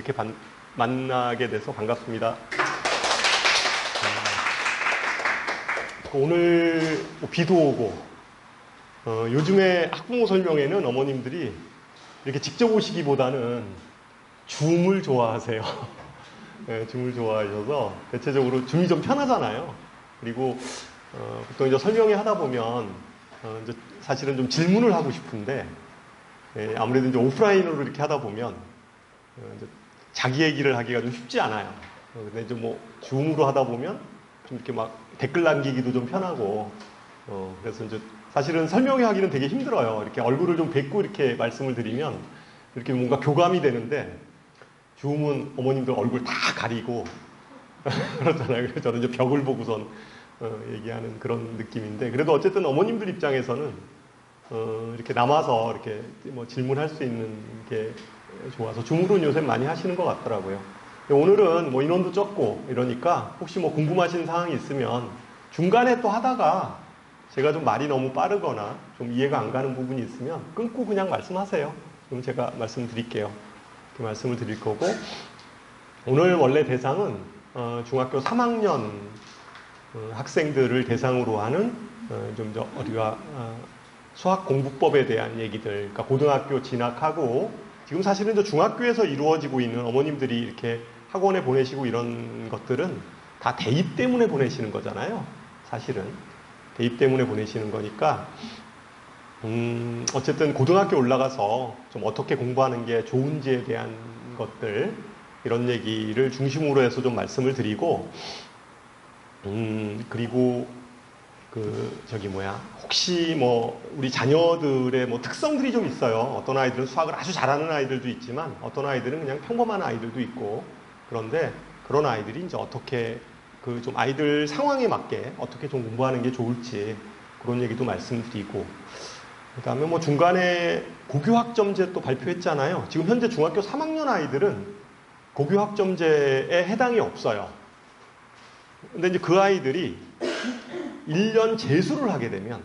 이렇게 만나게 돼서 반갑습니다. 오늘 비도 오고 요즘에 학부모 설명회는 어머님들이 이렇게 직접 오시기보다는 줌을 좋아하세요. 네, 줌을 좋아하셔서 대체적으로 줌이 좀 편하잖아요. 그리고 보통 이제 설명회 하다 보면 이제 사실은 좀 질문을 하고 싶은데 아무래도 이제 오프라인으로 이렇게 하다 보면 이제 자기 얘기를 하기가 좀 쉽지 않아요. 근데 이제 뭐 줌으로 하다 보면 좀 이렇게 막 댓글 남기기도 좀 편하고 그래서 이제 사실은 설명회 하기는 되게 힘들어요. 이렇게 얼굴을 좀 뵙고 이렇게 말씀을 드리면 이렇게 뭔가 교감이 되는데 줌은 어머님들 얼굴 다 가리고 그렇잖아요. 그래서 저는 이제 벽을 보고선 얘기하는 그런 느낌인데 그래도 어쨌든 어머님들 입장에서는 이렇게 남아서 이렇게 뭐 질문할 수 있는 게 좋아서 줌으로는 요새 많이 하시는 것 같더라고요. 오늘은 뭐 인원도 적고 이러니까 혹시 뭐 궁금하신 사항이 있으면 중간에 또 하다가 제가 좀 말이 너무 빠르거나 좀 이해가 안 가는 부분이 있으면 끊고 그냥 말씀하세요. 그럼 제가 말씀드릴게요. 이렇게 말씀을 드릴 거고 오늘 원래 대상은 중학교 3학년 학생들을 대상으로 하는 좀 우리가 수학 공부법에 대한 얘기들, 그러니까 고등학교 진학하고 지금 사실은 저 중학교에서 이루어지고 있는 어머님들이 이렇게 학원에 보내시고 이런 것들은 다 대입 때문에 보내시는 거잖아요. 사실은 대입 때문에 보내시는 거니까 어쨌든 고등학교 올라가서 좀 어떻게 공부하는 게 좋은지에 대한 것들 이런 얘기를 중심으로 해서 좀 말씀을 드리고 그리고 혹시 뭐 우리 자녀들의 뭐 특성들이 좀 있어요. 어떤 아이들은 수학을 아주 잘하는 아이들도 있지만 어떤 아이들은 그냥 평범한 아이들도 있고 그런데 그런 아이들이 이제 어떻게 좀 아이들 상황에 맞게 어떻게 좀 공부하는 게 좋을지 그런 얘기도 말씀드리고 그다음에 뭐 중간에 고교학점제 또 발표했잖아요. 지금 현재 중학교 3학년 아이들은 고교학점제에 해당이 없어요. 근데 이제 그 아이들이 1년 재수를 하게 되면,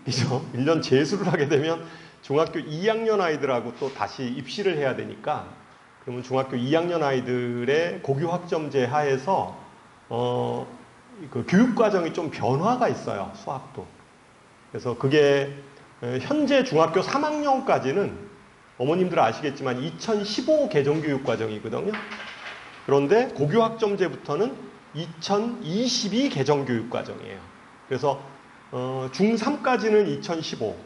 그죠? 1년 재수를 하게 되면 중학교 2학년 아이들하고 또 다시 입시를 해야 되니까, 그러면 중학교 2학년 아이들의 고교학점제 하에서, 그 교육과정이 좀 변화가 있어요, 수학도. 그래서 그게, 현재 중학교 3학년까지는 어머님들 아시겠지만 2015 개정교육과정이거든요. 그런데 고교학점제부터는 2022 개정교육과정이에요. 그래서 중3까지는 2015,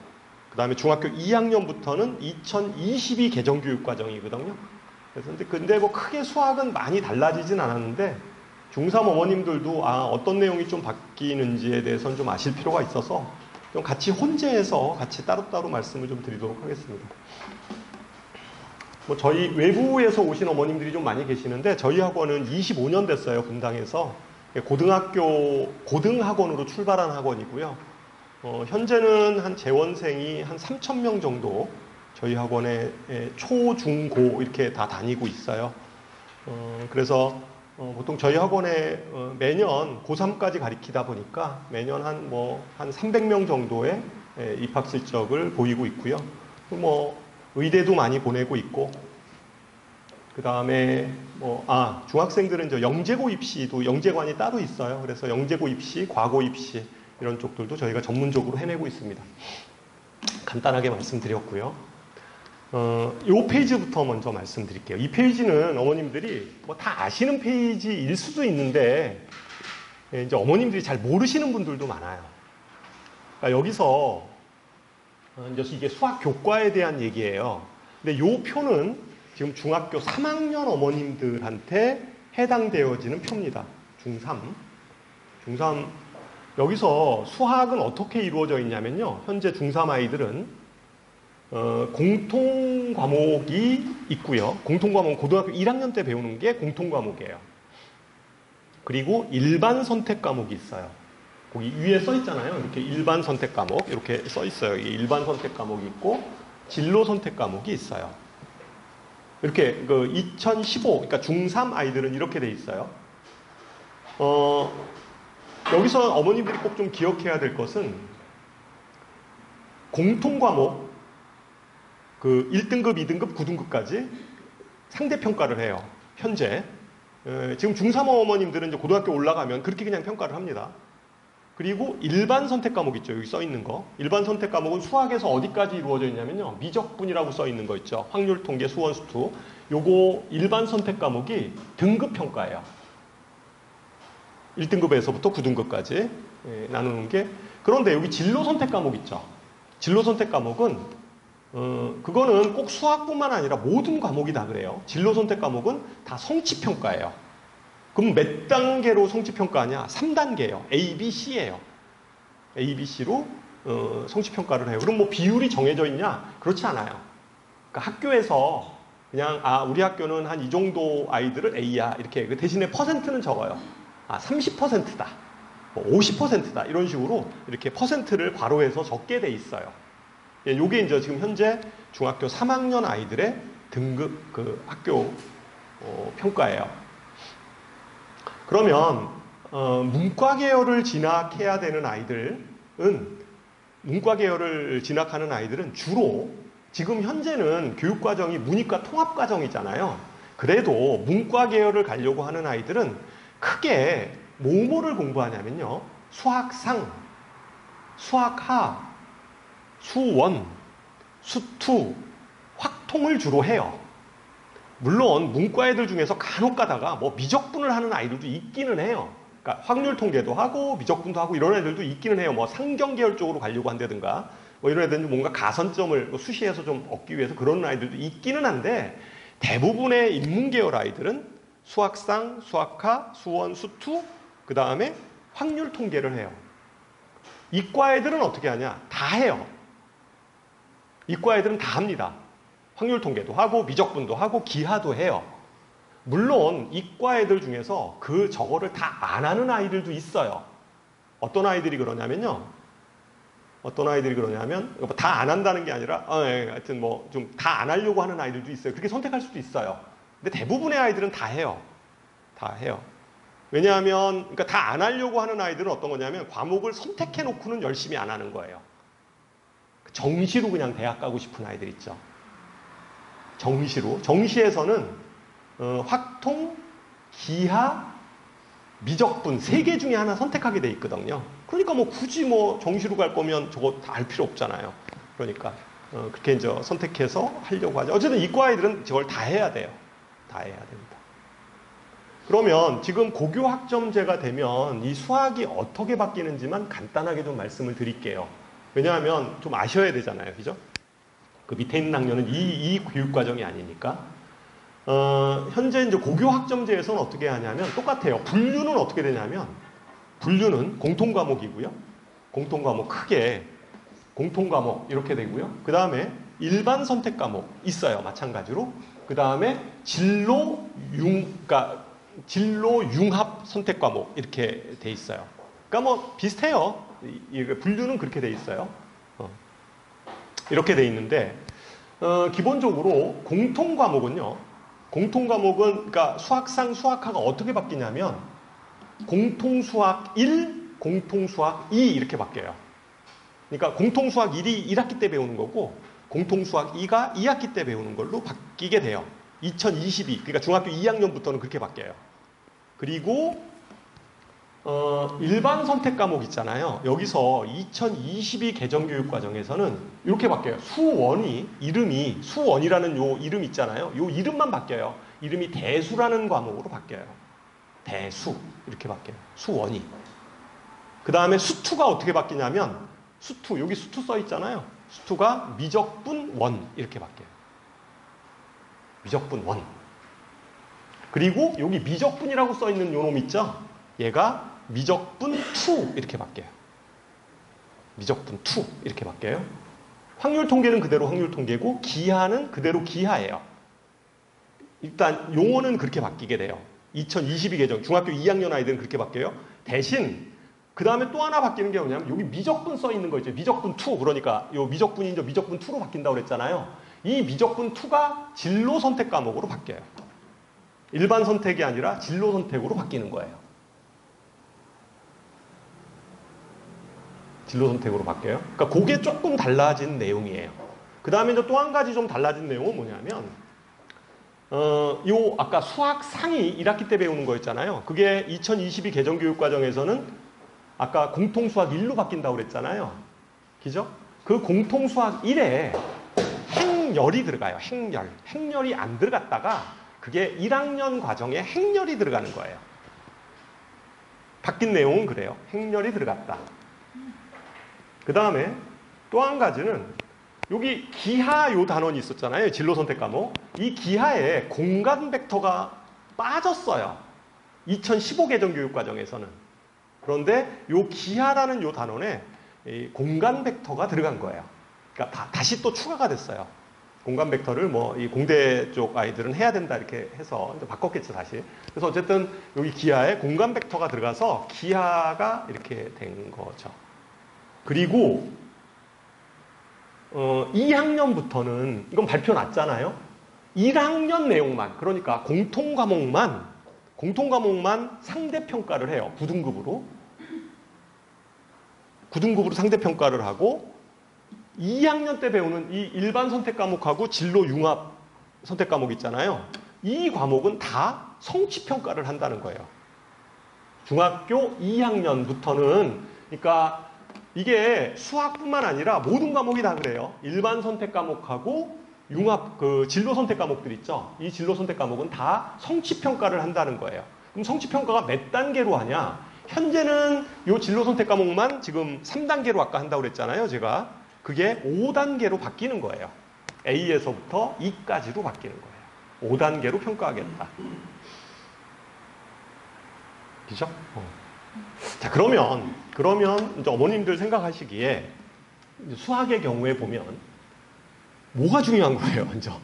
그 다음에 중학교 2학년부터는 2022 개정교육과정이거든요. 그래서 근데 뭐 크게 수학은 많이 달라지진 않았는데 중3 어머님들도 어떤 내용이 좀 바뀌는지에 대해서는 좀 아실 필요가 있어서 좀 같이 혼재해서 같이 따로따로 말씀을 좀 드리도록 하겠습니다. 뭐 저희 외부에서 오신 어머님들이 좀 많이 계시는데 저희 학원은 25년 됐어요. 분당에서 고등학원으로 출발한 학원이고요. 현재는 한 재원생이 한 3,000명 정도 저희 학원에 초, 중, 고 이렇게 다 다니고 있어요. 그래서 보통 저희 학원에 매년 고3까지 가리키다 보니까 매년 한 300명 정도의 입학 실적을 보이고 있고요. 뭐 의대도 많이 보내고 있고 그 다음에 중학생들은 이제 영재고 입시도 영재관이 따로 있어요. 그래서 영재고 입시, 과고 입시 이런 쪽들도 저희가 전문적으로 해내고 있습니다. 간단하게 말씀드렸고요. 이 페이지부터 먼저 말씀드릴게요. 이 페이지는 어머님들이 뭐 다 아시는 페이지일 수도 있는데 이제 어머님들이 잘 모르시는 분들도 많아요. 그러니까 여기서 이제 이게 수학 교과에 대한 얘기예요. 근데 이 표는 지금 중학교 3학년 어머님들한테 해당되어지는 표입니다. 중3. 여기서 수학은 어떻게 이루어져 있냐면요. 현재 중3 아이들은 공통 과목이 있고요. 공통 과목은 고등학교 1학년 때 배우는 게 공통 과목이에요. 그리고 일반 선택 과목이 있어요. 거기 위에 써 있잖아요. 이렇게 일반 선택 과목 이렇게 써 있어요. 일반 선택 과목이 있고 진로 선택 과목이 있어요. 이렇게 2015 그러니까 중3 아이들은 이렇게 돼 있어요. 여기서 어머님들이 꼭 좀 기억해야 될 것은 공통 과목 1등급, 2등급, 9등급까지 상대평가를 해요. 현재. 지금 중3 어머님들은 이제 고등학교 올라가면 그렇게 그냥 평가를 합니다. 그리고 일반 선택 과목 있죠. 여기 써 있는 거. 일반 선택 과목은 수학에서 어디까지 이루어져 있냐면요. 미적분이라고 써 있는 거 있죠. 확률, 통계, 수원, 수투. 요거 일반 선택 과목이 등급 평가예요. 1등급에서부터 9등급까지 나누는 게. 그런데 여기 진로 선택 과목 있죠. 진로 선택 과목은 그거는 꼭 수학뿐만 아니라 모든 과목이 다 그래요. 진로 선택 과목은 다 성취평가예요. 그럼 몇 단계로 성취평가하냐? 3단계예요. A, B, C예요. A, B, C로 성취평가를 해요. 그럼 뭐 비율이 정해져 있냐? 그렇지 않아요. 그러니까 학교에서 그냥 우리 학교는 한 이 정도 아이들을 A야 이렇게 그 대신에 퍼센트는 적어요. 30%다. 뭐 50%다. 이런 식으로 이렇게 퍼센트를 괄호해서 적게 돼 있어요. 예, 요게 이제 지금 현재 중학교 3학년 아이들의 등급 그 학교 평가예요. 그러면 문과 계열을 진학해야 되는 아이들은 문과 계열을 진학하는 아이들은 주로 지금 현재는 교육과정이 문이과 통합과정이잖아요. 그래도 문과 계열을 가려고 하는 아이들은 크게 뭐를 공부하냐면요. 수학상, 수학하, 수원, 수투, 확통을 주로 해요. 물론 문과 애들 중에서 간혹 가다가 뭐 미적분을 하는 아이들도 있기는 해요. 그러니까 확률 통계도 하고 미적분도 하고 이런 애들도 있기는 해요. 뭐 상경 계열 쪽으로 가려고 한다든가 뭐 이런 애들은 뭔가 가산점을 수시에서 좀 얻기 위해서 그런 아이들도 있기는 한데 대부분의 인문 계열 아이들은 수학상, 수학하, 수원, 수투 그 다음에 확률 통계를 해요. 이과 애들은 어떻게 하냐? 다 해요. 이과 애들은 다 합니다. 확률 통계도 하고 미적분도 하고 기하도 해요. 물론 이과 애들 중에서 저거를 다 안 하는 아이들도 있어요. 어떤 아이들이 그러냐면요. 다 안 한다는 게 아니라 하여튼 뭐 좀 다 안 하려고 하는 아이들도 있어요. 그렇게 선택할 수도 있어요. 근데 대부분의 아이들은 다 해요. 다 해요. 왜냐하면 그러니까 다 안 하려고 하는 아이들은 어떤 거냐면 과목을 선택해 놓고는 열심히 안 하는 거예요. 정시로 그냥 대학 가고 싶은 아이들 있죠. 정시에서는 확통, 기하, 미적분 3개 중에 하나 선택하게 돼 있거든요. 그러니까 뭐 굳이 뭐 정시로 갈 거면 저거 다 알 필요 없잖아요. 그러니까 그렇게 이제 선택해서 하려고 하죠. 어쨌든 이과 아이들은 저걸 다 해야 돼요. 다 해야 됩니다. 그러면 지금 고교 학점제가 되면 이 수학이 어떻게 바뀌는지만 간단하게 좀 말씀을 드릴게요. 왜냐하면 좀 아셔야 되잖아요. 그죠? 그 밑에 있는 학년은 이 교육과정이 아니니까. 현재 이제 고교 학점제에서는 어떻게 하냐면 똑같아요. 분류는 어떻게 되냐면 분류는 공통과목이고요. 공통과목 크게 공통과목 이렇게 되고요. 그 다음에 일반 선택과목 있어요. 마찬가지로. 그 다음에 그러니까 진로 융합 선택과목 이렇게 돼 있어요. 그러니까 뭐 비슷해요. 분류는 그렇게 돼 있어요. 이렇게 돼 있는데 기본적으로 공통과목은 그러니까 수학상, 수학하가 어떻게 바뀌냐면 공통수학 1, 공통수학 2 이렇게 바뀌어요. 그러니까 공통수학 1이 1학기 때 배우는 거고 공통수학 2가 2학기 때 배우는 걸로 바뀌게 돼요. 2022, 그러니까 중학교 2학년부터는 그렇게 바뀌어요. 그리고 일반 선택 과목 있잖아요. 여기서 2022 개정교육과정에서는 이렇게 바뀌어요. 이름이 수원이라는 요 이름 있잖아요. 요 이름만 바뀌어요. 이름이 대수라는 과목으로 바뀌어요. 대수 이렇게 바뀌어요. 수원이. 그 다음에 수투가 어떻게 바뀌냐면 여기 수투 써 있잖아요. 수투가 미적분 원 이렇게 바뀌어요. 미적분 원. 그리고 여기 미적분이라고 써 있는 요 놈 있죠? 얘가 미적분 2 이렇게 바뀌어요. 미적분 2 이렇게 바뀌어요. 확률 통계는 그대로 확률 통계고 기하는 그대로 기하예요. 일단 용어는 그렇게 바뀌게 돼요. 2022 개정 중학교 2학년 아이들은 그렇게 바뀌어요. 대신 그 다음에 또 하나 바뀌는 게 뭐냐면 여기 미적분 써 있는 거 있죠. 미적분 2 그러니까 요 미적분이 이제 미적분 2로 바뀐다고 그랬잖아요. 이 미적분 2가 진로 선택 과목으로 바뀌어요. 일반 선택이 아니라 진로 선택으로 바뀌는 거예요. 진로 선택으로 바뀌어요. 그러니까 그게 조금 달라진 내용이에요. 그 다음에 이제 또 한 가지 좀 달라진 내용은 뭐냐면 요 아까 수학 상위 1학기 때 배우는 거였잖아요. 그게 2022 개정교육과정에서는 아까 공통수학 1로 바뀐다고 그랬잖아요. 그죠? 그 공통수학 1에 행렬이 들어가요. 행렬. 행렬이 안 들어갔다가 그게 1학년 과정에 행렬이 들어가는 거예요. 바뀐 내용은 그래요. 행렬이 들어갔다. 그 다음에 또 한 가지는 여기 기하 요 단원이 있었잖아요. 진로 선택 과목. 이 기하에 공간 벡터가 빠졌어요. 2015 개정 교육 과정에서는. 그런데 요 기하라는 요 단원에 이 공간 벡터가 들어간 거예요. 그러니까 다시 또 추가가 됐어요. 공간 벡터를 뭐 이 공대 쪽 아이들은 해야 된다 이렇게 해서 이제 바꿨겠죠, 다시. 그래서 어쨌든 여기 기하에 공간 벡터가 들어가서 기하가 이렇게 된 거죠. 그리고 2학년부터는 이건 발표 났잖아요. 1학년 내용만, 그러니까 공통 과목만 상대 평가를 해요. 9등급으로. 9등급으로 상대 평가를 하고 2학년 때 배우는 이 일반 선택 과목하고 진로 융합 선택 과목 있잖아요. 이 과목은 다 성취 평가를 한다는 거예요. 중학교 2학년부터는 그러니까 이게 수학뿐만 아니라 모든 과목이 다 그래요. 일반 선택 과목하고 융합 그 진로 선택 과목들 있죠. 이 진로 선택 과목은 다 성취 평가를 한다는 거예요. 그럼 성취 평가가 몇 단계로 하냐? 현재는 이 진로 선택 과목만 지금 3단계로 아까 한다고 그랬잖아요. 제가 그게 5단계로 바뀌는 거예요. A에서부터 E까지로 바뀌는 거예요. 5단계로 평가하겠다. 그죠? 자, 그러면 이제 어머님들 생각하시기에 이제 수학의 경우에 보면 뭐가 중요한 거예요, 먼저?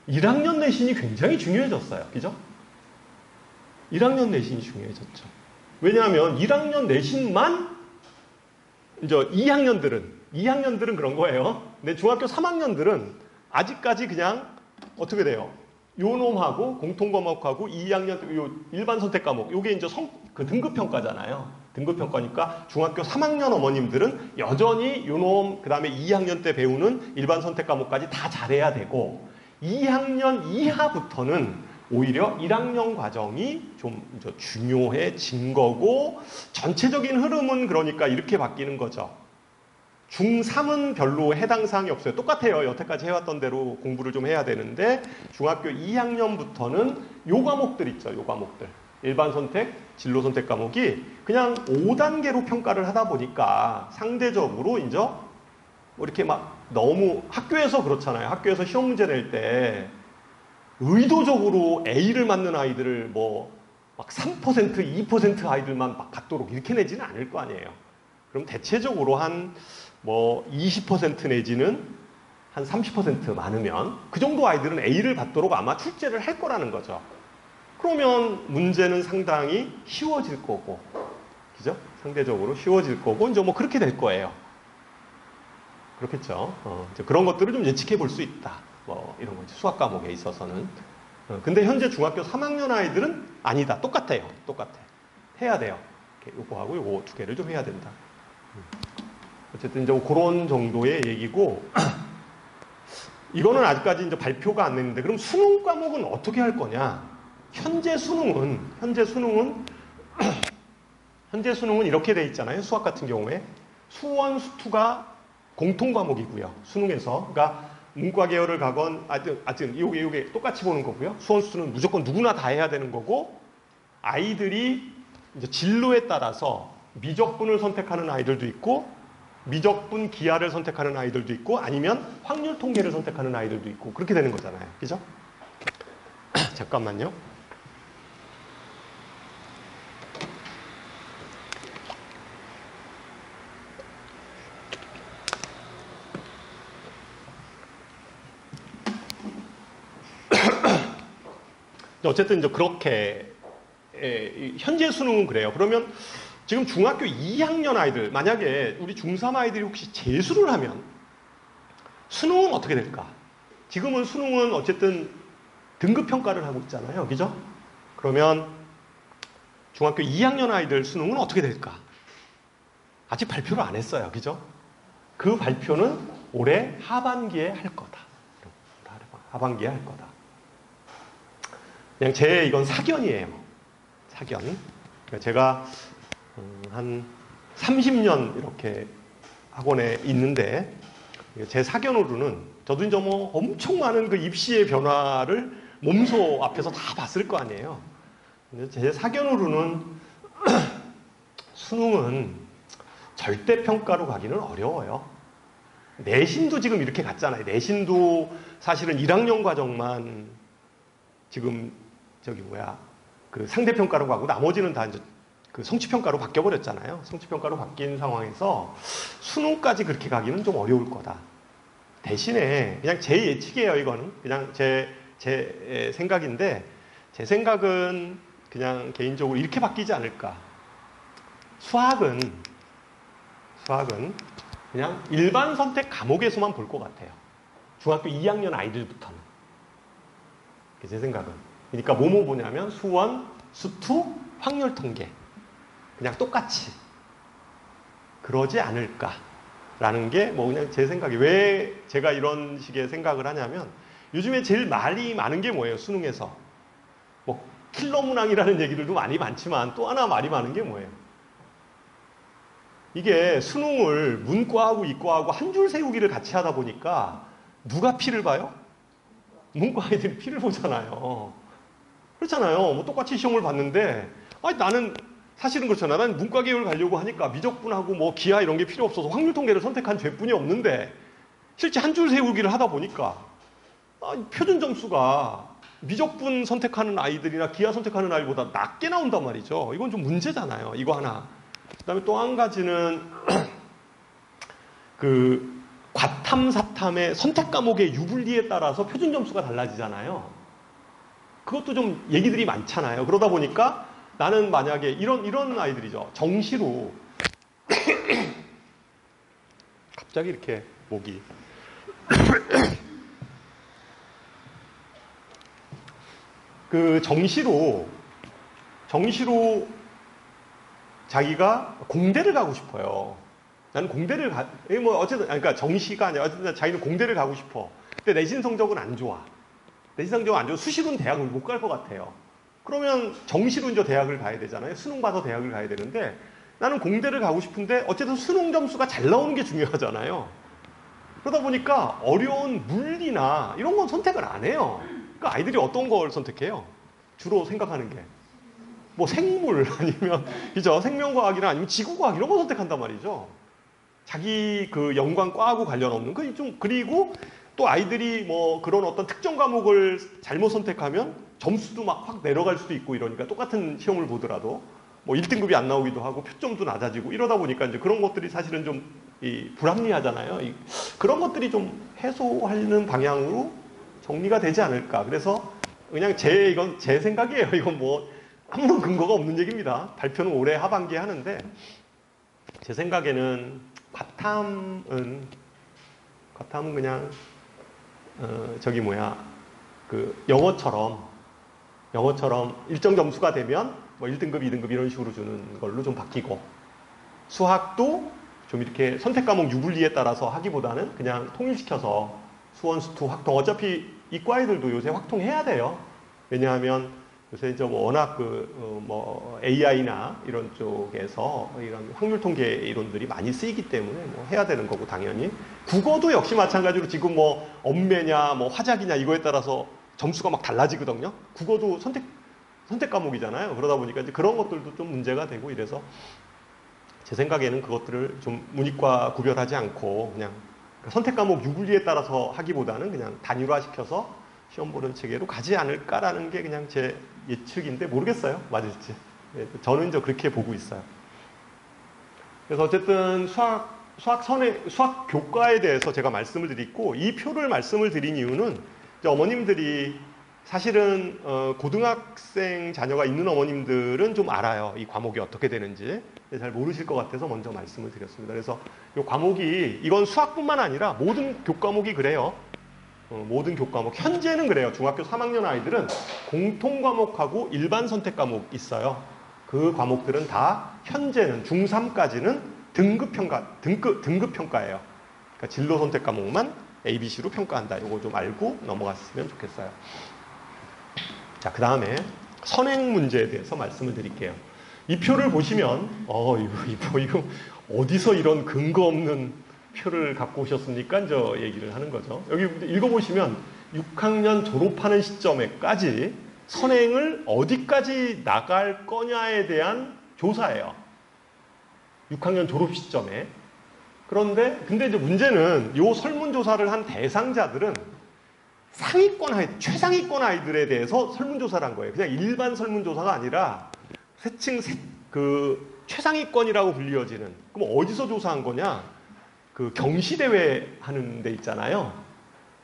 1학년 내신이 굉장히 중요해졌어요. 그죠? 1학년 내신이 중요해졌죠. 왜냐하면 1학년 내신만 이제 2학년들은 그런 거예요. 근데 중학교 3학년들은 아직까지 그냥 어떻게 돼요? 요 놈하고 공통과목하고 2학년 요 일반 선택 과목 요게 이제 그 등급 평가잖아요. 등급 평가니까 중학교 3학년 어머님들은 여전히 요 놈 그다음에 2학년 때 배우는 일반 선택 과목까지 다 잘해야 되고 2학년 이하부터는 오히려 1학년 과정이 좀 이제 중요해진 거고 전체적인 흐름은 그러니까 이렇게 바뀌는 거죠. 중3은 별로 해당 사항이 없어요. 똑같아요. 여태까지 해왔던 대로 공부를 좀 해야 되는데 중학교 2학년부터는 요 과목들 있죠. 요 과목들. 일반 선택, 진로 선택 과목이 그냥 5단계로 평가를 하다 보니까 상대적으로 이제 뭐 이렇게 막 너무 학교에서 그렇잖아요. 학교에서 시험 문제 낼 때 의도적으로 A를 맞는 아이들을 뭐 막 3%, 2% 아이들만 막 받도록 이렇게 내지는 않을 거 아니에요. 그럼 대체적으로 한 뭐 20% 내지는 한 30% 많으면 그 정도 아이들은 A를 받도록 아마 출제를 할 거라는 거죠. 그러면 문제는 상당히 쉬워질 거고, 그죠? 상대적으로 쉬워질 거고, 이제 뭐 그렇게 될 거예요. 그렇겠죠. 이제 그런 것들을 좀 예측해 볼 수 있다. 뭐 이런 거지. 수학 과목에 있어서는. 근데 현재 중학교 3학년 아이들은 아니다. 똑같아요. 똑같아. 해야 돼요. 요거하고 요거 두 개를 좀 해야 된다. 어쨌든 이제 그런 정도의 얘기고, 이거는 아직까지 이제 발표가 안 됐는데, 그럼 수능 과목은 어떻게 할 거냐? 현재 수능은 이렇게 돼 있잖아요. 수학 같은 경우에. 수원, 수투가 공통 과목이고요. 수능에서. 그러니까 문과 계열을 가건, 하여튼, 요게 똑같이 보는 거고요. 수원, 수투는 무조건 누구나 다 해야 되는 거고, 아이들이 이제 진로에 따라서 미적분을 선택하는 아이들도 있고, 미적분 기하를 선택하는 아이들도 있고 아니면 확률 통계를 선택하는 아이들도 있고 그렇게 되는 거잖아요. 그죠? 잠깐만요. 어쨌든 이제 그렇게 현재 수능은 그래요. 그러면 지금 중학교 2학년 아이들, 만약에 우리 중3 아이들이 혹시 재수를 하면 수능은 어떻게 될까? 지금은 수능은 어쨌든 등급 평가를 하고 있잖아요. 그죠? 그러면 중학교 2학년 아이들 수능은 어떻게 될까? 아직 발표를 안 했어요. 그죠? 그 발표는 올해 하반기에 할 거다. 하반기에 할 거다. 그냥 제 이건 사견이에요. 사견. 그러니까 제가 한 30년 이렇게 학원에 있는데 제 사견으로는 저도 이제 뭐 엄청 많은 그 입시의 변화를 몸소 앞에서 다 봤을 거 아니에요. 근데 제 사견으로는 수능은 절대평가로 가기는 어려워요. 내신도 지금 이렇게 갔잖아요. 내신도 사실은 1학년 과정만 지금 그 상대평가로 가고 나머지는 다 이제 그 성취평가로 바뀌어버렸잖아요. 성취평가로 바뀐 상황에서 수능까지 그렇게 가기는 좀 어려울 거다. 대신에 그냥 제 예측이에요. 이거는 그냥 제 생각인데 제 생각은 그냥 개인적으로 이렇게 바뀌지 않을까. 수학은 그냥 일반 선택 과목에서만 볼 것 같아요. 중학교 2학년 아이들부터는. 제 생각은. 그러니까 뭐뭐 보냐면 수원, 수투, 확률 통계. 그냥 똑같이. 그러지 않을까라는 게 뭐 그냥 제 생각이. 왜 제가 이런 식의 생각을 하냐면 요즘에 제일 말이 많은 게 뭐예요? 수능에서. 뭐 킬러 문항이라는 얘기들도 많지만 또 하나 말이 많은 게 뭐예요? 이게 수능을 문과하고 이과하고 한 줄 세우기를 같이 하다 보니까 누가 피를 봐요? 문과 아이들이 피를 보잖아요. 그렇잖아요. 뭐 똑같이 시험을 봤는데 아니 나는 사실은 그렇잖아. 난 문과 계열 가려고 하니까 미적분하고 뭐 기하 이런 게 필요 없어서 확률 통계를 선택한 죄뿐이 없는데 실제 한 줄 세우기를 하다 보니까 표준 점수가 미적분 선택하는 아이들이나 기하 선택하는 아이보다 낮게 나온단 말이죠. 이건 좀 문제잖아요. 이거 하나. 그다음에 또 한 가지는 그 과탐, 사탐의 선택 과목의 유불리에 따라서 표준 점수가 달라지잖아요. 그것도 좀 얘기들이 많잖아요. 그러다 보니까 나는 만약에 이런 아이들이죠. 정시로 갑자기 이렇게 목이 그 정시로 자기가 공대를 가고 싶어요. 나는 공대를 뭐 어쨌든 그러니까 정시가 아니라 어쨌든 자기는 공대를 가고 싶어. 근데 내신 성적은 안 좋아. 내신 성적은 안 좋아. 수시로는 대학을 못 갈 것 같아요. 그러면 정시로 이제 대학을 가야 되잖아요. 수능 봐서 대학을 가야 되는데 나는 공대를 가고 싶은데 어쨌든 수능 점수가 잘 나오는 게 중요하잖아요. 그러다 보니까 어려운 물리나 이런 건 선택을 안 해요. 그러니까 아이들이 어떤 걸 선택해요? 주로 생각하는 게. 뭐 생물 아니면 그죠? 생명과학이나 아니면 지구과학 이런 거 선택한단 말이죠. 자기 그 연관과하고 관련 없는 그 좀 그리고 또 아이들이 뭐 그런 어떤 특정 과목을 잘못 선택하면 점수도 막 확 내려갈 수도 있고 이러니까 똑같은 시험을 보더라도 뭐 1등급이 안 나오기도 하고 표점도 낮아지고 이러다 보니까 이제 그런 것들이 사실은 좀 불합리하잖아요. 그런 것들이 좀 해소하는 방향으로 정리가 되지 않을까. 그래서 그냥 이건 제 생각이에요. 이건 뭐 아무런 근거가 없는 얘기입니다. 발표는 올해 하반기에 하는데 제 생각에는 과탐은 그냥 그 영어처럼 일정 점수가 되면 뭐 1등급, 2등급 이런 식으로 주는 걸로 좀 바뀌고 수학도 좀 이렇게 선택 과목 유불리에 따라서 하기보다는 그냥 통일시켜서 수원, 수투, 확통 어차피 이과 애들도 요새 확통해야 돼요. 왜냐하면 요새 이제 뭐 워낙 뭐 AI나 이런 쪽에서 이런 확률 통계 이론들이 많이 쓰이기 때문에 뭐 해야 되는 거고 당연히 국어도 역시 마찬가지로 지금 뭐 엄매냐 뭐 화작이냐 이거에 따라서 점수가 막 달라지거든요. 국어도 선택 과목이잖아요. 그러다 보니까 이제 그런 것들도 좀 문제가 되고 이래서 제 생각에는 그것들을 좀 문이과 구별하지 않고 그냥 선택 과목 유불리에 따라서 하기보다는 그냥 단일화시켜서 시험 보는 체계로 가지 않을까라는 게 그냥 제 예측인데 모르겠어요. 맞을지. 저는 이제 그렇게 보고 있어요. 그래서 어쨌든 수학 교과에 대해서 제가 말씀을 드리고 이 표를 말씀을 드린 이유는 이제 어머님들이 사실은 고등학생 자녀가 있는 어머님들은 좀 알아요. 이 과목이 어떻게 되는지. 잘 모르실 것 같아서 먼저 말씀을 드렸습니다. 그래서 이 과목이 이건 수학뿐만 아니라 모든 교과목이 그래요. 모든 교과목. 현재는 그래요. 중학교 3학년 아이들은 공통 과목하고 일반 선택 과목 있어요. 그 과목들은 다 현재는 중3까지는 등급 평가예요. 그러니까 진로 선택 과목만 ABC로 평가한다. 이거 좀 알고 넘어갔으면 좋겠어요. 자, 그 다음에 선행 문제에 대해서 말씀을 드릴게요. 이 표를 보시면 이거 어디서 이런 근거 없는 표를 갖고 오셨습니까? 저 얘기를 하는 거죠. 여기 읽어보시면 6학년 졸업하는 시점에까지 선행을 어디까지 나갈 거냐에 대한 조사예요. 6학년 졸업 시점에. 근데 이제 문제는 이 설문조사를 한 대상자들은 상위권 아이들, 최상위권 아이들에 대해서 설문조사를 한 거예요. 그냥 일반 설문조사가 아니라 최상위권이라고 불리어지는. 그럼 어디서 조사한 거냐? 그 경시대회 하는 데 있잖아요.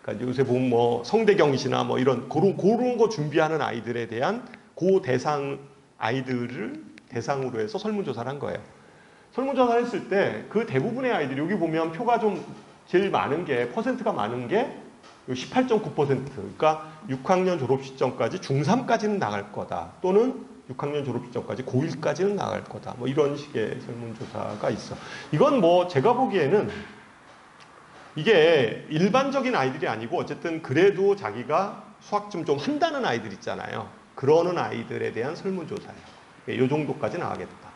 그러니까 요새 보면 뭐 성대경시나 뭐 이런 그런 거 준비하는 아이들에 대한 그 대상 아이들을 대상으로 해서 설문조사를 한 거예요. 설문조사를 했을 때 그 대부분의 아이들이 여기 보면 표가 좀 제일 많은 게 퍼센트가 많은 게 18.9%. 그러니까 6학년 졸업 시점까지 중3까지는 나갈 거다. 또는 6학년 졸업 시점까지 고1까지는 나갈 거다. 뭐 이런 식의 설문조사가 있어. 이건 뭐 제가 보기에는 이게 일반적인 아이들이 아니고 어쨌든 그래도 자기가 수학 좀 한다는 아이들 있잖아요. 그러는 아이들에 대한 설문조사예요. 이 정도까지 나가겠다.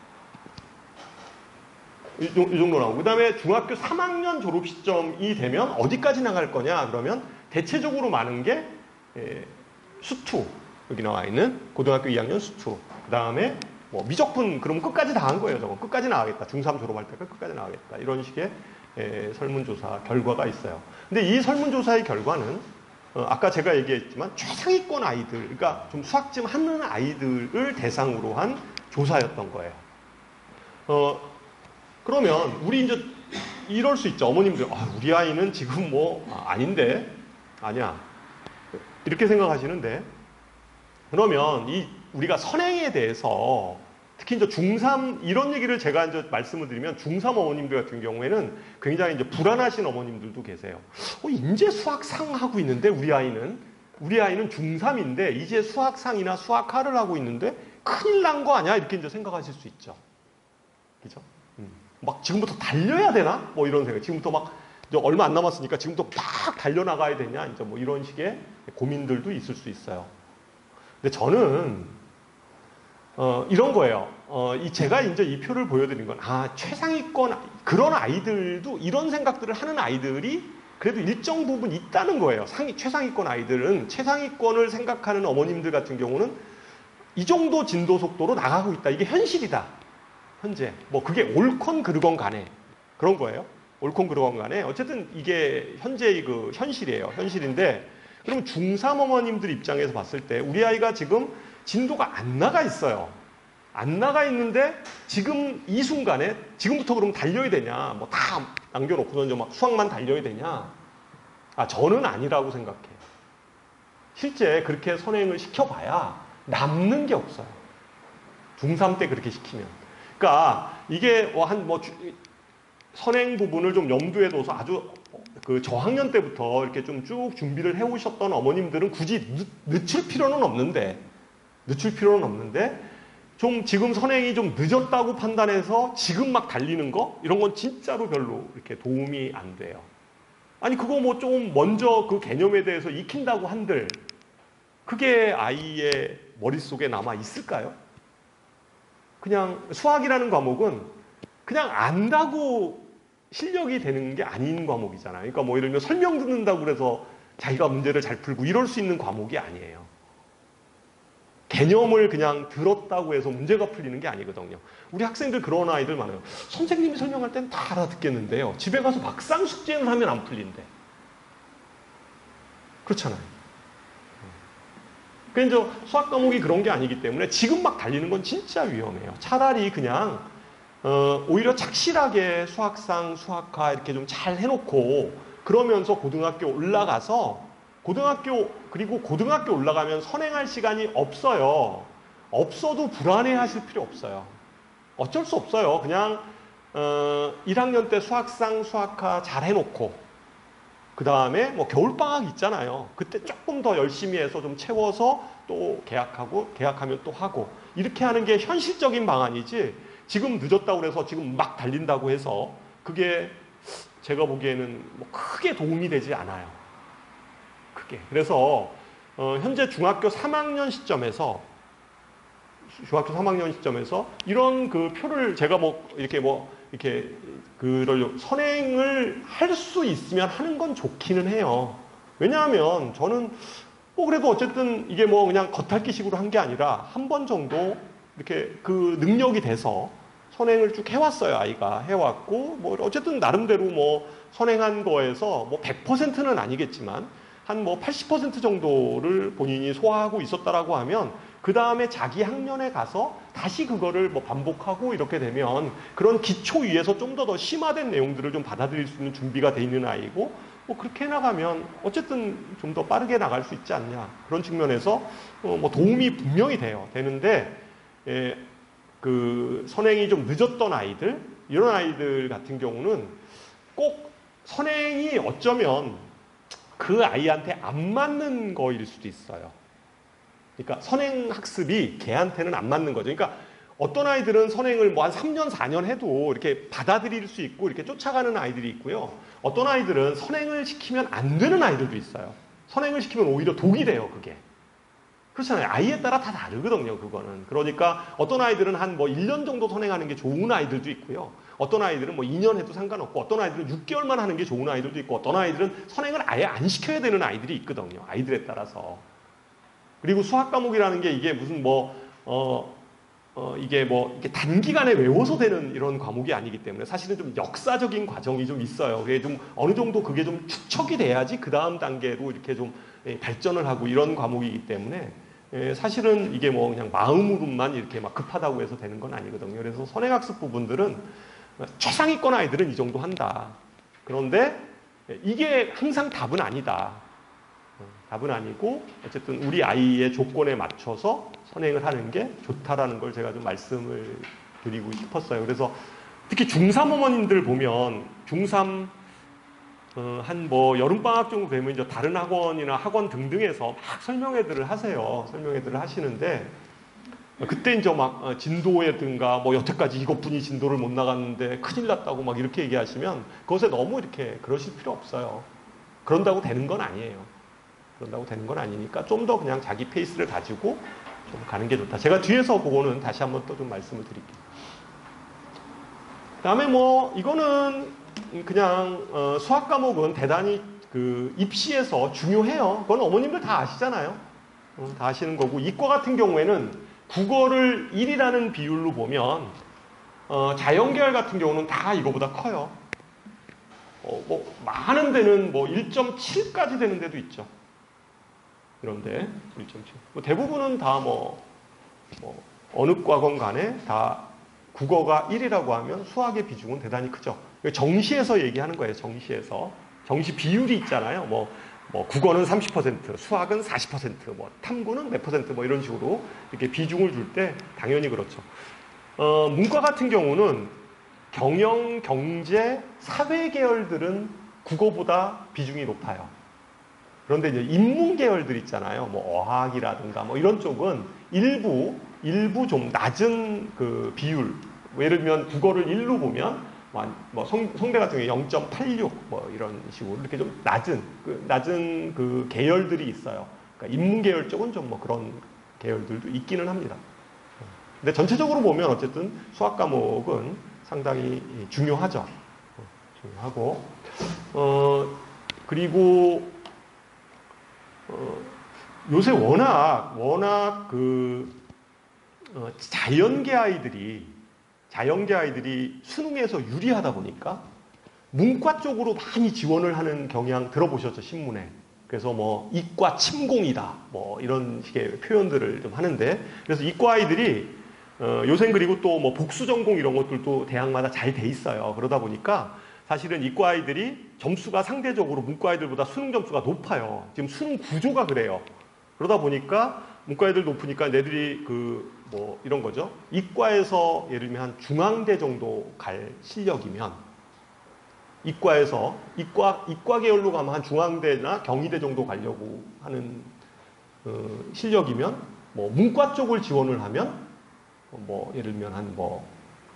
이 정도 나오고. 그 다음에 중학교 3학년 졸업 시점이 되면 어디까지 나갈 거냐? 그러면 대체적으로 많은 게 수투. 여기 나와 있는 고등학교 2학년 수투. 그 다음에 뭐 미적분 그럼 끝까지 다 한 거예요. 저거 끝까지 나가겠다. 중3 졸업할 때까지 끝까지 나가겠다. 이런 식의 설문조사 결과가 있어요. 근데 이 설문조사의 결과는 아까 제가 얘기했지만 최상위권 아이들, 그러니까 좀 수학 좀 하는 아이들을 대상으로 한 조사였던 거예요. 그러면 우리 이제 이럴 수 있죠. 어머님들, 우리 아이는 지금 뭐 아닌데, 아니야. 이렇게 생각하시는데, 그러면 우리가 선행에 대해서 특히 이제 중3 이런 얘기를 제가 이제 말씀을 드리면 중3 어머님들 같은 경우에는 굉장히 이제 불안하신 어머님들도 계세요. 이제 수학상 하고 있는데 우리 아이는 중3인데 이제 수학상이나 수학하를 하고 있는데 큰일 난 거 아니야? 이렇게 이제 생각하실 수 있죠. 그죠? 막 지금부터 달려야 되나? 뭐 이런 생각. 지금부터 막 이제 얼마 안 남았으니까 지금부터 막 달려나가야 되냐? 이제 뭐 이런 식의 고민들도 있을 수 있어요. 근데 저는 이런 거예요. 제가 이제 이 표를 보여드린 건 최상위권 그런 아이들도 이런 생각들을 하는 아이들이 그래도 일정 부분 있다는 거예요. 최상위권 아이들은 최상위권을 생각하는 어머님들 같은 경우는 이 정도 진도 속도로 나가고 있다. 이게 현실이다. 현재 뭐 그게 옳건 그르건 간에 그런 거예요. 옳건 그르건 간에 어쨌든 이게 현재의 그 현실이에요. 현실인데 그러면 중3 어머님들 입장에서 봤을 때 우리 아이가 지금 진도가 안 나가 있어요. 안 나가 있는데 지금 이 순간에 지금부터 그럼 달려야 되냐? 뭐 다 남겨놓고 이제 막 수학만 달려야 되냐? 저는 아니라고 생각해요. 실제 그렇게 선행을 시켜봐야 남는 게 없어요. 중3 때 그렇게 시키면. 그러니까 이게 선행 부분을 좀 염두에 둬서 아주 그 저학년 때부터 이렇게 좀 쭉 준비를 해오셨던 어머님들은 굳이 늦출 필요는 없는데 좀 지금 선행이 좀 늦었다고 판단해서 지금 막 달리는 거 이런 건 진짜로 별로 이렇게 도움이 안 돼요. 아니 그거 뭐 좀 먼저 그 개념에 대해서 익힌다고 한들 그게 아이의 머릿속에 남아 있을까요? 그냥 수학이라는 과목은 그냥 안다고 실력이 되는 게 아닌 과목이잖아요. 그러니까 뭐 예를 들면 설명 듣는다고 그래서 자기가 문제를 잘 풀고 이럴 수 있는 과목이 아니에요. 개념을 그냥 들었다고 해서 문제가 풀리는 게 아니거든요. 우리 학생들 그런 아이들 많아요. 선생님이 설명할 땐 다 알아듣겠는데요. 집에 가서 막상 숙제를 하면 안 풀린대. 그렇잖아요. 그러니까 이제 수학 과목이 그런 게 아니기 때문에 지금 막 달리는 건 진짜 위험해요. 차라리 그냥 오히려 착실하게 수학상, 수학화 이렇게 좀 잘 해놓고 그러면서 고등학교 올라가서 그리고 고등학교 올라가면 선행할 시간이 없어요. 없어도 불안해하실 필요 없어요. 어쩔 수 없어요. 그냥 1학년 때 수학상, 수학화 잘 해놓고 그 다음에 뭐 겨울방학 있잖아요. 그때 조금 더 열심히 해서 좀 채워서 또 계약하면 또 하고 이렇게 하는 게 현실적인 방안이지 지금 늦었다고 해서 지금 막 달린다고 해서 그게 제가 보기에는 뭐 크게 도움이 되지 않아요. 크게. 그래서 현재 중학교 3학년 시점에서 이런 그 표를 제가 이렇게 그걸 선행을 할 수 있으면 하는 건 좋기는 해요. 왜냐하면 저는 그래도 어쨌든 이게 그냥 겉핥기식으로 한 게 아니라 한 번 정도 이렇게 그 능력이 돼서 선행을 쭉 해왔어요. 아이가 해왔고 어쨌든 나름대로 선행한 거에서 100%는 아니겠지만 한 80% 정도를 본인이 소화하고 있었다라고 하면 그 다음에 자기 학년에 가서 다시 그거를 반복하고 이렇게 되면 그런 기초 위에서 좀 더 심화된 내용들을 좀 받아들일 수 있는 준비가 돼 있는 아이고 그렇게 나가면 어쨌든 좀 더 빠르게 나갈 수 있지 않냐. 그런 측면에서 도움이 분명히 되는데 그 선행이 좀 늦었던 아이들, 이런 아이들 같은 경우는 꼭 선행이 어쩌면 그 아이한테 안 맞는 거일 수도 있어요. 그러니까 선행 학습이 걔한테는 안 맞는 거죠. 그러니까 어떤 아이들은 선행을 한 3년, 4년 해도 이렇게 받아들일 수 있고 이렇게 쫓아가는 아이들이 있고요. 어떤 아이들은 선행을 시키면 안 되는 아이들도 있어요. 선행을 시키면 오히려 독이 돼요, 그게. 그렇잖아요. 아이에 따라 다 다르거든요, 그거는. 그러니까 어떤 아이들은 한 1년 정도 선행하는 게 좋은 아이들도 있고요. 어떤 아이들은 2년 해도 상관없고, 어떤 아이들은 6개월만 하는 게 좋은 아이들도 있고, 어떤 아이들은 선행을 아예 안 시켜야 되는 아이들이 있거든요. 아이들에 따라서. 그리고 수학 과목이라는 게 이게 무슨 이게 단기간에 외워서 되는 이런 과목이 아니기 때문에 사실은 좀 역사적인 과정이 좀 있어요. 그게 좀 어느 정도 그게 좀 축적이 돼야지 그 다음 단계로 이렇게 좀 발전을 하고 이런 과목이기 때문에 사실은 이게 그냥 마음으로만 이렇게 막 급하다고 해서 되는 건 아니거든요. 그래서 선행학습 부분들은 최상위권 아이들은 이 정도 한다. 그런데 이게 항상 답은 아니다. 답은 아니고 어쨌든 우리 아이의 조건에 맞춰서 선행을 하는 게 좋다라는 걸 제가 좀 말씀을 드리고 싶었어요. 그래서 특히 중3 어머님들 보면 중3 한 여름방학 정도 되면 이제 다른 학원이나 학원 등등에서 막 설명회들을 하세요. 설명회들을 하시는데 그때 이제 막 진도에든가 여태까지 이것뿐이 진도를 못 나갔는데 큰일 났다고 막 이렇게 얘기하시면 그것에 너무 이렇게 그러실 필요 없어요. 그런다고 되는 건 아니에요. 그런다고 되는 건 아니니까 좀 더 그냥 자기 페이스를 가지고 좀 가는 게 좋다. 제가 뒤에서 그거는 다시 한번 또 좀 말씀을 드릴게요. 그 다음에 이거는 그냥 수학 과목은 대단히 그 입시에서 중요해요. 그건 어머님들 다 아시잖아요. 다 아시는 거고 이과 같은 경우에는 국어를 1이라는 비율로 보면 자연계열 같은 경우는 다 이거보다 커요. 많은 데는 1.7까지 되는 데도 있죠. 이런데 1.7. 대부분은 다 어느 과건 간에 다 국어가 1이라고 하면 수학의 비중은 대단히 크죠. 정시에서 얘기하는 거예요. 정시에서. 정시 비율이 있잖아요. 국어는 30%, 수학은 40%, 탐구는 몇 퍼센트 이런 식으로 이렇게 비중을 줄 때 당연히 그렇죠. 문과 같은 경우는 경영, 경제, 사회 계열들은 국어보다 비중이 높아요. 그런데 이제 인문 계열들 있잖아요. 어학이라든가 이런 쪽은 일부 좀 낮은 그 비율. 예를 들면 국어를 1로 보면 성대 같은 경우에 0.86 이런 식으로 이렇게 좀 낮은 그 계열들이 있어요. 그러니까 인문 계열 쪽은 좀 그런 계열들도 있기는 합니다. 근데 전체적으로 보면 어쨌든 수학 과목은 상당히 중요하죠. 중요하고 그리고 요새 워낙 그 자연계 아이들이 수능에서 유리하다 보니까 문과 쪽으로 많이 지원을 하는 경향 들어보셨죠, 신문에. 그래서 이과 침공이다 이런 식의 표현들을 좀 하는데, 그래서 이과 아이들이 요새는 그리고 또 복수 전공 이런 것들도 대학마다 잘 돼 있어요. 그러다 보니까 사실은 이과 아이들이 점수가 상대적으로 문과 아이들보다 수능 점수가 높아요. 지금 수능 구조가 그래요. 그러다 보니까 문과 애들 높으니까 애들이 이런 거죠. 이과에서 예를 들면 한 중앙대 정도 갈 실력이면 이과 계열로 가면 한 중앙대나 경희대 정도 가려고 하는 실력이면 문과 쪽을 지원을 하면 예를 들면 한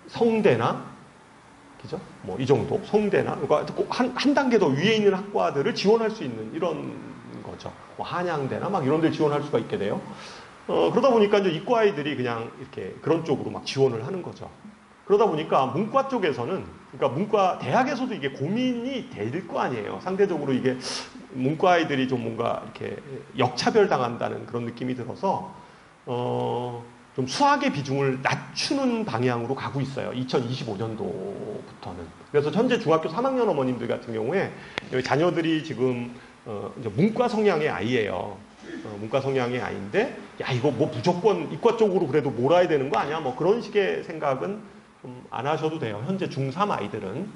성대나 그죠? 이 정도 성대나 그러니까 한 단계 더 위에 있는 학과들을 지원할 수 있는 이런 거죠. 거죠. 뭐 한양대나 막 이런 데 지원할 수가 있게 돼요. 그러다 보니까 이제 이과 아이들이 그냥 이렇게 그런 쪽으로 막 지원을 하는 거죠. 그러다 보니까 문과 쪽에서는, 그러니까 문과 대학에서도 이게 고민이 될 거 아니에요. 상대적으로 이게 문과 아이들이 좀 뭔가 이렇게 역차별 당한다는 그런 느낌이 들어서 좀 수학의 비중을 낮추는 방향으로 가고 있어요. 2025년도부터는. 그래서 현재 중학교 3학년 어머님들 같은 경우에 자녀들이 지금 이제 문과 성향의 아이예요. 문과 성향의 아이인데, 야, 이거 뭐 무조건 이과 쪽으로 그래도 몰아야 되는 거 아니야? 뭐 그런 식의 생각은 좀 안 하셔도 돼요. 현재 중3 아이들은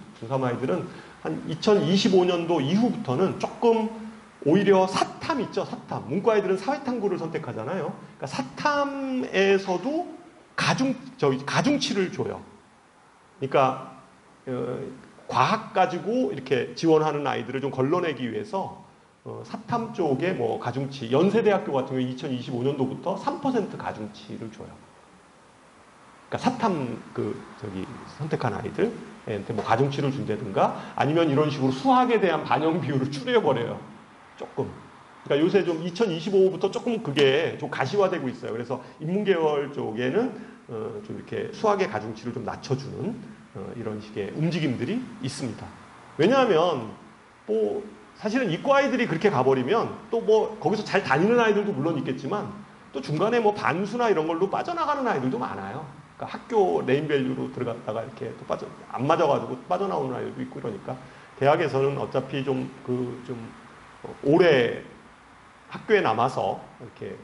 한 2025년도 이후부터는 조금 오히려 사탐 있죠, 사탐. 문과 아이들은 사회탐구를 선택하잖아요. 그러니까 사탐에서도 가중치를 줘요. 그러니까 과학 가지고 이렇게 지원하는 아이들을 좀 걸러내기 위해서 사탐 쪽에 뭐 가중치, 연세대학교 같은 경우 2025년도부터 3% 가중치를 줘요. 그러니까 사탐 선택한 아이들한테 뭐 가중치를 준다든가 아니면 이런 식으로 수학에 대한 반영 비율을 줄여버려요. 조금. 그러니까 요새 좀 2025부터 조금 그게 좀 가시화되고 있어요. 그래서 인문계열 쪽에는 좀 이렇게 수학의 가중치를 좀 낮춰주는 이런 식의 움직임들이 있습니다. 왜냐하면 뭐 사실은 이과 아이들이 그렇게 가버리면 또 뭐 거기서 잘 다니는 아이들도 물론 있겠지만 또 중간에 뭐 반수나 이런 걸로 빠져나가는 아이들도 많아요. 그러니까 학교 네임밸류로 들어갔다가 이렇게 또 안 맞아가지고 빠져나오는 아이들도 있고 이러니까 대학에서는 어차피 좀 오래 학교에 남아서 이렇게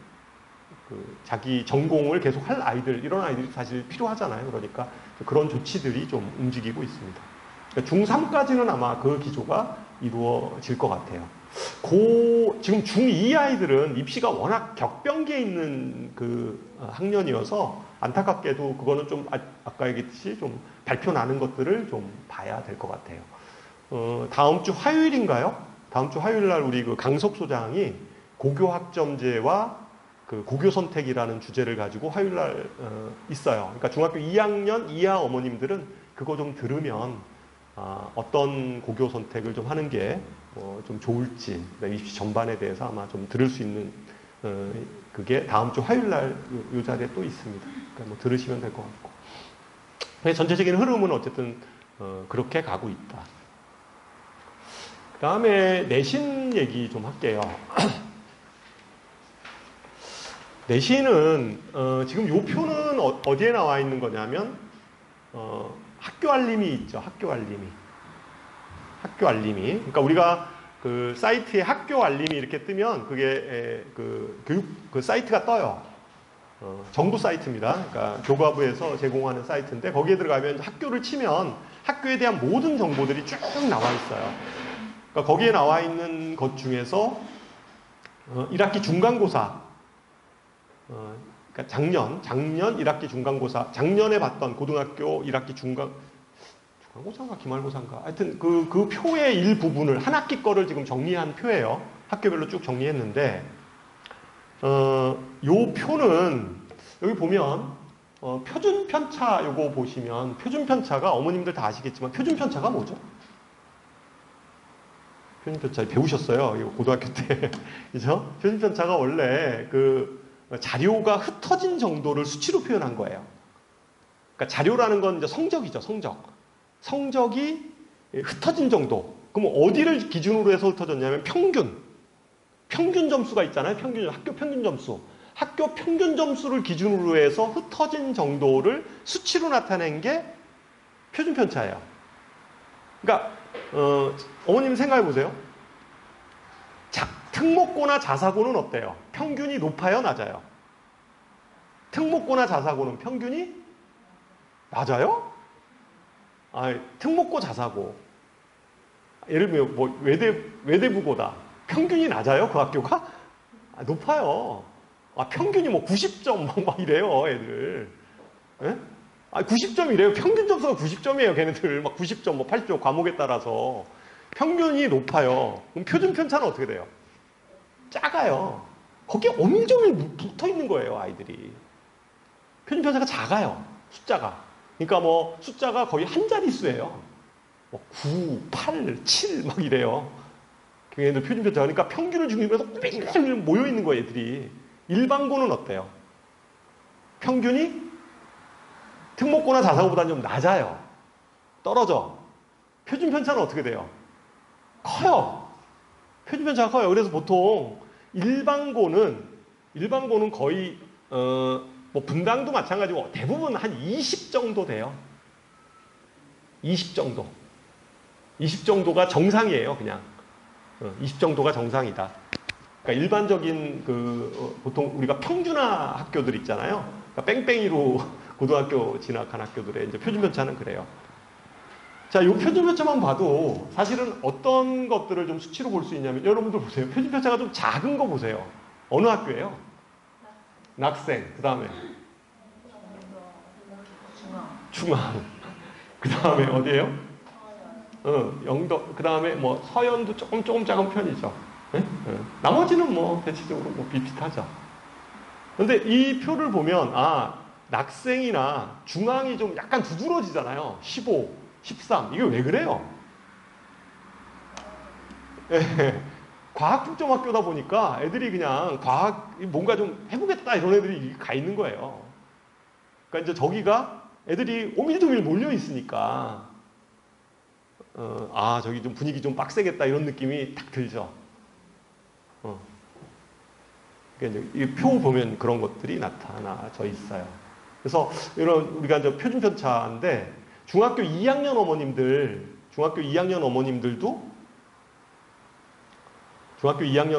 자기 전공을 계속 할 아이들, 이런 아이들이 사실 필요하잖아요. 그러니까 그런 조치들이 좀 움직이고 있습니다. 그러니까 중3까지는 아마 그 기조가 이루어질 것 같아요. 지금 중2 아이들은 입시가 워낙 격변기에 있는 학년이어서 안타깝게도 그거는 좀 아까 얘기했듯이 좀 발표 나는 것들을 좀 봐야 될 것 같아요. 다음 주 화요일인가요? 다음 주 화요일 날 우리 강석 소장이 고교학점제와 고교 선택이라는 주제를 가지고 화요일 날 있어요. 그러니까 중학교 2학년 이하 어머님들은 그거 좀 들으면 어떤 고교 선택을 좀 하는 게 좀 좋을지, 입시 전반에 대해서 아마 좀 들을 수 있는 그게 다음 주 화요일 날 이 자리에 또 있습니다. 그러니까 뭐 들으시면 될 것 같고. 전체적인 흐름은 어쨌든 그렇게 가고 있다. 그 다음에 내신 얘기 좀 할게요. 내신은 지금 요 표는 어디에 나와 있는 거냐면 학교 알림이 있죠. 학교 알림이. 그러니까 우리가 그 사이트에 학교 알림이 이렇게 뜨면 그게 교육 사이트가 떠요. 정부 사이트입니다. 그러니까 교과부에서 제공하는 사이트인데 거기에 들어가면 학교를 치면 학교에 대한 모든 정보들이 쭉 나와 있어요. 그러니까 거기에 나와 있는 것 중에서 1학기 중간고사, 그러니까 작년 1학기 중간고사, 작년에 봤던 고등학교 1학기 중간고사인가 기말고사인가, 하여튼 그 표의 일부분을 한 학기 거를 지금 정리한 표예요. 학교별로 쭉 정리했는데 요 표는 여기 보면 표준편차 요거 보시면 표준편차가 어머님들 다 아시겠지만 표준편차가 뭐죠? 표준편차 배우셨어요. 이거 고등학교 때. 그죠? 표준편차가 원래 자료가 흩어진 정도를 수치로 표현한 거예요. 그러니까 자료라는 건 이제 성적이죠, 성적. 성적이 흩어진 정도. 그럼 어디를 기준으로 해서 흩어졌냐면 평균 점수가 있잖아요. 학교 평균 점수. 학교 평균 점수를 기준으로 해서 흩어진 정도를 수치로 나타낸 게 표준편차예요. 그러니까 어머님 생각해 보세요. 특목고나 자사고는 어때요? 평균이 높아요, 낮아요? 특목고나 자사고는 평균이 낮아요? 특목고 자사고. 예를 들면 뭐 외대부고다. 평균이 낮아요, 그 학교가? 높아요. 평균이 뭐 90점 막 이래요, 애들. 예? 90점이래요. 평균 점수가 90점이에요, 걔네들. 막 90점, 뭐 80점 과목에 따라서. 평균이 높아요. 그럼 표준편차는 어떻게 돼요? 작아요. 거기에 엄정히 붙어 있는 거예요, 아이들이. 표준편차가 작아요, 숫자가. 그러니까 뭐 숫자가 거의 한 자릿수예요. 9, 8, 7 막 이래요. 얘네들 표준편차. 그러니까 평균을 중심으로 해서 뺑뺑 모여있는 거예요, 애들이. 일반고는 어때요? 평균이 특목고나 자사고보다는 좀 낮아요. 떨어져. 표준편차는 어떻게 돼요? 커요. 표준편차가 커요. 그래서 보통 일반고는 거의 뭐 분당도 마찬가지고 대부분 한 20 정도 돼요. 20 정도. 20 정도가 정상이에요, 그냥. 20 정도가 정상이다. 그러니까 일반적인 보통 우리가 평준화 학교들 있잖아요. 그러니까 뺑뺑이로 고등학교 진학한 학교들의 이제 표준편차는 그래요. 자, 이 표준편차만 봐도 사실은 어떤 것들을 좀 수치로 볼 수 있냐면, 여러분들 보세요. 표준편차가 좀 작은 거 보세요. 어느 학교예요? 낙생. 그 다음에 중앙. 그 다음에 어디예요? 영도. 그 다음에 뭐 서연도 조금 작은 편이죠. 네? 네. 나머지는 뭐 대체적으로 뭐 비슷하죠. 근데 이 표를 보면 낙생이나 중앙이 좀 약간 두드러지잖아요. 15, 13. 이게 왜 그래요? 네. 과학중점학교다 보니까 애들이 그냥 과학 뭔가 좀 해보겠다 이런 애들이 가 있는 거예요. 그러니까 이제 저기가 애들이 오밀조밀 몰려 있으니까 저기 좀 분위기 좀 빡세겠다 이런 느낌이 딱 들죠. 그러니까 이제 이 표 보면 그런 것들이 나타나져 있어요. 그래서 이런 우리가 이제 표준편차인데 중학교 2학년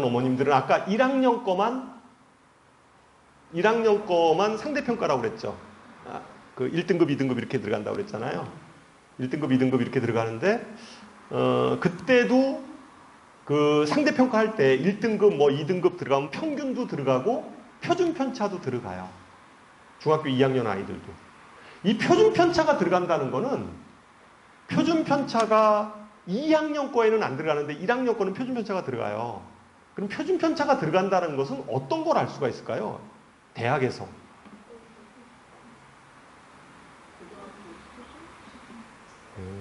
어머님들은 아까 1학년 거만 상대평가라고 그랬죠. 그 1등급, 2등급 이렇게 들어간다고 그랬잖아요. 1등급, 2등급 이렇게 들어가는데 그때도 그 상대평가 할 때 1등급, 뭐 2등급 들어가면 평균도 들어가고 표준편차도 들어가요. 중학교 2학년 아이들도. 이 표준편차가 들어간다는 거는 표준편차가 2학년 거에는 안 들어가는데 1학년 거는 표준편차가 들어가요. 그럼 표준편차가 들어간다는 것은 어떤 걸 알 수가 있을까요? 대학에서.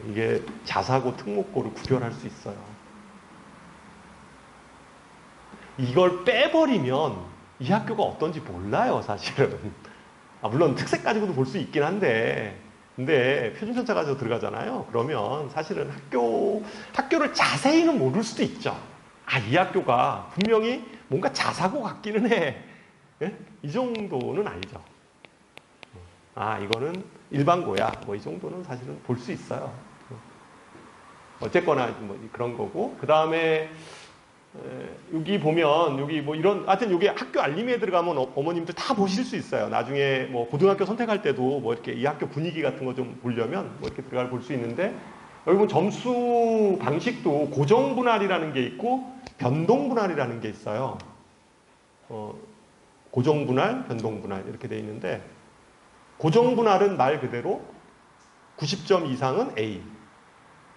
이게 자사고, 특목고를 구별할 수 있어요. 이걸 빼버리면 이 학교가 어떤지 몰라요, 사실은. 물론 특색 가지고도 볼 수 있긴 한데, 근데 표준편차 가지고 들어가잖아요. 그러면 사실은 학교를 자세히는 모를 수도 있죠. 이 학교가 분명히 뭔가 자사고 같기는 해. 예? 이 정도는 아니죠. 이거는 일반고야. 뭐 이 정도는 사실은 볼 수 있어요. 어쨌거나 뭐 그런 거고. 그 다음에 여기 보면 여기 뭐 이런 하여튼 여기 학교 알림에 들어가면 어머님들 다 보실 수 있어요. 나중에 뭐 고등학교 선택할 때도 뭐 이렇게 이 학교 분위기 같은 거 좀 보려면 뭐 이렇게 들어가 볼 수 있는데, 여기 보면 점수 방식도 고정분할이라는 게 있고 변동분할이라는 게 있어요. 고정분할, 변동분할 이렇게 돼 있는데, 고정분할은 말 그대로 90점 이상은 A,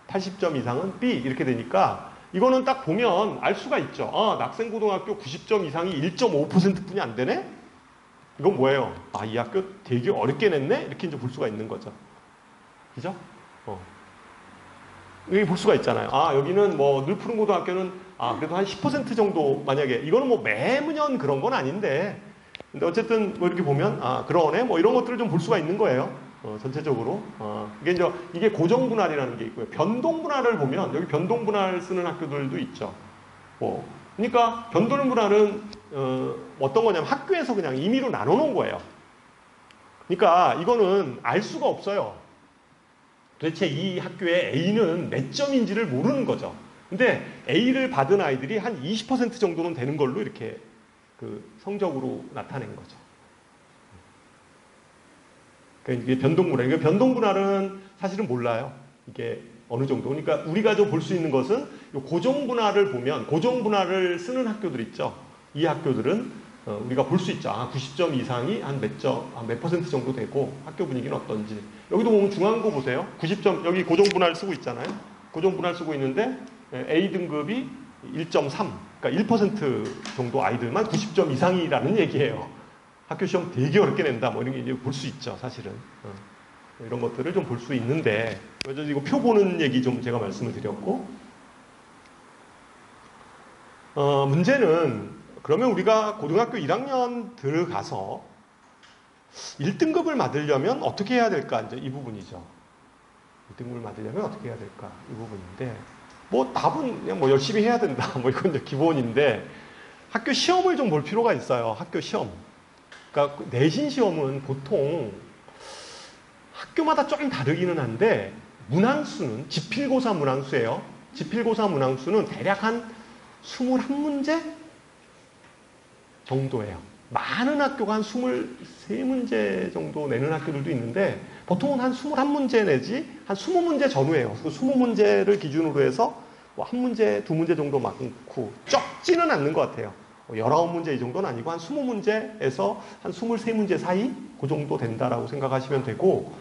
80점 이상은 B 이렇게 되니까 이거는 딱 보면 알 수가 있죠. 낙생고등학교 90점 이상이 1.5%뿐이 안 되네? 이건 뭐예요? 이 학교 되게 어렵게 냈네? 이렇게 이제 볼 수가 있는 거죠. 그죠? 여기 볼 수가 있잖아요. 여기는 뭐 늘푸른고등학교는 그래도 한 10% 정도, 만약에 이거는 뭐 매년 그런 건 아닌데, 근데 어쨌든 뭐 이렇게 보면 그러네 뭐 이런 것들을 좀 볼 수가 있는 거예요. 전체적으로. 이게 고정분할이라는 게 있고요. 변동분할을 보면 여기 변동분할 쓰는 학교들도 있죠. 그러니까 변동분할은 어떤 거냐면 학교에서 그냥 임의로 나눠놓은 거예요. 그러니까 이거는 알 수가 없어요. 도대체 이 학교의 A는 몇 점인지를 모르는 거죠. 근데 A를 받은 아이들이 한 20% 정도는 되는 걸로 이렇게 그 성적으로 나타낸 거죠. 그러니까 이게 변동분할. 이게 변동분할은 사실은 몰라요. 이게 어느 정도. 그러니까 우리가 좀 볼 수 있는 것은 고정분할을 보면, 고정분할을 쓰는 학교들 있죠. 이 학교들은 우리가 볼 수 있죠. 90점 이상이 한 몇 퍼센트 정도 되고 학교 분위기는 어떤지. 여기도 보면 중앙고 보세요. 90점, 여기 고정분할 쓰고 있잖아요. 고정분할 쓰고 있는데 A등급이 1.3, 그러니까 1% 정도 아이들만 90점 이상이라는 얘기예요. 학교 시험 되게 어렵게 낸다, 뭐 이런 게 이제 볼 수 있죠, 사실은. 이런 것들을 좀 볼 수 있는데, 이거 표 보는 얘기 좀 제가 말씀을 드렸고, 문제는 그러면 우리가 고등학교 1학년 들어가서 1등급을 받으려면 어떻게 해야 될까? 이제 이 부분이죠. 1등급을 받으려면 어떻게 해야 될까? 이 부분인데, 뭐 답은 그냥 뭐 열심히 해야 된다. 뭐 이건 이제 기본인데, 학교 시험을 좀 볼 필요가 있어요. 학교 시험. 그러니까 내신 시험은 보통 학교마다 좀 다르기는 한데, 문항수는 지필고사 문항수예요. 지필고사 문항수는 대략 한 21문제 정도예요. 많은 학교가 한 23문제 정도 내는 학교들도 있는데 보통은 한 21문제 내지 한 20문제 전후예요. 그 20문제를 기준으로 해서 뭐 한 문제, 두 문제 정도 많고 적지는 않는 것 같아요. 19문제 이 정도는 아니고 한 20문제에서 한 23문제 사이 그 정도 된다라고 생각하시면 되고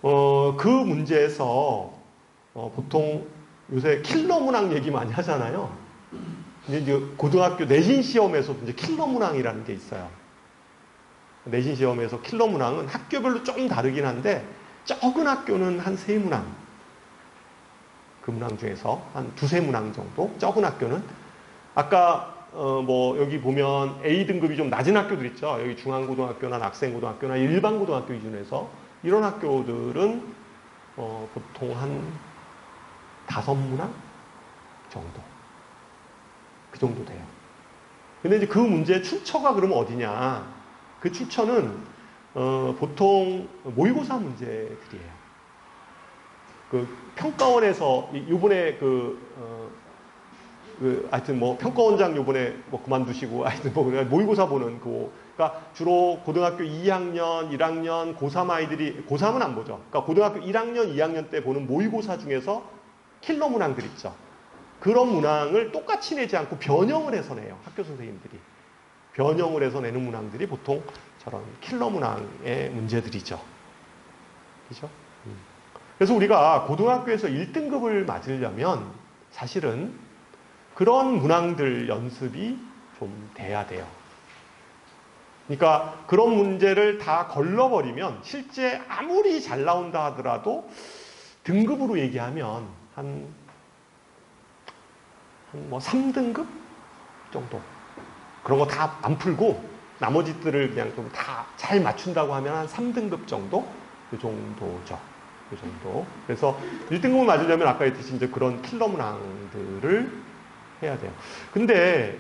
그 문제에서 보통 요새 킬러 문항 얘기 많이 하잖아요. 이제 고등학교 내신 시험에서도 이제 킬러 문항이라는 게 있어요. 내신 시험에서 킬러 문항은 학교별로 좀 다르긴 한데 적은 학교는 한 3문항. 그 문항 중에서 한 2~3문항 정도. 적은 학교는 아까 뭐 여기 보면 A등급이 좀 낮은 학교들 있죠. 여기 중앙고등학교나 낙생고등학교나 일반고등학교 기준에서 이런 학교들은 보통 한 5문항 정도. 그 정도 돼요. 근데 이제 그 문제의 출처가 그러면 어디냐? 그 출처는 보통 모의고사 문제들이에요. 그 평가원에서 요번에 하여튼 뭐 평가원장 요번에 뭐 그만두시고 하여튼 뭐 모의고사 보는 그러니까 주로 고등학교 2학년, 1학년, 고3 아이들이 고3은 안 보죠. 그러니까 고등학교 1학년, 2학년 때 보는 모의고사 중에서 킬러 문항들 있죠. 그런 문항을 똑같이 내지 않고 변형을 해서 내요. 학교 선생님들이. 변형을 해서 내는 문항들이 보통 저런 킬러 문항의 문제들이죠. 그죠? 그래서 우리가 고등학교에서 1등급을 맞으려면 사실은 그런 문항들 연습이 좀 돼야 돼요. 그러니까 그런 문제를 다 걸러버리면 실제 아무리 잘 나온다 하더라도 등급으로 얘기하면 뭐 3등급 정도. 그런 거 다 안 풀고 나머지들을 그냥 좀 다 잘 맞춘다고 하면 한 3등급 정도? 그 정도죠. 그 정도. 그래서 1등급을 맞으려면 아까 했듯이 이제 그런 킬러 문항들을 해야 돼요. 근데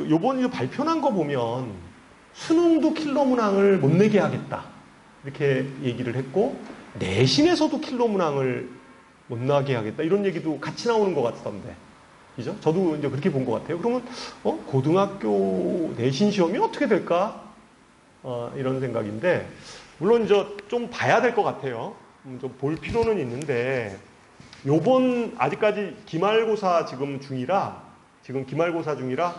요번 발표난 거 보면 수능도 킬러 문항을 못 내게 하겠다. 이렇게 얘기를 했고 내신에서도 킬러 문항을 못 나게 하겠다. 이런 얘기도 같이 나오는 것 같던데. 그죠? 저도 이제 그렇게 본 것 같아요. 그러면, 고등학교 내신 시험이 어떻게 될까? 이런 생각인데, 물론 이제 좀 봐야 될 것 같아요. 좀 볼 필요는 있는데, 아직까지 기말고사 지금 기말고사 중이라,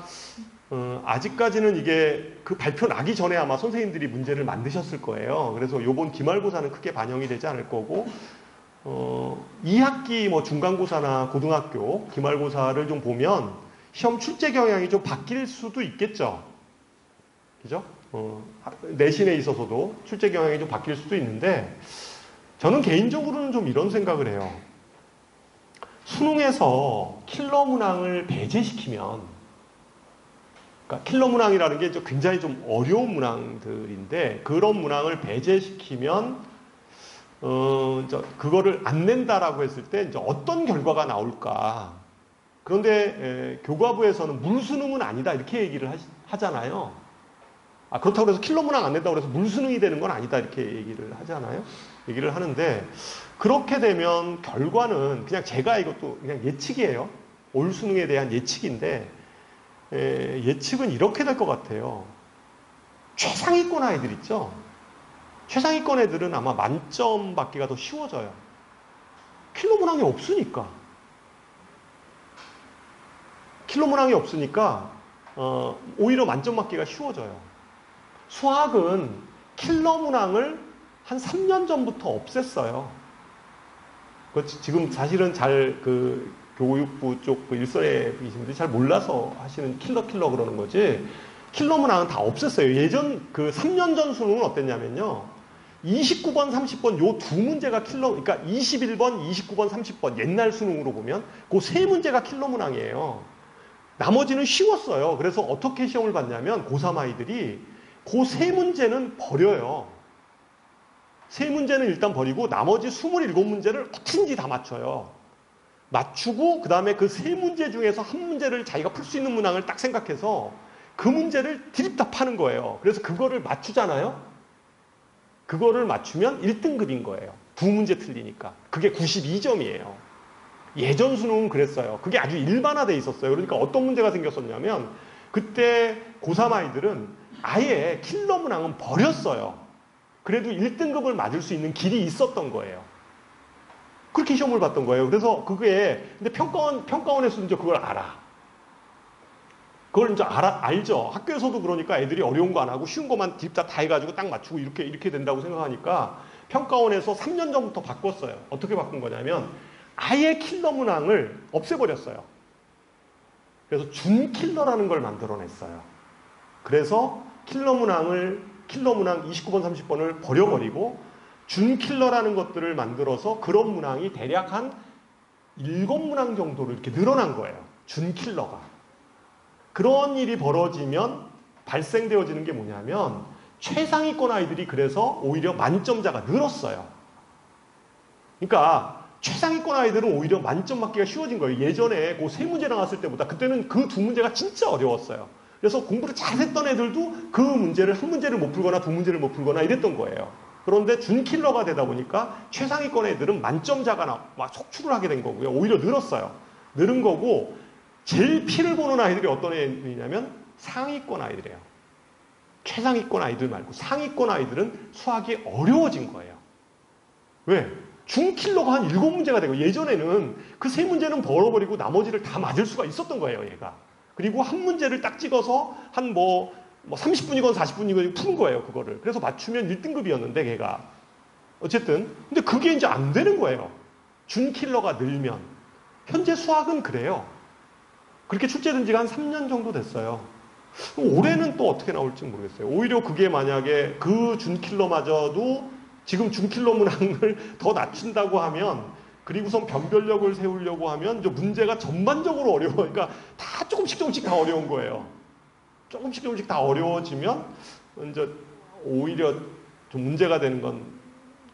아직까지는 이게 그 발표 나기 전에 아마 선생님들이 문제를 만드셨을 거예요. 그래서 요번 기말고사는 크게 반영이 되지 않을 거고, 2학기 뭐 중간고사나 고등학교 기말고사를 좀 보면 시험 출제 경향이 좀 바뀔 수도 있겠죠. 그죠? 내신에 있어서도 출제 경향이 좀 바뀔 수도 있는데 저는 개인적으로는 좀 이런 생각을 해요. 수능에서 킬러 문항을 배제시키면 그러니까 킬러 문항이라는 게 굉장히 좀 어려운 문항들인데 그런 문항을 배제시키면 그거를 안 낸다라고 했을 때 이제 어떤 결과가 나올까. 그런데 교과부에서는 물수능은 아니다 이렇게 얘기를 하잖아요. 그렇다고 해서 킬러 문항 안 낸다고 해서 물수능이 되는 건 아니다 이렇게 얘기를 하잖아요. 얘기를 하는데 그렇게 되면 결과는 그냥 제가 이것도 그냥 예측이에요. 올 수능에 대한 예측인데 예측은 이렇게 될 것 같아요. 최상위권 아이들 있죠. 최상위권 애들은 아마 만점 받기가 더 쉬워져요. 킬러 문항이 없으니까. 킬러 문항이 없으니까 오히려 만점 받기가 쉬워져요. 수학은 킬러 문항을 한 3년 전부터 없앴어요. 지금 사실은 교육부 쪽 일선에 계신 분들이 잘 몰라서 하시는 킬러 그러는 거지. 킬러 문항은 다 없앴어요. 예전 3년 전 수능은 어땠냐면요. 29번, 30번 요 두 문제가 그러니까 21번, 29번, 30번 옛날 수능으로 보면 그 세 문제가 킬러 문항이에요. 나머지는 쉬웠어요. 그래서 어떻게 시험을 봤냐면 고3 아이들이 그 세 문제는 버려요. 세 문제는 일단 버리고 나머지 27문제를 어떻게든지 다 맞춰요. 맞추고 그 다음에 그 세 문제 중에서 한 문제를 자기가 풀 수 있는 문항을 딱 생각해서 그 문제를 드립다 파는 거예요. 그래서 그거를 맞추잖아요. 그거를 맞추면 1등급인 거예요. 두 문제 틀리니까. 그게 92점이에요. 예전 수능은 그랬어요. 그게 아주 일반화돼 있었어요. 그러니까 어떤 문제가 생겼었냐면 그때 고3 아이들은 아예 킬러 문항은 버렸어요. 그래도 1등급을 맞을 수 있는 길이 있었던 거예요. 그렇게 시험을 봤던 거예요. 그래서 그게 근데 평가원에서도 이제 그걸 알아. 그걸 이제 알죠. 학교에서도 그러니까 애들이 어려운 거 안 하고 쉬운 것만 딥다 다 해가지고 딱 맞추고 이렇게 된다고 생각하니까 평가원에서 3년 전부터 바꿨어요. 어떻게 바꾼 거냐면 아예 킬러 문항을 없애버렸어요. 그래서 준킬러라는 걸 만들어냈어요. 그래서 킬러 문항 29번, 30번을 버려버리고 준킬러라는 것들을 만들어서 그런 문항이 대략 한 7문항 정도로 이렇게 늘어난 거예요. 준킬러가. 그런 일이 벌어지면 발생되어지는 게 뭐냐면 최상위권 아이들이 그래서 오히려 만점자가 늘었어요. 그러니까 최상위권 아이들은 오히려 만점 맞기가 쉬워진 거예요. 예전에 그 세 문제 나왔을 때보다 그때는 그 두 문제가 진짜 어려웠어요. 그래서 공부를 잘했던 애들도 그 문제를 한 문제를 못 풀거나 두 문제를 못 풀거나 이랬던 거예요. 그런데 준킬러가 되다 보니까 최상위권 애들은 만점자가 막 속출을 하게 된 거고요. 오히려 늘었어요. 늘은 거고 제일 피를 보는 아이들이 어떤 애들이냐면 상위권 아이들이에요. 최상위권 아이들 말고 상위권 아이들은 수학이 어려워진 거예요. 왜? 준킬러가 한 7문제가 되고 예전에는 그 세 문제는 벌어버리고 나머지를 다 맞을 수가 있었던 거예요, 얘가. 그리고 한 문제를 딱 찍어서 한 30분이건 40분이건 푸는 거예요, 그거를. 그래서 맞추면 1등급이었는데, 걔가. 어쨌든. 근데 그게 이제 안 되는 거예요. 준킬러가 늘면. 현재 수학은 그래요. 그렇게 출제된 지가 한 3년 정도 됐어요. 올해는 또 어떻게 나올지 모르겠어요. 오히려 그게 만약에 그 준킬러마저도 지금 준킬러 문항을 더 낮춘다고 하면 그리고선 변별력을 세우려고 하면 이제 문제가 전반적으로 어려워. 그러니까 다 조금씩 다 어려운 거예요. 조금씩 다 어려워지면 이제 오히려 좀 문제가 되는 건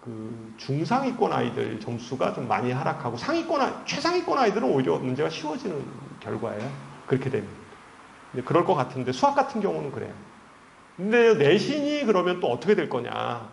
그 중상위권 아이들 점수가 좀 많이 하락하고 최상위권 아이들은 오히려 문제가 쉬워지는 결과예요. 그렇게 되면. 그럴 것 같은데 수학 같은 경우는 그래요. 근데 내신이 그러면 또 어떻게 될 거냐?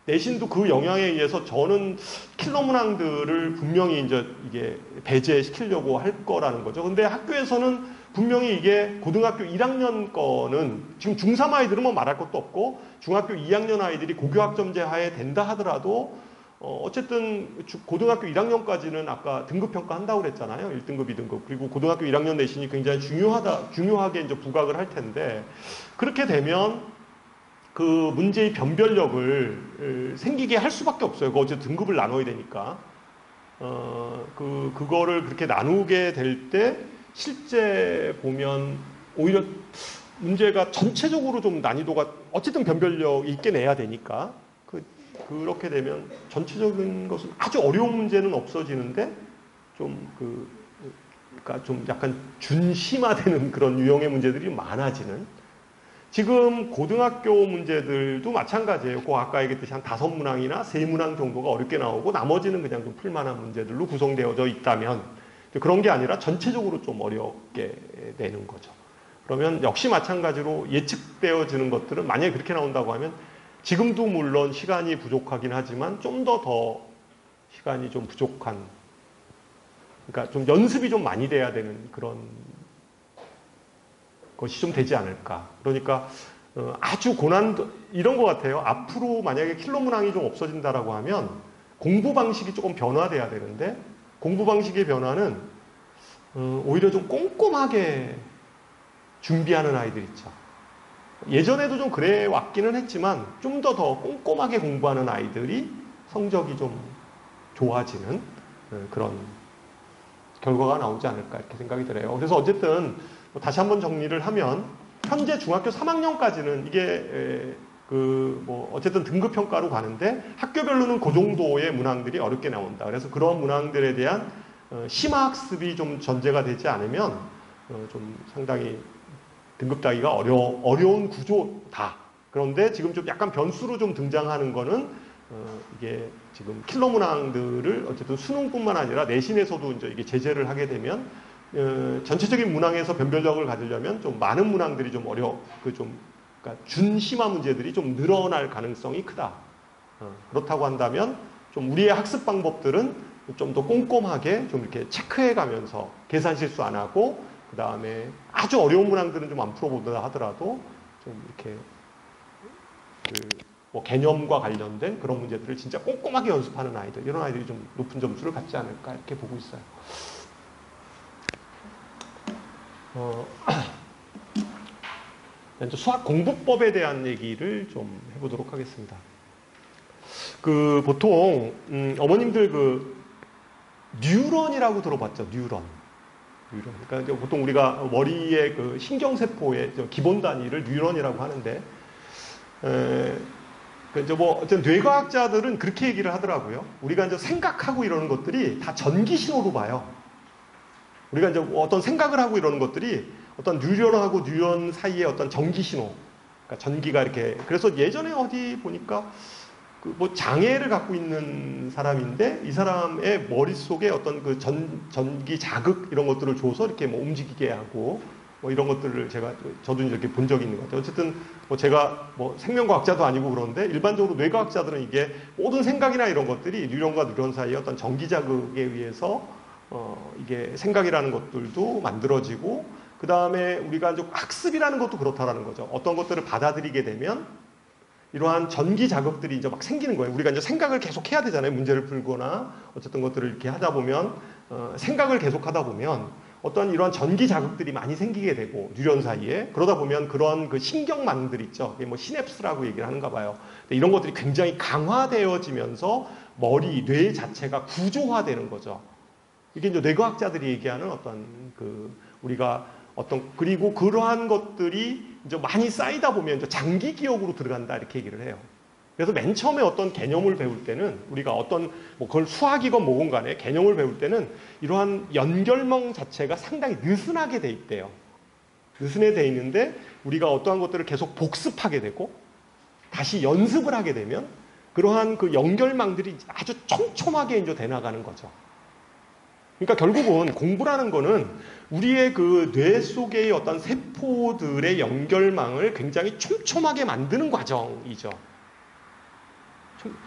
내신도 그 영향에 의해서 저는 킬러 문항들을 분명히 이제 이게 배제시키려고 할 거라는 거죠. 근데 학교에서는 분명히 이게 고등학교 1학년 거는 지금 중3 아이들은 뭐 말할 것도 없고 중학교 2학년 아이들이 고교학점제 하에 된다 하더라도 어쨌든 고등학교 1학년까지는 아까 등급평가 한다고 그랬잖아요. 1등급, 2등급. 그리고 고등학교 1학년 내신이 굉장히 중요하게 이제 부각을 할 텐데 그렇게 되면 그 문제의 변별력을 생기게 할 수밖에 없어요. 어쨌든 등급을 나눠야 되니까. 그거를 그렇게 나누게 될 때 실제 보면 오히려 문제가 전체적으로 좀 난이도가 어쨌든 변별력 있게 내야 되니까 그렇게 되면 전체적인 것은 아주 어려운 문제는 없어지는데 그러니까 좀 약간 준심화되는 그런 유형의 문제들이 많아지는. 지금 고등학교 문제들도 마찬가지예요. 아까 얘기했듯이 한 5문항이나 3문항 정도가 어렵게 나오고 나머지는 그냥 좀 풀만한 문제들로 구성되어져 있다면 그런 게 아니라 전체적으로 좀 어렵게 되는 거죠. 그러면 역시 마찬가지로 예측되어지는 것들은 만약에 그렇게 나온다고 하면 지금도 물론 시간이 부족하긴 하지만 좀 더 시간이 좀 부족한 그러니까 좀 연습이 좀 많이 돼야 되는 그런 것이 좀 되지 않을까. 그러니까 아주 고난도 이런 것 같아요. 앞으로 만약에 킬러 문항이 좀 없어진다라고 하면 공부 방식이 조금 변화돼야 되는데 공부 방식의 변화는 오히려 좀 꼼꼼하게 준비하는 아이들 있죠. 예전에도 좀 그래 왔기는 했지만 좀 더 꼼꼼하게 공부하는 아이들이 성적이 좀 좋아지는 그런 결과가 나오지 않을까 이렇게 생각이 들어요. 그래서 어쨌든 다시 한번 정리를 하면 현재 중학교 3학년까지는 이게 어쨌든 등급 평가로 가는데 학교별로는 그 정도의 문항들이 어렵게 나온다. 그래서 그런 문항들에 대한 심화 학습이 좀 전제가 되지 않으면 좀 상당히 등급 따기가 어려운 구조다. 그런데 지금 좀 약간 변수로 좀 등장하는 거는 이게 지금 킬러 문항들을 어쨌든 수능뿐만 아니라 내신에서도 이제 이게 제재를 하게 되면 전체적인 문항에서 변별력을 가지려면 좀 많은 문항들이 좀 그러니까 준심화 문제들이 좀 늘어날 가능성이 크다. 그렇다고 한다면 좀 우리의 학습 방법들은 좀 더 꼼꼼하게 좀 이렇게 체크해 가면서 계산 실수 안 하고 그 다음에 아주 어려운 문항들은 좀 안 풀어보다 하더라도 좀 이렇게 뭐 개념과 관련된 그런 문제들을 진짜 꼼꼼하게 연습하는 아이들, 이런 아이들이 좀 높은 점수를 받지 않을까 이렇게 보고 있어요. 이제 수학 공부법에 대한 얘기를 좀 해보도록 하겠습니다. 보통 어머님들 뉴런이라고 들어봤죠? 뉴런. 그러니까 보통 우리가 머리의 신경세포의 기본 단위를 뉴런이라고 하는데, 어쨌든 뇌과학자들은 그렇게 얘기를 하더라고요. 우리가 이제 생각하고 이러는 것들이 다 전기 신호로 봐요. 우리가 이제 어떤 생각을 하고 이러는 것들이 어떤 뉴런하고 뉴런 사이의 어떤 전기 신호, 그러니까 전기가 이렇게, 그래서 예전에 어디 보니까 뭐 장애를 갖고 있는 사람인데 이 사람의 머릿속에 어떤 전기 자극 이런 것들을 줘서 이렇게 뭐 움직이게 하고 뭐 이런 것들을 저도 이렇게 본 적이 있는 것 같아요. 어쨌든 뭐 제가 뭐 생명과학자도 아니고 그런데 일반적으로 뇌과학자들은 이게 모든 생각이나 이런 것들이 뉴런과 뉴런 사이의 어떤 전기 자극에 의해서 이게 생각이라는 것들도 만들어지고, 그 다음에 우리가 좀 학습이라는 것도 그렇다라는 거죠. 어떤 것들을 받아들이게 되면 이러한 전기 자극들이 이제 막 생기는 거예요. 우리가 이제 생각을 계속 해야 되잖아요. 문제를 풀거나 어쨌든 것들을 이렇게 하다 보면 생각을 계속 하다 보면 어떤 이러한 전기 자극들이 많이 생기게 되고 뉴런 사이에, 그러다 보면 그런 신경망들 있죠. 뭐 시냅스라고 얘기를 하는가 봐요. 이런 것들이 굉장히 강화되어지면서 뇌 자체가 구조화되는 거죠. 이게 이제 뇌과학자들이 얘기하는 어떤 우리가 그리고 그러한 것들이 이제 많이 쌓이다 보면 이제 장기 기억으로 들어간다 이렇게 얘기를 해요. 그래서 맨 처음에 어떤 개념을 배울 때는 우리가 뭐 그걸 수학이건 뭐건 간에 개념을 배울 때는 이러한 연결망 자체가 상당히 느슨하게 돼 있대요. 느슨해 돼 있는데 우리가 어떠한 것들을 계속 복습하게 되고 다시 연습을 하게 되면 그러한 연결망들이 아주 촘촘하게 이제 돼 나가는 거죠. 그러니까 결국은 공부라는 거는 우리의 뇌 속의 어떤 세포들의 연결망을 굉장히 촘촘하게 만드는 과정이죠.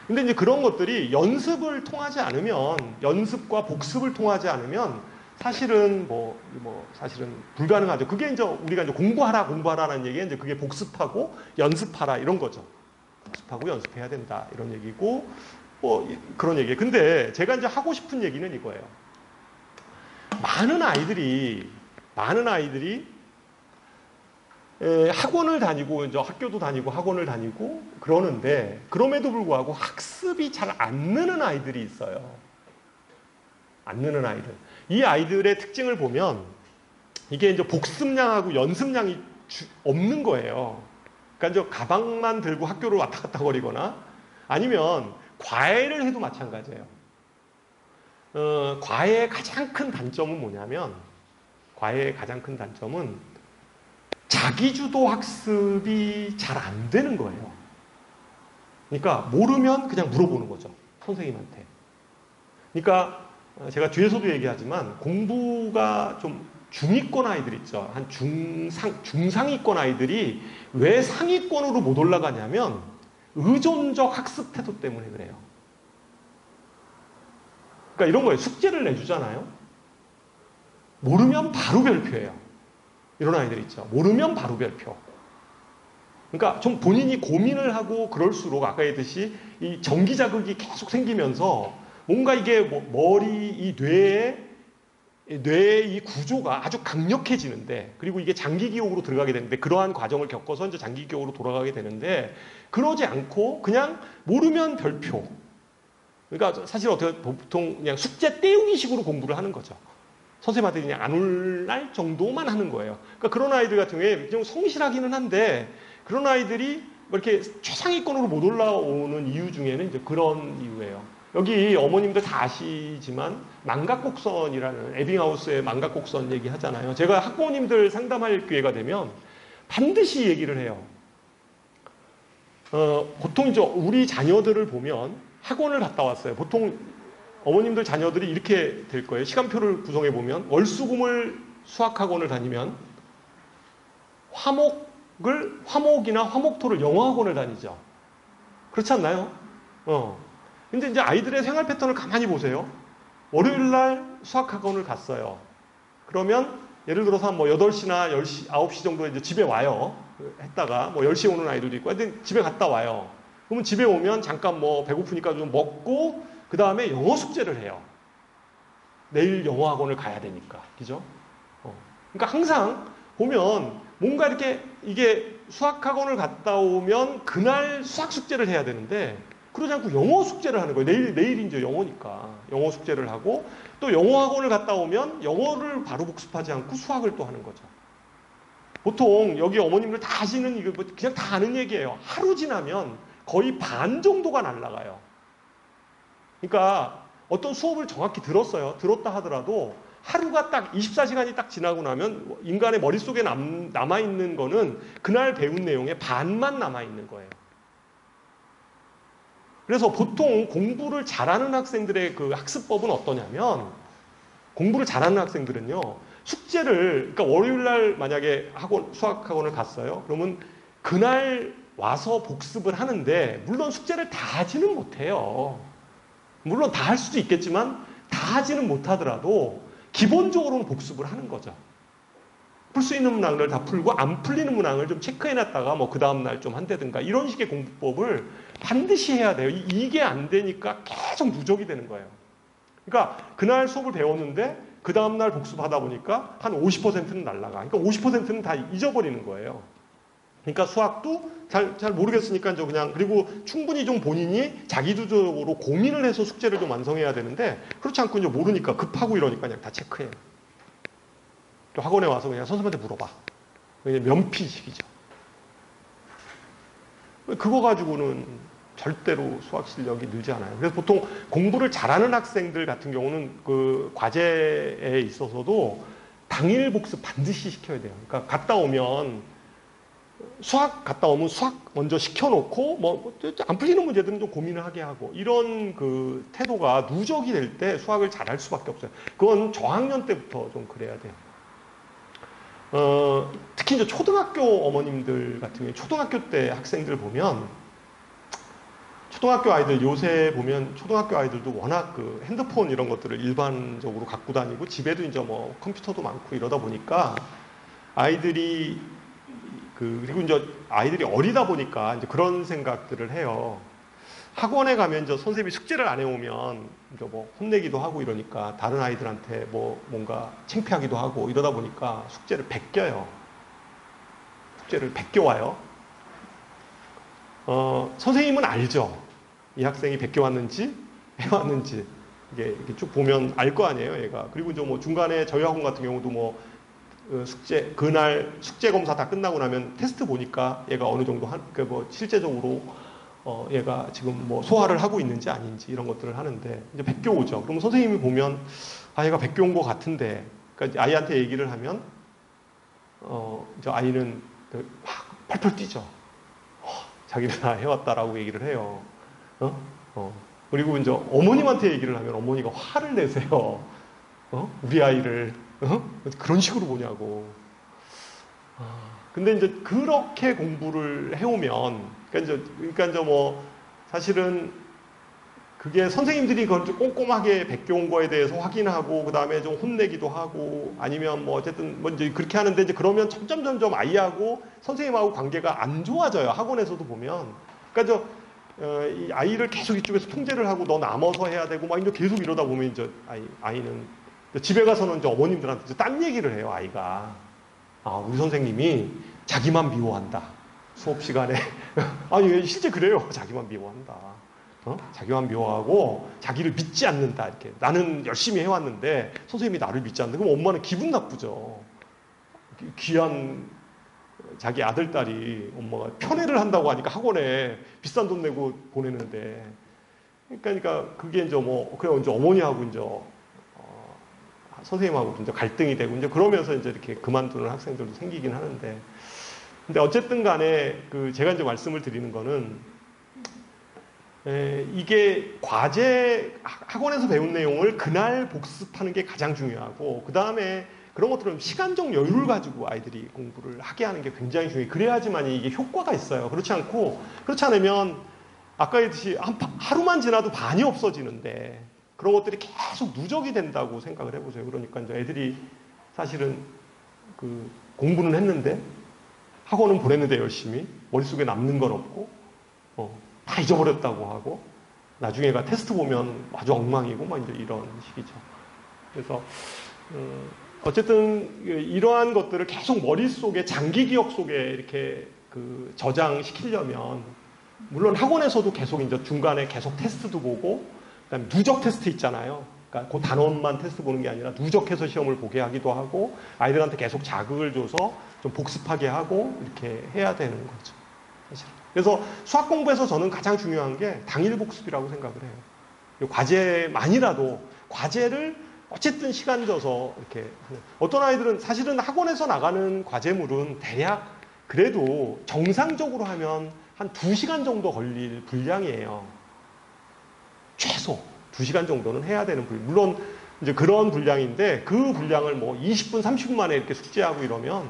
근데 이제 그런 것들이 연습과 복습을 통하지 않으면 사실은 사실은 불가능하죠. 그게 이제 우리가 이제 공부하라는 얘기가 이제 그게 복습하고 연습하라 이런 거죠. 복습하고 연습해야 된다 이런 얘기고 그런 얘기예요. 근데 제가 이제 하고 싶은 얘기는 이거예요. 많은 아이들이 학원을 다니고 이제 학교도 다니고 학원을 다니고 그러는데 그럼에도 불구하고 학습이 잘 안 느는 아이들이 있어요. 안 느는 아이들. 이 아이들의 특징을 보면 이게 이제 복습량하고 연습량이 없는 거예요. 그러니까 이제 가방만 들고 학교를 왔다 갔다 거리거나 아니면 과외를 해도 마찬가지예요. 과외의 가장 큰 단점은 뭐냐면 자기주도 학습이 잘 안 되는 거예요. 그러니까 모르면 그냥 물어보는 거죠. 선생님한테. 그러니까 제가 뒤에서도 얘기하지만 공부가 좀 중위권 아이들 있죠. 한 중상위권 아이들이 왜 상위권으로 못 올라가냐면 의존적 학습 태도 때문에 그래요. 그러니까 이런 거예요. 숙제를 내주잖아요. 모르면 바로 별표예요. 이런 아이들 있죠. 모르면 바로 별표. 그러니까 좀 본인이 고민을 하고 그럴수록 아까 얘기했듯이 이 전기 자극이 계속 생기면서 뭔가 이게 이 뇌의 이 구조가 아주 강력해지는데, 그리고 이게 장기 기억으로 들어가게 되는데, 그러한 과정을 겪어서 이제 장기 기억으로 돌아가게 되는데, 그러지 않고 그냥 모르면 별표. 그러니까 사실 보통 그냥 숙제 때우기식으로 공부를 하는 거죠. 선생님한테 그냥 안 올날 정도만 하는 거예요. 그러니까 그런 아이들 같은 경우에 좀 성실하기는 한데, 그런 아이들이 이렇게 최상위권으로 못 올라오는 이유 중에는 이제 그런 이유예요. 여기 어머님들 다 아시지만 망각곡선이라는 에빙하우스의 망각곡선 얘기 하잖아요. 제가 학부모님들 상담할 기회가 되면 반드시 얘기를 해요. 보통 이제 우리 자녀들을 보면 학원을 갔다 왔어요. 보통 어머님들 자녀들이 이렇게 될 거예요. 시간표를 구성해 보면 월수금을 수학학원을 다니면 화목이나 화목토를 영어학원을 다니죠. 그렇지 않나요? 근데 이제 아이들의 생활 패턴을 가만히 보세요. 월요일 날 수학학원을 갔어요. 그러면 예를 들어서 뭐 8시나 10시, 9시 정도에 이제 집에 와요. 했다가 뭐 10시에 오는 아이들도 있고 하여튼 집에 갔다 와요. 그러면 집에 오면 잠깐 뭐 배고프니까 좀 먹고 그 다음에 영어 숙제를 해요. 내일 영어 학원을 가야 되니까. 그죠? 그러니까 항상 보면 뭔가 이렇게 이게 수학학원을 갔다 오면 그날 수학 숙제를 해야 되는데 그러지 않고 영어 숙제를 하는 거예요. 내일 이제 영어니까. 영어 숙제를 하고 또 영어 학원을 갔다 오면 영어를 바로 복습하지 않고 수학을 또 하는 거죠. 보통 여기 어머님들 다 아시는 이거 그냥 다 아는 얘기예요. 하루 지나면 거의 반 정도가 날아가요. 그러니까 어떤 수업을 정확히 들었어요. 들었다 하더라도 하루가 딱 24시간이 딱 지나고 나면 인간의 머릿속에 남아있는 거는 그날 배운 내용의 반만 남아있는 거예요. 그래서 보통 공부를 잘하는 학생들의 그 학습법은 어떠냐면 공부를 잘하는 학생들은요. 숙제를 그러니까 월요일 날 만약에 수학학원을 갔어요. 그러면 그날 와서 복습을 하는데 물론 숙제를 다 하지는 못해요. 물론 다 할 수도 있겠지만 다 하지는 못하더라도 기본적으로는 복습을 하는 거죠. 풀 수 있는 문항을 다 풀고 안 풀리는 문항을 좀 체크해놨다가 뭐 그 다음날 좀 한다든가 이런 식의 공부법을 반드시 해야 돼요. 이게 안 되니까 계속 누적이 되는 거예요. 그러니까 그날 수업을 배웠는데 그 다음날 복습하다 보니까 한 50%는 날라가. 그러니까 50%는 다 잊어버리는 거예요. 그러니까 수학도 잘 모르겠으니까 이제 그냥 그리고 충분히 좀 본인이 자기주도적으로 고민을 해서 숙제를 좀 완성해야 되는데 그렇지 않고 이제 모르니까 급하고 이러니까 그냥 다 체크해요. 또 학원에 와서 그냥 선생님한테 물어봐. 그냥 면피식이죠. 그거 가지고는 절대로 수학 실력이 늘지 않아요. 그래서 보통 공부를 잘하는 학생들 같은 경우는 그 과제에 있어서도 당일 복습 반드시 시켜야 돼요. 그러니까 갔다 오면 수학 먼저 시켜놓고 뭐 안 풀리는 문제들은 좀 고민을 하게 하고 이런 그 태도가 누적이 될 때 수학을 잘할 수밖에 없어요. 그건 저학년 때부터 좀 그래야 돼요. 특히 이제 초등학교 어머님들 같은 경우에 초등학교 때 학생들 보면 초등학교 아이들 요새 보면 초등학교 아이들도 워낙 그 핸드폰 이런 것들을 일반적으로 갖고 다니고 집에도 이제 뭐 컴퓨터도 많고 이러다 보니까 아이들이 그리고 이제 아이들이 어리다 보니까 이제 그런 생각들을 해요. 학원에 가면 이제 선생님이 숙제를 안 해오면 이제 뭐 혼내기도 하고 이러니까 다른 아이들한테 뭐 뭔가 창피하기도 하고 이러다 보니까 숙제를 베껴요. 숙제를 베껴와요. 선생님은 알죠. 이 학생이 베껴왔는지 해왔는지 이게 쭉 보면 알 거 아니에요, 얘가. 그리고 이제 뭐 중간에 저희 학원 같은 경우도 뭐 그날 숙제 검사 다 끝나고 나면 테스트 보니까 얘가 어느 정도 뭐 실제적으로 얘가 지금 뭐 소화를 하고 있는지 아닌지 이런 것들을 하는데 이제 베껴오죠. 그럼 선생님이 보면 얘가 베껴온 것 같은데, 그러니까 아이한테 얘기를 하면 이제 아이는 막 펄펄 뛰죠. 자기는 다 해왔다라고 얘기를 해요. 그리고 이제 어머님한테 얘기를 하면 어머니가 화를 내세요. 우리 아이를 그런 식으로 보냐고. 근데 이제 그렇게 공부를 해오면, 그러니까 이제 뭐 사실은 그게 선생님들이 그걸 좀 꼼꼼하게 베껴온 거에 대해서 확인하고 그 다음에 좀 혼내기도 하고 아니면 뭐 어쨌든 뭐 이제 그렇게 하는데 이제 그러면 점점 아이하고 선생님하고 관계가 안 좋아져요. 학원에서도 보면. 그러니까 이 아이를 계속 이쪽에서 통제를 하고 너 남아서 해야 되고 막 이제 계속 이러다 보면 이제 아이는 집에 가서는 이제 어머님들한테 이제 딴 얘기를 해요. 아이가 우리 선생님이 자기만 미워한다. 수업 시간에 실제 그래요. 자기만 미워한다. 자기만 미워하고 자기를 믿지 않는다. 이렇게 나는 열심히 해왔는데 선생님이 나를 믿지 않는다. 그럼 엄마는 기분 나쁘죠. 귀한 자기 아들 딸이 엄마가 편애를 한다고 하니까 학원에 비싼 돈 내고 보내는데 그러니까 그게 이제 뭐 그래 이제 어머니하고 이제 선생님하고 이제 갈등이 되고 이제 그러면서 이제 이렇게 그만두는 학생들도 생기긴 하는데, 근데 어쨌든 간에 그 제가 이제 말씀을 드리는 거는 이게 과제 학원에서 배운 내용을 그날 복습하는 게 가장 중요하고, 그 다음에 그런 것들은 시간적 여유를 가지고 아이들이 공부를 하게 하는 게 굉장히 중요해요. 그래야지만 이게 효과가 있어요. 그렇지 않으면 아까 얘기했듯이 하루만 지나도 반이 없어지는데 그런 것들이 계속 누적이 된다고 생각을 해보세요. 그러니까 이제 애들이 사실은 그 공부는 했는데 학원은 보냈는데 열심히 머릿속에 남는 건 없고 다 잊어버렸다고 하고 나중에가 테스트 보면 아주 엉망이고 막 이제 이런 식이죠. 그래서 어쨌든 이러한 것들을 계속 머릿속에 장기 기억 속에 이렇게 그 저장시키려면 물론 학원에서도 계속 이제 중간에 계속 테스트도 보고 그다음에 누적 테스트 있잖아요. 그러니까 그 단원만 테스트 보는 게 아니라 누적해서 시험을 보게 하기도 하고 아이들한테 계속 자극을 줘서 좀 복습하게 하고 이렇게 해야 되는 거죠. 사실. 그래서 수학 공부에서 저는 가장 중요한 게 당일 복습이라고 생각을 해요. 과제만이라도 과제를 어쨌든 시간 줘서 이렇게 하는. 어떤 아이들은 사실은 학원에서 나가는 과제물은 대략 그래도 정상적으로 하면 한 2시간 정도 걸릴 분량이에요. 최소 2시간 정도는 해야 되는 분량. 물론 이제 그런 분량인데 그 분량을 뭐 20분, 30분 만에 이렇게 숙제하고 이러면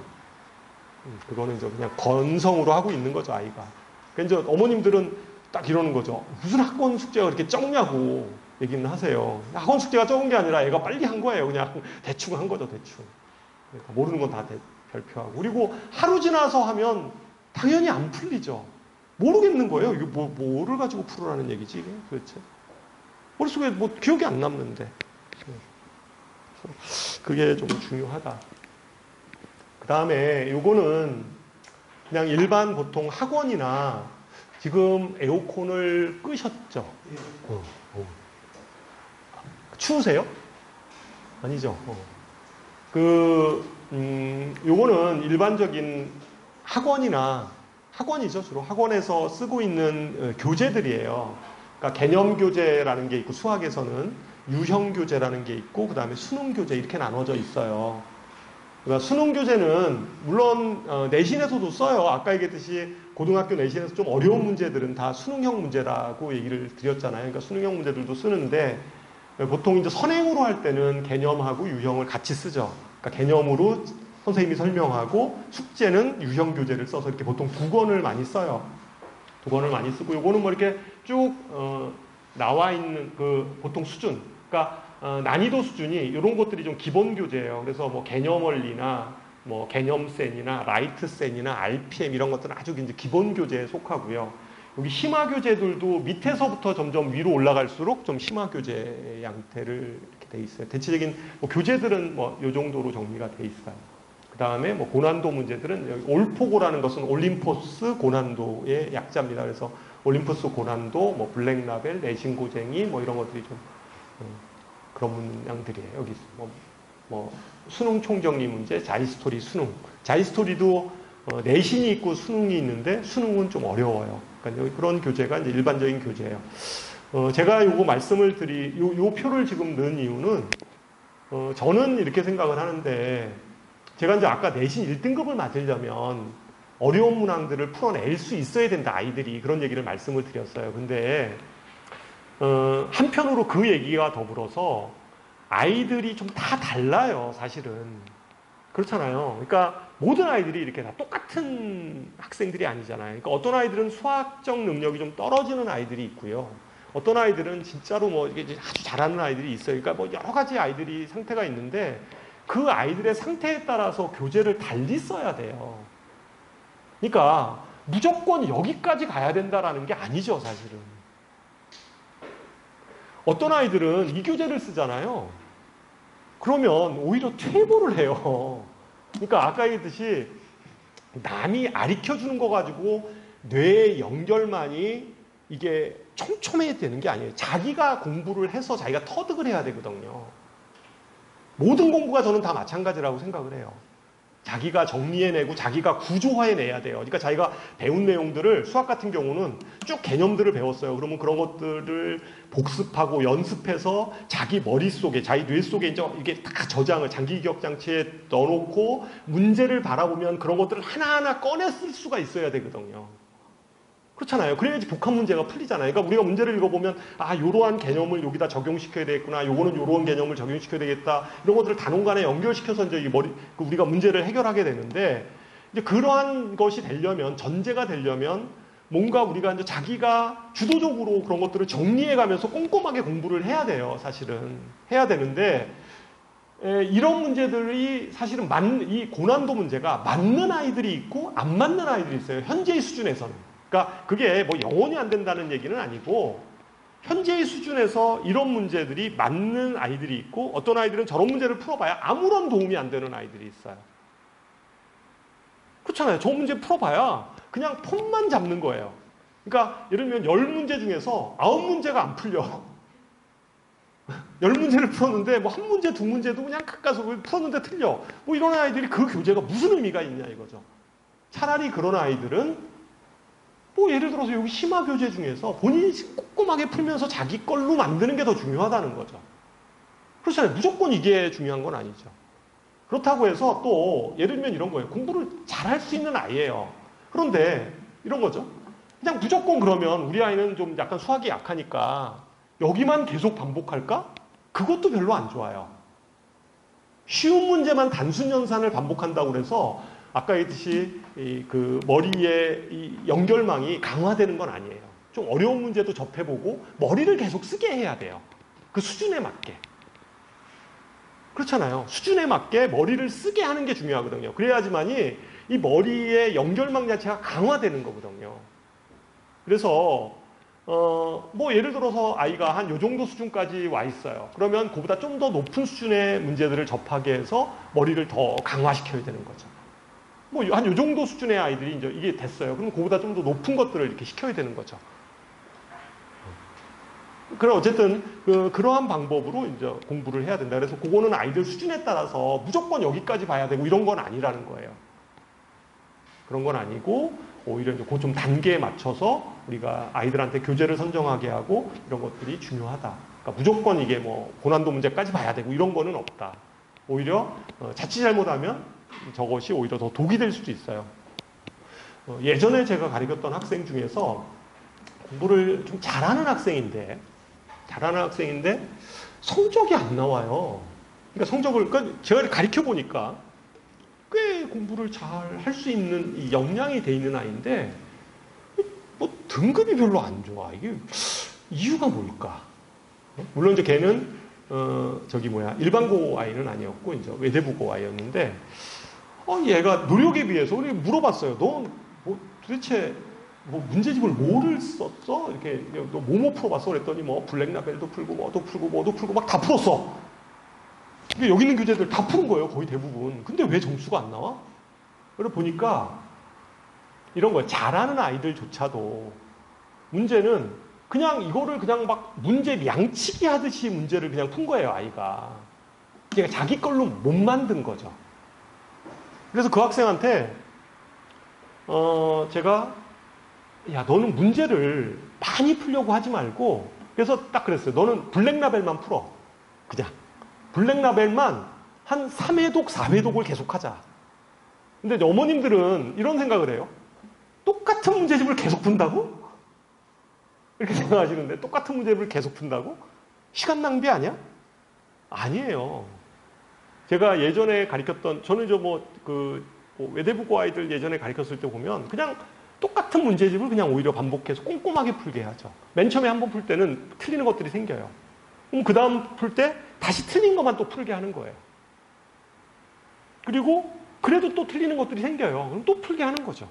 그거는 이제 그냥 건성으로 하고 있는 거죠, 아이가. 그러니까 이제 어머님들은 딱 이러는 거죠. 무슨 학원 숙제가 그렇게 적냐고 얘기는 하세요. 학원 숙제가 적은 게 아니라 애가 빨리 한 거예요. 그냥 대충 한 거죠, 대충. 그러니까 모르는 건 다 발표하고. 그리고 하루 지나서 하면 당연히 안 풀리죠. 모르겠는 거예요. 이게 뭐를 가지고 풀으라는 얘기지, 이게 도대체. 머릿속에 뭐 기억이 안 남는데. 그게 좀 중요하다. 그 다음에 요거는 그냥 일반 보통 학원이나 지금 에어컨을 끄셨죠? 추우세요? 아니죠. 요거는 일반적인 학원이죠. 주로 학원에서 쓰고 있는 교재들이에요. 그러니까 개념 교재라는 게 있고 수학에서는 유형 교재라는 게 있고 그 다음에 수능 교재 이렇게 나눠져 있어요. 그러니까 수능 교재는 물론 내신에서도 써요. 아까 얘기했듯이 고등학교 내신에서 좀 어려운 문제들은 다 수능형 문제라고 얘기를 드렸잖아요. 그러니까 수능형 문제들도 쓰는데 보통 이제 선행으로 할 때는 개념하고 유형을 같이 쓰죠. 그러니까 개념으로 선생님이 설명하고 숙제는 유형 교재를 써서 이렇게 보통 2권을 많이 써요. 2권을 많이 쓰고 요거는 뭐 이렇게 쭉 나와 있는 그 보통 수준, 그러니까 난이도 수준이 이런 것들이 좀 기본 교재예요. 그래서 뭐 개념 원리나 뭐 개념센이나 라이트센이나 RPM 이런 것들은 아주 이제 기본 교재에 속하고요. 여기 심화 교재들도 밑에서부터 점점 위로 올라갈수록 좀 심화 교재 양태를 이렇게 돼 있어요. 대체적인 뭐 교재들은 뭐 이 정도로 정리가 돼 있어요. 그 다음에 뭐 고난도 문제들은 여기 올포고라는 것은 올림포스 고난도의 약자입니다. 그래서 올림포스 고난도, 뭐 블랙라벨, 내신고쟁이 뭐 이런 것들이 좀 그런 문양들이에요. 여기 뭐 수능 총정리 문제, 자이스토리 수능. 자이스토리도 내신이 있고 수능이 있는데 수능은 좀 어려워요. 그러니까 그런 교재가 이제 일반적인 교재예요. 제가 요거 말씀을 요 표를 지금 넣은 이유는 저는 이렇게 생각을 하는데 제가 이제 아까 내신 1등급을 맞으려면 어려운 문항들을 풀어낼 수 있어야 된다, 아이들이. 그런 얘기를 말씀을 드렸어요. 근데 한편으로 그 얘기와 더불어서 아이들이 좀 다 달라요, 사실은. 그렇잖아요. 그러니까 모든 아이들이 이렇게 다 똑같은 학생들이 아니잖아요. 그러니까 어떤 아이들은 수학적 능력이 좀 떨어지는 아이들이 있고요. 어떤 아이들은 진짜로 뭐 이게 아주 잘하는 아이들이 있어요. 그러니까 뭐 여러 가지 아이들이 상태가 있는데 그 아이들의 상태에 따라서 교재를 달리 써야 돼요. 그러니까 무조건 여기까지 가야 된다라는 게 아니죠, 사실은. 어떤 아이들은 이 교재를 쓰잖아요. 그러면 오히려 퇴보를 해요. 그러니까 아까 얘기했듯이 남이 가르쳐주는 거 가지고 뇌의 연결만이 이게 촘촘해야 되는 게 아니에요. 자기가 공부를 해서 자기가 터득을 해야 되거든요. 모든 공부가 저는 다 마찬가지라고 생각을 해요. 자기가 정리해내고 자기가 구조화해내야 돼요. 그러니까 자기가 배운 내용들을 수학 같은 경우는 쭉 개념들을 배웠어요. 그러면 그런 것들을 복습하고 연습해서 자기 머릿속에, 자기 뇌 속에 이제 이게 다 저장을 장기 기억 장치에 넣어놓고 문제를 바라보면 그런 것들을 하나하나 꺼내 쓸 수가 있어야 되거든요. 그렇잖아요. 그래야지 복합 문제가 풀리잖아요. 그러니까 우리가 문제를 읽어보면 이러한 개념을 여기다 적용시켜야 되겠구나. 요거는 요런 개념을 적용시켜야 되겠다. 이런 것들을 단원간에 연결시켜서 이제 우리가 문제를 해결하게 되는데, 이제 그러한 것이 되려면, 전제가 되려면 뭔가 우리가 이제 자기가 주도적으로 그런 것들을 정리해가면서 꼼꼼하게 공부를 해야 돼요. 사실은. 해야 되는데, 이런 문제들이 사실은 이 고난도 문제가 맞는 아이들이 있고 안 맞는 아이들이 있어요. 현재의 수준에서는. 그러니까 그게 뭐 영원히 안 된다는 얘기는 아니고 현재의 수준에서 이런 문제들이 맞는 아이들이 있고 어떤 아이들은 저런 문제를 풀어봐야 아무런 도움이 안 되는 아이들이 있어요. 그렇잖아요. 저 문제 풀어봐야 그냥 폰만 잡는 거예요. 그러니까 예를 들면 10문제 중에서 9문제가 안 풀려. 10문제를 풀었는데 뭐 한 문제, 두 문제도 그냥 가까스 풀었는데 틀려. 뭐 이런 아이들이 그 교재가 무슨 의미가 있냐 이거죠. 차라리 그런 아이들은 뭐 예를 들어서 여기 심화 교재 중에서 본인이 꼼꼼하게 풀면서 자기 걸로 만드는 게 더 중요하다는 거죠. 그렇잖아요. 무조건 이게 중요한 건 아니죠. 그렇다고 해서 또 예를 들면 이런 거예요. 공부를 잘할 수 있는 아이예요. 그런데 이런 거죠. 그냥 무조건 그러면 우리 아이는 좀 약간 수학이 약하니까 여기만 계속 반복할까? 그것도 별로 안 좋아요. 쉬운 문제만 단순 연산을 반복한다고 해서 아까 얘기했듯이 그 머리의 이 연결망이 강화되는 건 아니에요. 좀 어려운 문제도 접해보고 머리를 계속 쓰게 해야 돼요. 그 수준에 맞게. 그렇잖아요. 수준에 맞게 머리를 쓰게 하는 게 중요하거든요. 그래야지만이 이 머리의 연결망 자체가 강화되는 거거든요. 그래서 뭐 예를 들어서 아이가 한 요 정도 수준까지 와 있어요. 그러면 그보다 좀 더 높은 수준의 문제들을 접하게 해서 머리를 더 강화시켜야 되는 거죠. 뭐 한 요 정도 수준의 아이들이 이제 이게 됐어요. 그럼 그보다 좀 더 높은 것들을 이렇게 시켜야 되는 거죠. 그럼 어쨌든 그러한 방법으로 이제 공부를 해야 된다. 그래서 그거는 아이들 수준에 따라서 무조건 여기까지 봐야 되고 이런 건 아니라는 거예요. 그런 건 아니고 오히려 이제 그 좀 단계에 맞춰서 우리가 아이들한테 교재를 선정하게 하고 이런 것들이 중요하다. 그러니까 무조건 이게 뭐 고난도 문제까지 봐야 되고 이런 거는 없다. 오히려 자칫 잘못하면 저것이 오히려 더 독이 될 수도 있어요. 예전에 제가 가르쳤던 학생 중에서 공부를 좀 잘하는 학생인데 성적이 안 나와요. 그러니까 그러니까 제가 가르쳐 보니까 꽤 공부를 잘 할 수 있는 이 역량이 돼 있는 아이인데 뭐 등급이 별로 안 좋아. 이게 이유가 뭘까? 물론 이제 걔는 일반고 아이는 아니었고 이제 외대부고 아이였는데 얘가 노력에 비해서 우리 물어봤어요. 너 뭐 도대체 뭐 문제집을 뭐를 썼어? 이렇게 너 뭐뭐 풀어봤어? 그랬더니 뭐 블랙라벨도 풀고 뭐도 풀고 막 다 풀었어. 여기 있는 교재들 다 푸는 거예요. 거의 대부분. 근데 왜 점수가 안 나와? 그래 보니까 이런 거예요. 잘하는 아이들조차도 문제는 그냥 이거를 그냥 막 문제 양치기 하듯이 문제를 그냥 푼 거예요. 아이가. 그러니까 자기 걸로 못 만든 거죠. 그래서 그 학생한테 제가 야 너는 문제를 많이 풀려고 하지 말고 그래서 딱 그랬어요. 너는 블랙라벨만 풀어. 그냥. 블랙라벨만 한 3회독, 4회독을 계속하자. 근데 어머님들은 이런 생각을 해요. 똑같은 문제집을 계속 푼다고? 이렇게 생각하시는데 똑같은 문제집을 계속 푼다고? 시간 낭비 아니야? 아니에요. 제가 예전에 가르쳤던 저는 외대부고 아이들 예전에 가르쳤을 때 보면 그냥 똑같은 문제집을 그냥 오히려 반복해서 꼼꼼하게 풀게 하죠. 맨 처음에 한번 풀 때는 틀리는 것들이 생겨요. 그럼 그 다음 풀 때 다시 틀린 것만 또 풀게 하는 거예요. 그리고 그래도 또 틀리는 것들이 생겨요. 그럼 또 풀게 하는 거죠.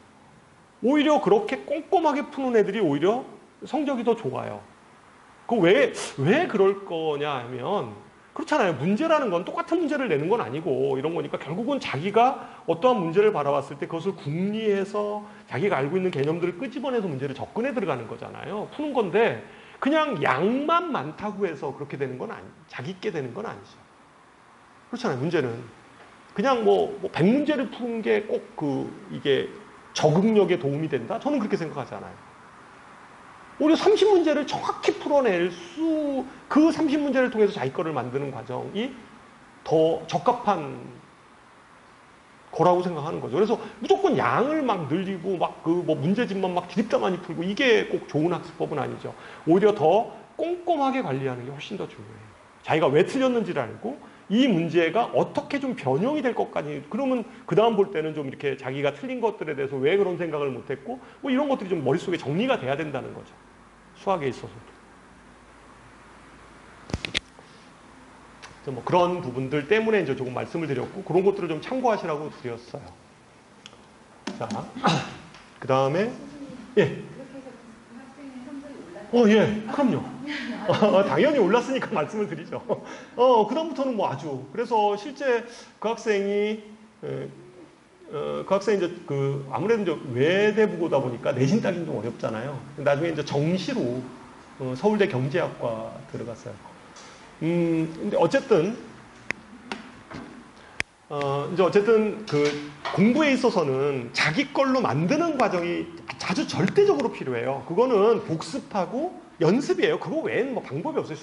오히려 그렇게 꼼꼼하게 푸는 애들이 오히려 성적이 더 좋아요. 왜 그럴 거냐 하면 그렇잖아요. 문제라는 건 똑같은 문제를 내는 건 아니고 이런 거니까 결국은 자기가 어떠한 문제를 바라봤을 때 그것을 궁리해서 자기가 알고 있는 개념들을 끄집어내서 문제를 접근해 들어가는 거잖아요. 푸는 건데 그냥 양만 많다고 해서 그렇게 되는 건 자기 있게 되는 건 아니죠. 그렇잖아요. 문제는. 그냥 뭐 100문제를 푸는 게 꼭 이게 적응력에 도움이 된다? 저는 그렇게 생각하지 않아요. 오히려 30문제를 정확히 풀어낼 그 30문제를 통해서 자기 거를 만드는 과정이 더 적합한 거라고 생각하는 거죠. 그래서 무조건 양을 막 늘리고 문제집만 막 드립다 많이 풀고 이게 꼭 좋은 학습법은 아니죠. 오히려 더 꼼꼼하게 관리하는 게 훨씬 더 중요해요. 자기가 왜 틀렸는지를 알고 이 문제가 어떻게 좀 변형이 될 것까지, 그러면 그 다음 볼 때는 좀 이렇게 자기가 틀린 것들에 대해서 왜 그런 생각을 못했고 뭐 이런 것들이 좀 머릿속에 정리가 돼야 된다는 거죠. 수학에 있어서도. 뭐 그런 부분들 때문에 이제 조금 말씀을 드렸고, 그런 것들을 좀 참고하시라고 드렸어요. 자, 그 다음에, 예. 예, 그럼요. 당연히 올랐으니까 말씀을 드리죠. 그다음부터는 뭐 아주. 그래서 실제 그 학생이, 이제 아무래도 이제 외대부고다 보니까 내신 따기는 좀 어렵잖아요. 나중에 이제 정시로 서울대 경제학과 들어갔어요. 근데 어쨌든 그 공부에 있어서는 자기 걸로 만드는 과정이 아주 절대적으로 필요해요. 그거는 복습하고 연습이에요. 그거 외에는 뭐 방법이 없어요.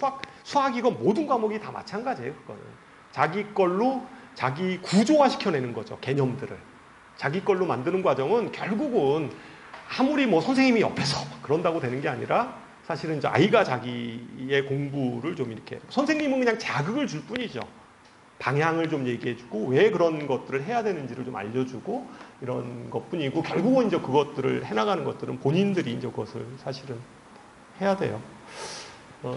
수학이건 모든 과목이 다 마찬가지예요. 그거는 자기 걸로 자기 구조화 시켜내는 거죠. 개념들을 자기 걸로 만드는 과정은 결국은 아무리 뭐 선생님이 옆에서 그런다고 되는 게 아니라, 사실은 이제 아이가 자기의 공부를 좀 이렇게, 선생님은 그냥 자극을 줄 뿐이죠. 방향을 좀 얘기해주고 왜 그런 것들을 해야 되는지를 좀 알려주고 이런 것뿐이고, 결국은 이제 그것들을 해나가는 것들은 본인들이 이제 그것을 사실은 해야 돼요.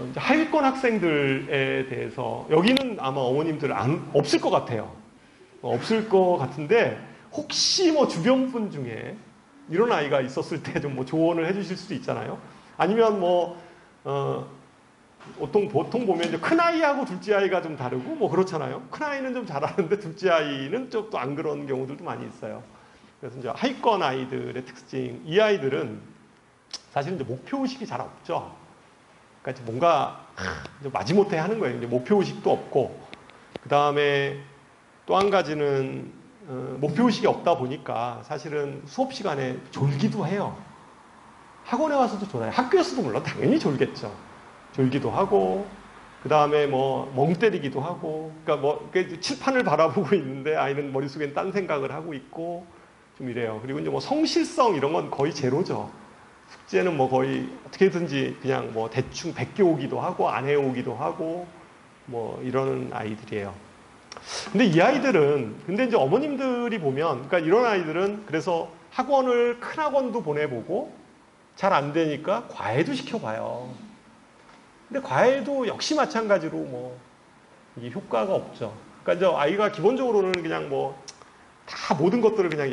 이제 하위권 학생들에 대해서 여기는 아마 어머님들 없을 것 같아요. 없을 것 같은데, 혹시 뭐 주변 분 중에 이런 아이가 있었을 때 좀 뭐 조언을 해주실 수도 있잖아요. 아니면 보통 보면 이제 큰 아이하고 둘째 아이가 좀 다르고 뭐 그렇잖아요. 큰 아이는 좀 잘하는데 둘째 아이는 좀 또 안 그런 경우들도 많이 있어요. 그래서 이제 하위권 아이들의 특징, 이 아이들은 사실은 이제 목표의식이 잘 없죠. 그러니까 뭔가 이제 마지못해 하는 거예요. 이제 목표의식도 없고, 그 다음에 또 한 가지는 목표의식이 없다 보니까 사실은 수업 시간에 졸기도 해요. 학원에 와서도 졸아요. 학교에서도 물론 당연히 졸겠죠. 졸기도 하고, 그 다음에 멍 때리기도 하고, 그러니까 칠판을 바라보고 있는데 아이는 머릿속엔 딴 생각을 하고 있고, 좀 이래요. 그리고 이제 성실성 이런 건 거의 제로죠. 숙제는 거의 어떻게든지 그냥 대충 베껴오기도 하고, 안 해오기도 하고, 이러는 아이들이에요. 근데 이 아이들은, 근데 이제 어머님들이 보면, 그러니까 이런 아이들은 그래서 큰 학원도 보내보고, 잘 안 되니까 과외도 시켜봐요. 근데 과외도 역시 마찬가지로 이게 효과가 없죠. 그러니까 이제 아이가 기본적으로는 그냥 다 모든 것들을 그냥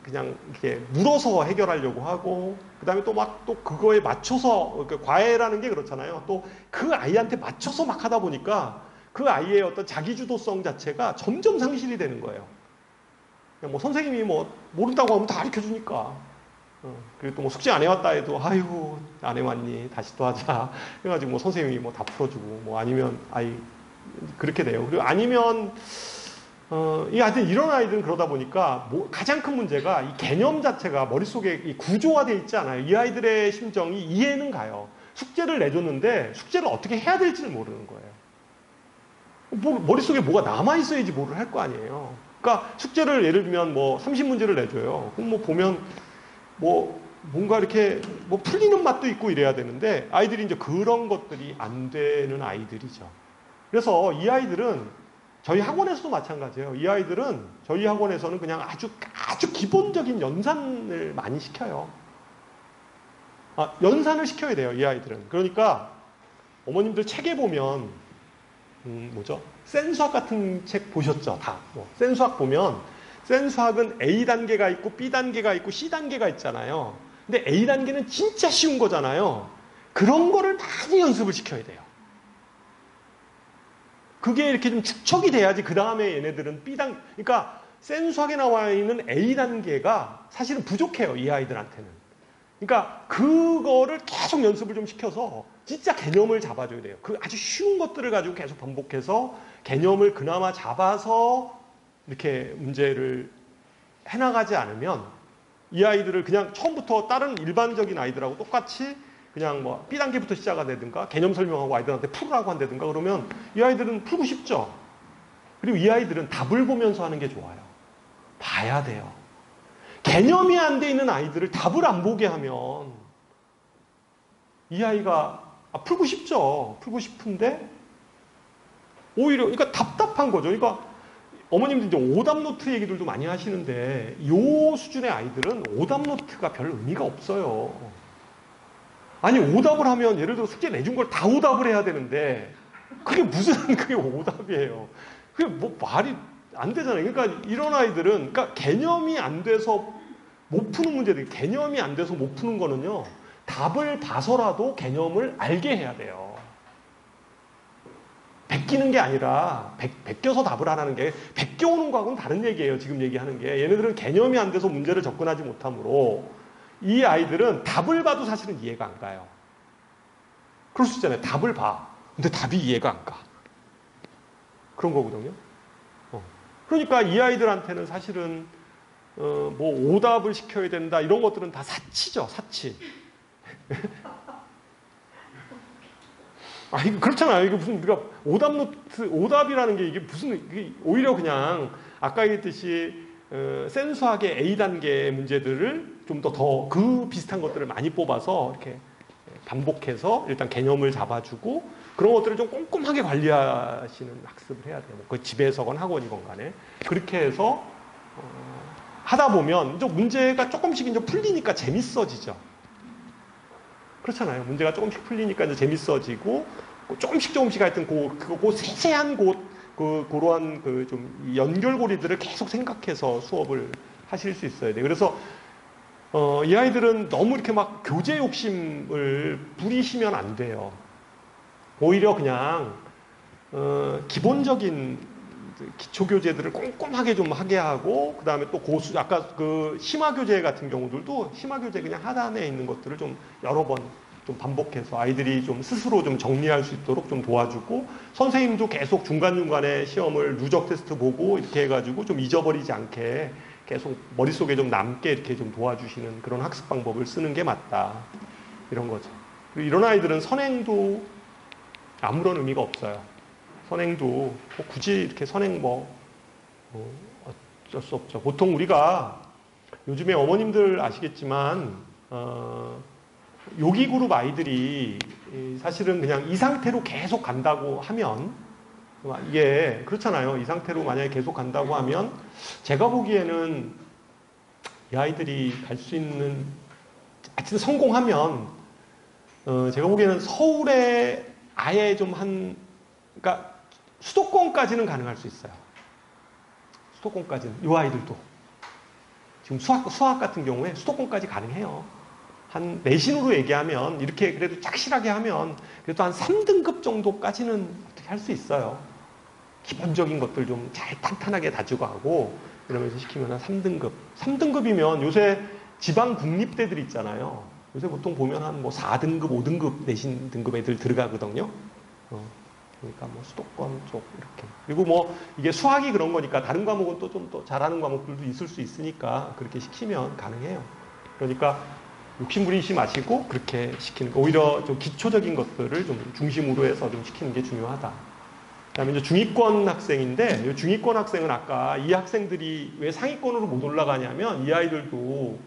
이렇게 물어서 해결하려고 하고, 그 다음에 또 그거에 맞춰서, 그러니까 과외라는 게 그렇잖아요. 또 그 아이한테 맞춰서 막 하다 보니까 그 아이의 어떤 자기주도성 자체가 점점 상실이 되는 거예요. 그냥 선생님이 모른다고 하면 다 가르쳐 주니까. 그리고 또 숙제 안 해왔다 해도, 아이고, 안 해왔니? 다시 또 하자. 해가지고 선생님이 다 풀어주고, 아니면, 그렇게 돼요. 그리고 아니면, 하여튼 이런 아이들은 그러다 보니까, 가장 큰 문제가 이 개념 자체가 머릿속에 구조화되어 있지 않아요. 이 아이들의 심정이 이해는 가요. 숙제를 내줬는데, 숙제를 어떻게 해야 될지를 모르는 거예요. 머릿속에 뭐가 남아있어야지 뭐를 할 거 아니에요. 그러니까 숙제를 예를 들면 30문제를 내줘요. 그럼 보면, 뭔가 이렇게 풀리는 맛도 있고 이래야 되는데, 아이들이 이제 그런 것들이 안 되는 아이들이죠. 그래서 이 아이들은 저희 학원에서도 마찬가지예요. 이 아이들은 저희 학원에서는 그냥 아주 기본적인 연산을 많이 시켜요. 연산을 시켜야 돼요, 이 아이들은. 그러니까 어머님들 책에 보면 센수학 같은 책 보셨죠? 다. 센수학 보면 센수학은 A단계가 있고 B단계가 있고 C단계가 있잖아요. 근데 A단계는 진짜 쉬운 거잖아요. 그런 거를 많이 연습을 시켜야 돼요. 그게 이렇게 좀 축적이 돼야지 그 다음에 얘네들은 그러니까 센수학에 나와 있는 A단계가 사실은 부족해요, 이 아이들한테는. 그러니까 그거를 계속 연습을 좀 시켜서 진짜 개념을 잡아줘야 돼요. 그 아주 쉬운 것들을 가지고 계속 반복해서 개념을 그나마 잡아서 이렇게 문제를 해나가지 않으면 이 아이들을 그냥 처음부터 다른 일반적인 아이들하고 똑같이 그냥 뭐 B단계부터 시작하든가 개념 설명하고 아이들한테 풀으라고 한다든가 그러면 이 아이들은 풀고 싶죠. 그리고 이 아이들은 답을 보면서 하는 게 좋아요. 봐야 돼요. 개념이 안 돼 있는 아이들을 답을 안 보게 하면 이 아이가 풀고 싶죠. 풀고 싶은데 오히려 그러니까 답답한 거죠. 그러니까 어머님들 이제 오답 노트 얘기들도 많이 하시는데 이 수준의 아이들은 오답 노트가 별 의미가 없어요. 아니 오답을 하면 예를 들어 숙제 내준 걸 다 오답을 해야 되는데 그게 무슨 그게 오답이에요. 그게 뭐 말이 안 되잖아요. 그러니까 이런 아이들은 그러니까 개념이 안 돼서 못 푸는 문제들, 개념이 안 돼서 못 푸는 거는요. 답을 봐서라도 개념을 알게 해야 돼요. 베끼는 게 아니라 베껴서 답을 안 하는 게 베껴오는 거하고는 다른 얘기예요. 지금 얘기하는 게. 얘네들은 개념이 안 돼서 문제를 접근하지 못하므로 이 아이들은 답을 봐도 사실은 이해가 안 가요. 그럴 수 있잖아요. 답을 봐. 근데 답이 이해가 안 가. 그런 거거든요. 그러니까 이 아이들한테는 사실은 뭐 오답을 시켜야 된다 이런 것들은 다 사치죠. 사치. 이거 그렇잖아요. 이게 무슨 우리가 오답 노트 오답이라는 게 이게 무슨 이게 오히려 그냥 아까 얘기했듯이 센수학의 A단계 문제들을 좀 더 그 비슷한 것들을 많이 뽑아서 이렇게 반복해서 일단 개념을 잡아주고 그런 것들을 좀 꼼꼼하게 관리하시는 학습을 해야 돼요. 그 집에서건 학원이건 간에. 그렇게 해서 하다 보면 이제 문제가 조금씩 이제 풀리니까 재밌어지죠. 그렇잖아요. 문제가 조금씩 풀리니까 이제 재밌어지고 조금씩 하여튼 그 세세한 그러한 그 좀 연결고리들을 계속 생각해서 수업을 하실 수 있어야 돼요. 그래서 이 아이들은 너무 이렇게 막 교재 욕심을 부리시면 안 돼요. 오히려 그냥 기본적인 기초 교재들을 꼼꼼하게 좀 하게 하고 그 다음에 또 고수 아까 그 심화 교재 같은 경우들도 심화 교재 그냥 하단에 있는 것들을 좀 여러 번 좀 반복해서 아이들이 좀 스스로 좀 정리할 수 있도록 좀 도와주고 선생님도 계속 중간중간에 시험을 누적 테스트 보고 이렇게 해가지고 좀 잊어버리지 않게 계속 머릿속에 좀 남게 이렇게 좀 도와주시는 그런 학습 방법을 쓰는 게 맞다. 이런 거죠. 그리고 이런 아이들은 선행도 아무런 의미가 없어요. 선행도 뭐 굳이 이렇게 선행 어쩔 수 없죠. 보통 우리가 요즘에 어머님들 아시겠지만 요기 그룹 아이들이 사실은 그냥 이 상태로 계속 간다고 하면 이게 그렇잖아요. 이 상태로 만약에 계속 간다고 하면 제가 보기에는 이 아이들이 갈 수 있는 하여튼 성공하면 제가 보기에는 서울에 아예 좀 그러니까 수도권까지는 가능할 수 있어요. 수도권까지는 이 아이들도 지금 수학 같은 경우에 수도권까지 가능해요. 한 내신으로 얘기하면 이렇게 그래도 착실하게 하면 그래도 한 3등급 정도까지는 어떻게 할 수 있어요. 기본적인 것들 좀 잘 탄탄하게 다지고 하고 이러면서 시키면 한 3등급. 3등급이면 요새 지방 국립대들 있잖아요. 요새 보통 보면 한 뭐 4등급, 5등급 내신 등급 애들 들어가거든요. 그러니까 뭐 수도권 쪽 이렇게. 그리고 뭐 이게 수학이 그런 거니까 다른 과목은 또 좀 더 잘하는 과목들도 있을 수 있으니까 그렇게 시키면 가능해요. 그러니까 욕심 부리지 마시고 그렇게 시키는 거. 오히려 좀 기초적인 것들을 좀 중심으로 해서 좀 시키는 게 중요하다. 그다음에 이제 중위권 학생인데 이 중위권 학생은 아까 이 학생들이 왜 상위권으로 못 올라가냐면 이 아이들도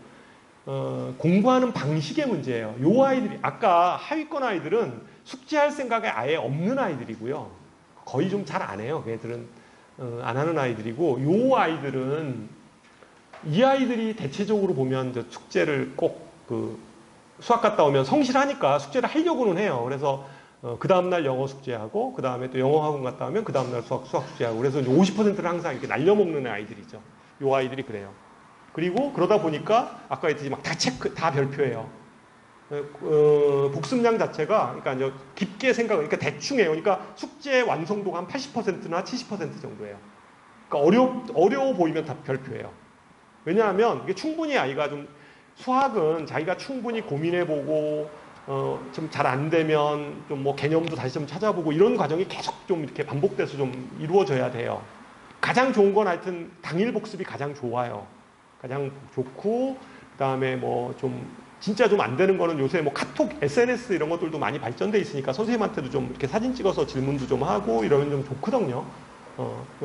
공부하는 방식의 문제예요. 이 아이들이 아까 하위권 아이들은 숙제할 생각이 아예 없는 아이들이고요. 거의 좀 잘 안 해요. 걔들은 안 하는 아이들이고 이 아이들은 이 아이들이 대체적으로 보면 이제 숙제를 꼭 수학 갔다 오면 성실하니까 숙제를 하려고는 해요. 그래서 그 다음날 영어 숙제하고 그 다음에 또 영어 학원 갔다 오면 그 다음날 수학 숙제하고 그래서 50%를 항상 이렇게 날려먹는 아이들이죠. 이 아이들이 그래요. 그리고 그러다 보니까 아까 했듯이 막 다 별표예요. 복습량 자체가 그러니까 이제 깊게 그러니까 대충 해요. 그러니까 숙제 완성도가 한 80%나 70% 정도예요. 그러니까 어려워 보이면 다 별표예요. 왜냐하면 이게 충분히 아이가 좀 수학은 자기가 충분히 고민해보고 좀 잘 안 되면 좀 뭐 개념도 다시 좀 찾아보고 이런 과정이 계속 좀 이렇게 반복돼서 좀 이루어져야 돼요. 가장 좋은 건 하여튼 당일 복습이 가장 좋아요. 가장 좋고, 그 다음에 뭐 진짜 좀 안 되는 거는 요새 뭐 카톡, SNS 이런 것들도 많이 발전돼 있으니까 선생님한테도 좀 이렇게 사진 찍어서 질문도 좀 하고 이러면 좀 좋거든요.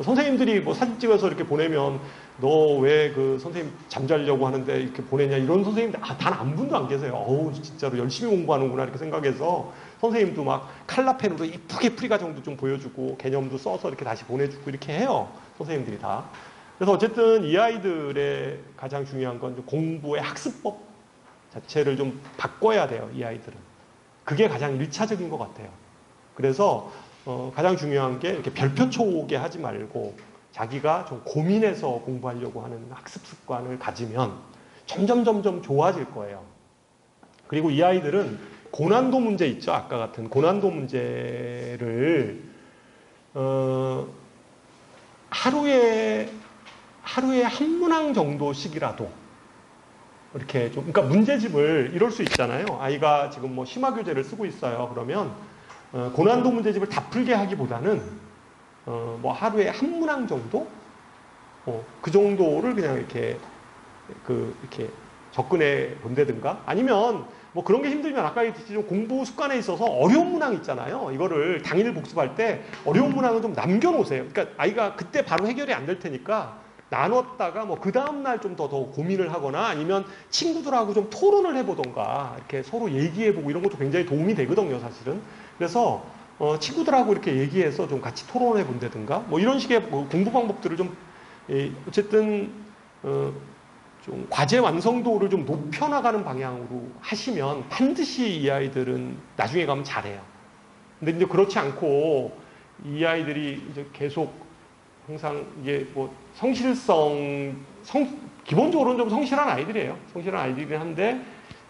선생님들이 뭐 사진 찍어서 이렇게 보내면 너 왜 그 선생님 잠자려고 하는데 이렇게 보내냐 이런 선생님들 단 한 분도 안 계세요. 어우 진짜로 열심히 공부하는구나 이렇게 생각해서 선생님도 막 칼라펜으로 이쁘게 프리 과정도 좀 보여주고 개념도 써서 이렇게 다시 보내주고 이렇게 해요. 선생님들이 다. 그래서 어쨌든 이 아이들의 가장 중요한 건 공부의 학습법 자체를 좀 바꿔야 돼요. 이 아이들은. 그게 가장 1차적인 것 같아요. 그래서 가장 중요한 게 이렇게 별표초 오게 하지 말고 자기가 좀 고민해서 공부하려고 하는 학습 습관을 가지면 점점 좋아질 거예요. 그리고 이 아이들은 고난도 문제 있죠. 아까 같은 고난도 문제를 하루에 한 문항 정도씩이라도 이렇게 좀, 그러니까 문제집을 이럴 수 있잖아요. 아이가 지금 뭐 심화교재를 쓰고 있어요. 그러면 고난도 문제집을 다 풀게 하기보다는 뭐 하루에 한 문항 정도, 그 정도를 그냥 이렇게 접근해 본다든가, 아니면 뭐 그런 게 힘들면 아까 얘기했듯이 좀 공부 습관에 있어서 어려운 문항 있잖아요. 이거를 당일 복습할 때 어려운 문항은 좀 남겨놓으세요. 그러니까 아이가 그때 바로 해결이 안 될 테니까 나눴다가 뭐 그 다음날 좀 더 고민을 하거나 아니면 친구들하고 좀 토론을 해보던가 이렇게 서로 얘기해보고 이런 것도 굉장히 도움이 되거든요, 사실은. 그래서 친구들하고 이렇게 얘기해서 좀 같이 토론해 본다든가 뭐 이런 식의 뭐 공부 방법들을 좀 어쨌든 좀 과제 완성도를 좀 높여나가는 방향으로 하시면 반드시 이 아이들은 나중에 가면 잘해요. 근데 이제 그렇지 않고 이 아이들이 이제 계속 항상 이게 뭐 기본적으로는 좀 성실한 아이들이에요. 성실한 아이들이긴 한데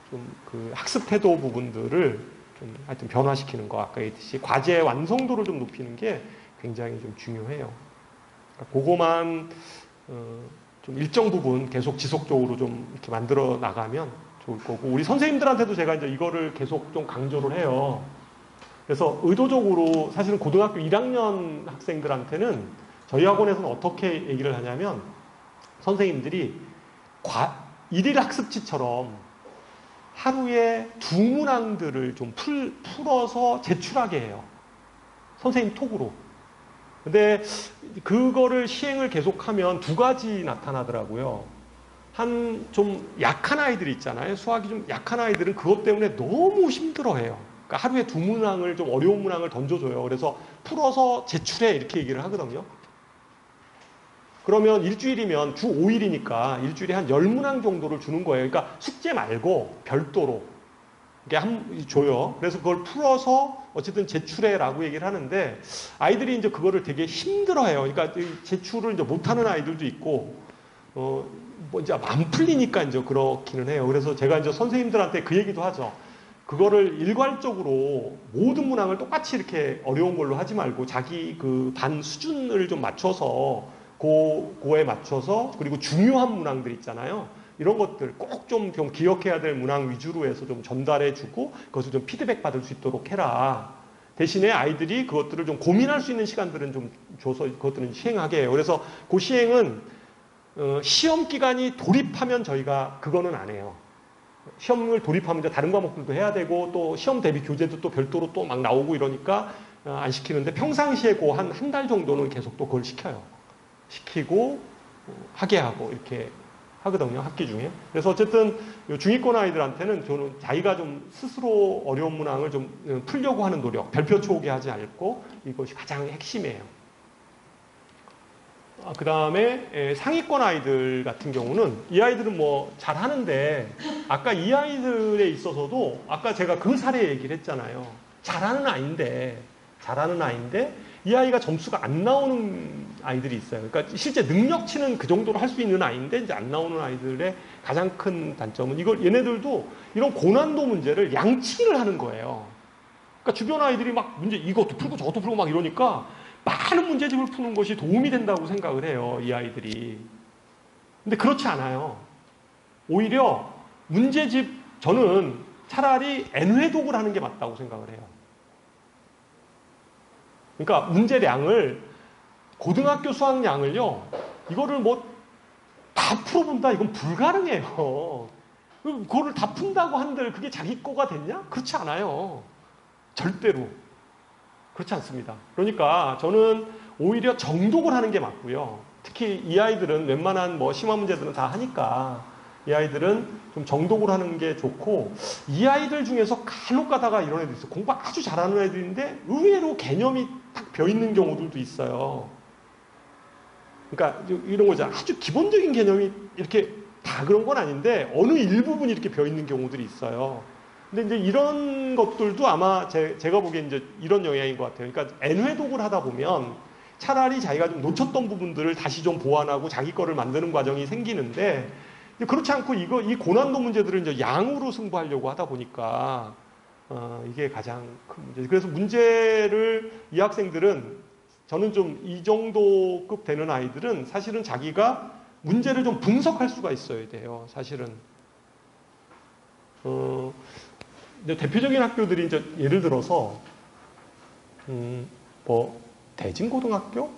좀 그 학습 태도 부분들을 좀 하여튼 변화시키는 거, 아까 얘기했듯이 과제 완성도를 좀 높이는 게 굉장히 좀 중요해요. 그러니까 그거만 좀 일정 부분 계속 지속적으로 좀 이렇게 만들어 나가면 좋을 거고, 우리 선생님들한테도 제가 이제 이거를 계속 좀 강조를 해요. 그래서 의도적으로 사실은 고등학교 1학년 학생들한테는 저희 학원에서는 어떻게 얘기를 하냐면 선생님들이 일일 학습지처럼 하루에 2문항들을 좀 풀어서 제출하게 해요. 선생님 톡으로. 근데 그거를 시행을 계속하면 2가지 나타나더라고요. 좀 약한 아이들 있잖아요. 수학이 좀 약한 아이들은 그것 때문에 너무 힘들어해요. 그러니까 하루에 2문항을 좀 어려운 문항을 던져줘요. 그래서 풀어서 제출해 이렇게 얘기를 하거든요. 그러면 일주일이면 주 5일이니까 일주일에 한 10문항 정도를 주는 거예요. 그러니까 숙제 말고 별도로 이렇게 줘요. 그래서 그걸 풀어서 어쨌든 제출해라고 얘기를 하는데 아이들이 이제 그거를 되게 힘들어해요. 그러니까 제출을 이제 못하는 아이들도 있고 뭐 이제 안 풀리니까 이제 그렇기는 해요. 그래서 제가 이제 선생님들한테 그 얘기도 하죠. 그거를 일괄적으로 모든 문항을 똑같이 이렇게 어려운 걸로 하지 말고 자기 그 반 수준을 좀 맞춰서 그거에 맞춰서, 그리고 중요한 문항들 있잖아요. 이런 것들 꼭 좀 기억해야 될 문항 위주로 해서 좀 전달해주고 그것을 좀 피드백 받을 수 있도록 해라. 대신에 아이들이 그것들을 좀 고민할 수 있는 시간들은 좀 줘서 그것들은 시행하게 해요. 그래서 그 시행은 시험 기간이 돌입하면 저희가 그거는 안 해요. 시험을 돌입하면 이제 다른 과목들도 해야 되고 또 시험 대비 교재도 또 별도로 또 막 나오고 이러니까 안 시키는데 평상시에 그 한 달 정도는 계속 또 그걸 시키고 하게 하고 이렇게 하거든요, 학기 중에. 그래서 어쨌든 중위권 아이들한테는 저는 자기가 좀 스스로 어려운 문항을 좀 풀려고 하는 노력, 별표초 오게 하지 않고 이것이 가장 핵심이에요. 그 다음에 상위권 아이들 같은 경우는 이 아이들은 뭐 잘하는데 아까 이 아이들에 있어서도 아까 제가 그 사례 얘기를 했잖아요. 잘하는 아이인데 이 아이가 점수가 안 나오는 아이들이 있어요. 그러니까 실제 능력치는 그 정도로 할 수 있는 아이인데 이제 안 나오는 아이들의 가장 큰 단점은 얘네들도 이런 고난도 문제를 양치를 하는 거예요. 그러니까 주변 아이들이 막 문제 이것도 풀고 저것도 풀고 막 이러니까 많은 문제집을 푸는 것이 도움이 된다고 생각을 해요, 이 아이들이. 근데 그렇지 않아요. 오히려 문제집, 저는 차라리 N회독을 하는 게 맞다고 생각을 해요. 그러니까 문제량을 고등학교 수학량을요, 이거를 뭐 다 풀어본다, 이건 불가능해요. 그거를 다 푼다고 한들 그게 자기 거가 됐냐? 그렇지 않아요. 절대로. 그렇지 않습니다. 그러니까 저는 오히려 정독을 하는 게 맞고요. 특히 이 아이들은 웬만한 뭐 심화 문제들은 다 하니까 이 아이들은 좀 정독을 하는 게 좋고, 이 아이들 중에서 간혹 가다가 이런 애들 있어요. 공부 아주 잘하는 애들인데 의외로 개념이 딱 벼있는 경우들도 있어요. 그러니까 이런 거죠. 아주 기본적인 개념이 이렇게 다 그런 건 아닌데 어느 일부분이 이렇게 벼있는 경우들이 있어요. 근데 이제 이런 것들도 아마 제가 보기엔 이제 이런 영향인 것 같아요. 그러니까 N회독을 하다 보면 차라리 자기가 좀 놓쳤던 부분들을 다시 좀 보완하고 자기 거를 만드는 과정이 생기는데, 그렇지 않고 이 고난도 문제들을 이제 양으로 승부하려고 하다 보니까 이게 가장 큰 문제죠. 그래서 문제를 이 학생들은, 저는 좀 이 정도급 되는 아이들은 사실은 자기가 문제를 좀 분석할 수가 있어야 돼요. 사실은. 이제 대표적인 학교들이 이제 예를 들어서, 뭐, 대진고등학교?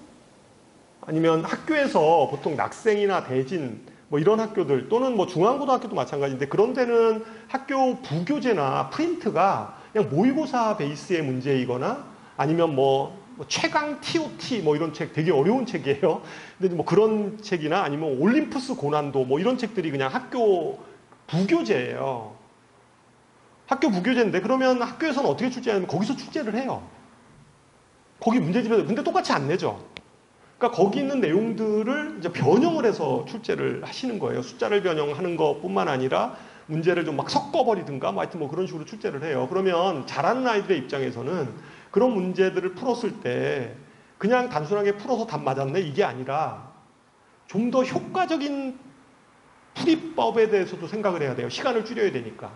아니면 학교에서 보통 낙생이나 대진, 뭐 이런 학교들, 또는 뭐 중앙고등학교도 마찬가지인데, 그런 데는 학교 부교재나 프린트가 그냥 모의고사 베이스의 문제이거나 아니면 뭐 최강 TOT 뭐 이런 책, 되게 어려운 책이에요. 근데 뭐 그런 책이나 아니면 올림푸스 고난도 뭐 이런 책들이 그냥 학교 부교재예요. 학교 부교재인데, 그러면 학교에서는 어떻게 출제하냐면 거기서 출제를 해요. 거기 문제집에서. 근데 똑같이 안 내죠. 그러니까 거기 있는 내용들을 이제 변형을 해서 출제를 하시는 거예요. 숫자를 변형하는 것뿐만 아니라 문제를 좀 막 섞어버리든가 뭐 하여튼 뭐 그런 식으로 출제를 해요. 그러면 잘하는 아이들의 입장에서는 그런 문제들을 풀었을 때 그냥 단순하게 풀어서 답 맞았네 이게 아니라 좀 더 효과적인 풀이법에 대해서도 생각을 해야 돼요. 시간을 줄여야 되니까.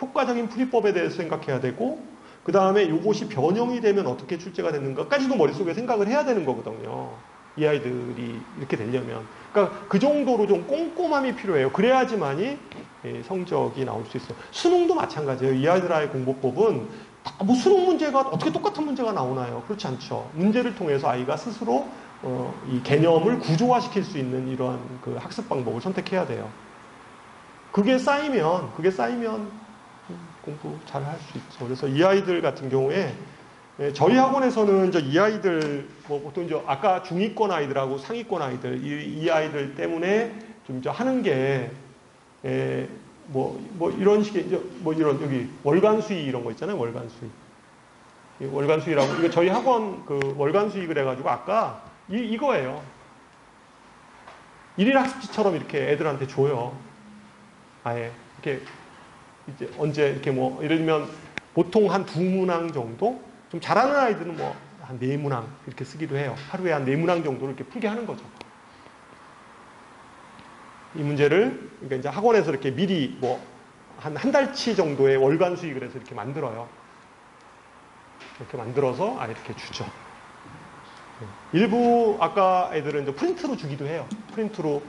효과적인 풀이법에 대해서 생각해야 되고, 그 다음에 이것이 변형이 되면 어떻게 출제가 되는가까지도 머릿속에 생각을 해야 되는 거거든요. 이 아이들이 이렇게 되려면. 그러니까 그 정도로 좀 꼼꼼함이 필요해요. 그래야지만이 성적이 나올 수 있어요. 수능도 마찬가지예요. 이 아이들의 공부법은 뭐 수능 문제가 어떻게 똑같은 문제가 나오나요? 그렇지 않죠. 문제를 통해서 아이가 스스로 이 개념을 구조화시킬 수 있는 이러한 그 학습 방법을 선택해야 돼요. 그게 쌓이면 공부 잘 할 수 있죠. 그래서 이 아이들 같은 경우에 저희 학원에서는 이제 이 아이들, 뭐 보통 이제 아까 중위권 아이들하고 상위권 아이들, 이 아이들 때문에 좀 이제 하는 게, 뭐 이런 식의, 이제 뭐 이런, 여기 월간 수위 이런 거 있잖아요. 월간 수위. 월간 수위라고, 이거 저희 학원 그 월간 수익을 해가지고 아까 이거예요. 일일 학습지처럼 이렇게 애들한테 줘요. 아예. 이렇게 이제 언제 이렇게 뭐 예를 들면 보통 한 2문항 정도, 좀 잘하는 아이들은 뭐 한 4문항 이렇게 쓰기도 해요. 하루에 한 4문항 정도를 이렇게 풀게 하는 거죠. 이 문제를 그러니까 이제 학원에서 이렇게 미리 뭐 한 달치 정도의 월간 수익을 해서 이렇게 만들어요. 이렇게 만들어서 이렇게 주죠. 일부 아까 애들은 이제 프린트로 주기도 해요. 프린트로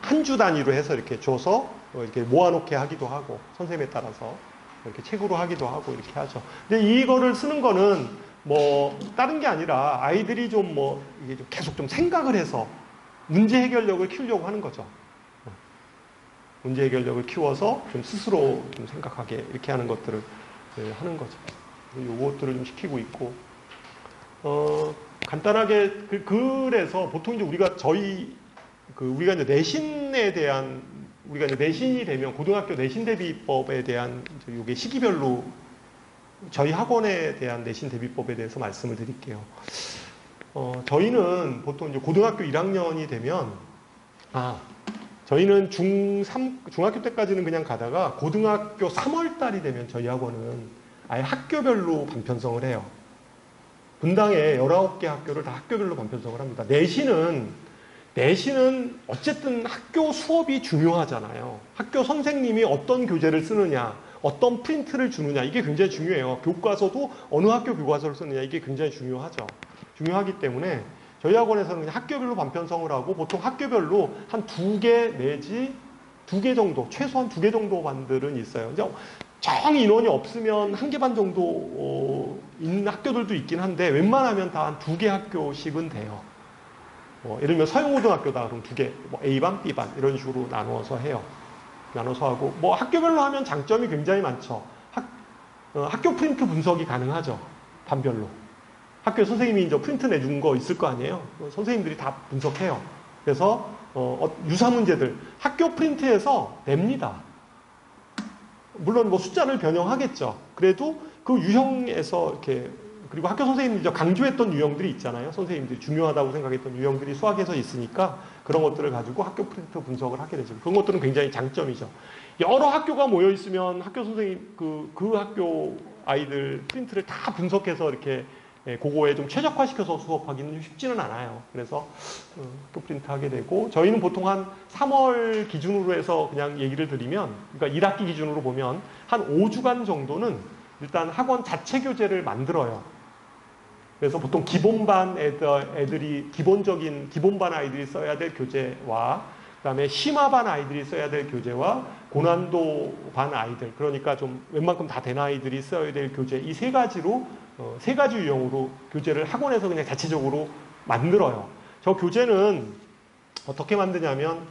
한 주 단위로 해서 이렇게 줘서 이렇게 모아놓게 하기도 하고, 선생님에 따라서 이렇게 책으로 하기도 하고 이렇게 하죠. 근데 이거를 쓰는 거는 뭐 다른 게 아니라 아이들이 좀 뭐 이게 좀 계속 좀 생각을 해서 문제 해결력을 키우려고 하는 거죠. 문제 해결력을 키워서 좀 스스로 좀 생각하게 이렇게 하는 것들을 하는 거죠. 요것들을 좀 시키고 있고, 간단하게 그래서 보통 이제 우리가 우리가 이제 내신에 대한, 우리가 이제 내신이 되면 고등학교 내신 대비법에 대한 이게 시기별로 저희 학원에 대한 내신 대비법에 대해서 말씀을 드릴게요. 저희는 보통 이제 고등학교 1학년이 되면, 저희는 중학교 때까지는 그냥 가다가 고등학교 3월 달이 되면 저희 학원은 아예 학교별로 반편성을 해요. 분당에 19개 학교를 다 학교별로 반편성을 합니다. 내신은 어쨌든 학교 수업이 중요하잖아요. 학교 선생님이 어떤 교재를 쓰느냐, 어떤 프린트를 주느냐, 이게 굉장히 중요해요. 교과서도 어느 학교 교과서를 쓰느냐, 이게 굉장히 중요하죠. 중요하기 때문에 저희 학원에서는 그냥 학교별로 반편성을 하고, 보통 학교별로 한 2개 내지 2개 정도, 최소한 2개 정도 반들은 있어요. 이제 정 인원이 없으면 1개 반 정도 있는 학교들도 있긴 한데, 웬만하면 다 한 2개 학교씩은 돼요. 예를 들면 서영고등학교다 그럼 두 개, 뭐 A반, B반 이런 식으로 나누어서 해요. 나눠서 하고 뭐 학교별로 하면 장점이 굉장히 많죠. 학교 프린트 분석이 가능하죠. 반별로. 학교 선생님이 이제 프린트 내준 거 있을 거 아니에요. 선생님들이 다 분석해요. 그래서 유사 문제들 학교 프린트에서 냅니다. 물론 뭐 숫자를 변형하겠죠. 그래도 그 유형에서 이렇게 그리고 학교 선생님들이 강조했던 유형들이 있잖아요. 선생님들이 중요하다고 생각했던 유형들이 수학에서 있으니까 그런 것들을 가지고 학교 프린트 분석을 하게 되죠. 그런 것들은 굉장히 장점이죠. 여러 학교가 모여 있으면 학교 선생님 그 학교 아이들 프린트를 다 분석해서 이렇게 그거에 좀 최적화시켜서 수업하기는 쉽지는 않아요. 그래서 학교 프린트 하게 되고 저희는 보통 한 3월 기준으로 해서 그냥 얘기를 드리면 그러니까 1학기 기준으로 보면 한 5주간 정도는 일단 학원 자체 교재를 만들어요. 그래서 보통 기본반 애들이 기본적인 기본반 아이들이 써야 될 교재와 그다음에 심화반 아이들이 써야 될 교재와 고난도 반 아이들 그러니까 좀 웬만큼 다 된 아이들이 써야 될 교재 이 세 가지로 세 가지 유형으로 교재를 학원에서 그냥 자체적으로 만들어요. 저 교재는 어떻게 만드냐면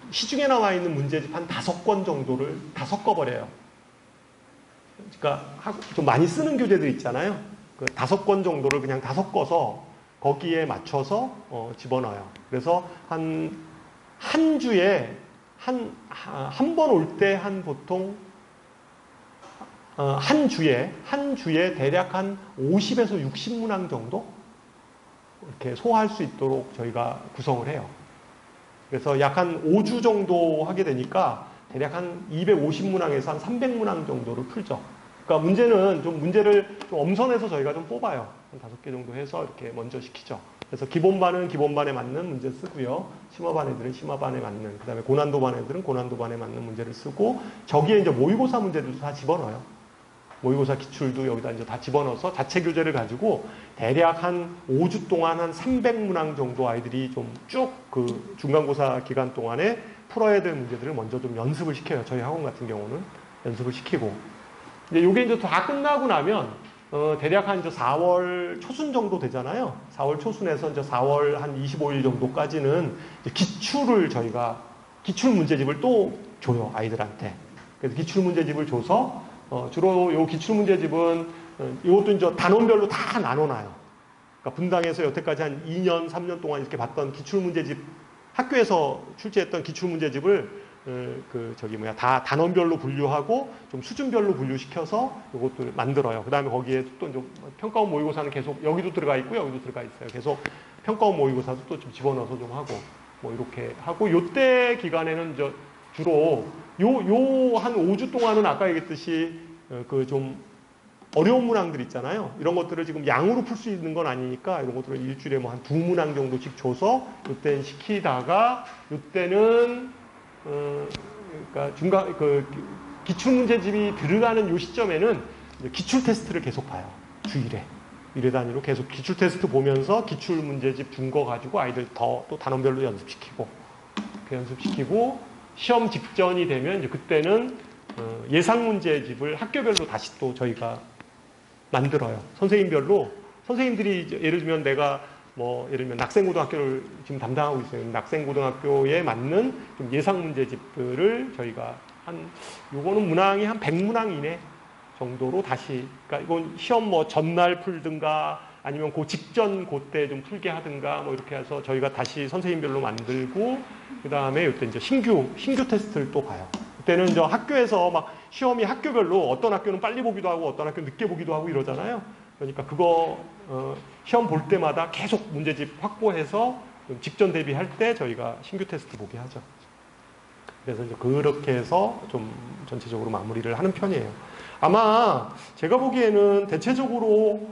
시중에 나와 있는 문제집 한 5권 정도를 다 섞어버려요. 그러니까 좀 많이 쓰는 교재들 있잖아요. 그 5권 정도를 그냥 다 섞어서 거기에 맞춰서 집어넣어요. 그래서 한 주에 한 번 올 때 한 보통 한 주에 대략 한 50에서 60문항 정도 이렇게 소화할 수 있도록 저희가 구성을 해요. 그래서 약 한 5주 정도 하게 되니까 대략 한 250문항에서 한 300문항 정도를 풀죠. 그러니까 문제를 좀 엄선해서 저희가 좀 뽑아요. 한 5개 정도 해서 이렇게 먼저 시키죠. 그래서 기본반은 기본반에 맞는 문제 쓰고요. 심화반 애들은 심화반에 맞는, 그 다음에 고난도반 애들은 고난도반에 맞는 문제를 쓰고, 저기에 이제 모의고사 문제들도 다 집어넣어요. 모의고사 기출도 여기다 이제 다 집어넣어서 자체 교재를 가지고 대략 한 5주 동안 한 300문항 정도 아이들이 좀 쭉 그 중간고사 기간 동안에 풀어야 될 문제들을 먼저 좀 연습을 시켜요. 저희 학원 같은 경우는 연습을 시키고. 이제 요게 이제 다 끝나고 나면 대략 한 이제 4월 초순 정도 되잖아요. 4월 초순에서 이제 4월 한 25일 정도까지는 기출을 저희가 기출 문제집을 또 줘요, 아이들한테. 그래서 기출 문제집을 줘서 주로 요 기출 문제집은 이것도 이제 단원별로 다 나눠놔요. 그러니까 분당에서 여태까지 한 2년, 3년 동안 이렇게 봤던 기출 문제집 학교에서 출제했던 기출 문제집을 다 단원별로 분류하고 좀 수준별로 분류시켜서 이것도 만들어요. 그 다음에 거기에 또 이제 평가원 모의고사는 계속 여기도 들어가 있고 여기도 들어가 있어요. 계속 평가원 모의고사도 또 좀 집어넣어서 좀 하고 뭐 이렇게 하고 요때 기간에는 이제 주로 요 한 5주 동안은 아까 얘기했듯이 그 좀 어려운 문항들 있잖아요. 이런 것들을 지금 양으로 풀 수 있는 건 아니니까 이런 것들을 일주일에 뭐 한 2문항 정도씩 줘서 요때는 시키다가 요때는 그러니까 기출 문제집이 들어가는 요 시점에는 기출 테스트를 계속 봐요. 주일에. 1회 단위로 계속 기출 테스트 보면서 기출 문제집 준 거 가지고 아이들 또 단원별로 연습시키고, 그 연습시키고, 시험 직전이 되면 이제 그때는 예상 문제집을 학교별로 다시 또 저희가 만들어요. 선생님들이 예를 들면 예를 들면 낙생고등학교를 지금 담당하고 있어요. 낙생고등학교에 맞는 좀 예상 문제집들을 저희가 요거는 문항이 한 100문항 이내 정도로 다시, 그러니까 이건 시험 뭐 전날 풀든가 아니면 그 직전 그때 좀 풀게 하든가 뭐 이렇게 해서 저희가 다시 선생님별로 만들고, 그 다음에 이때 이제 신규 테스트를 또 봐요. 그때는 이제 학교에서 막 시험이 학교별로 어떤 학교는 빨리 보기도 하고 어떤 학교는 늦게 보기도 하고 이러잖아요. 그러니까 그거 시험 볼 때마다 계속 문제집 확보해서 직전 대비할 때 저희가 신규 테스트 보게 하죠. 그래서 이제 그렇게 해서 좀 전체적으로 마무리를 하는 편이에요. 아마 제가 보기에는 대체적으로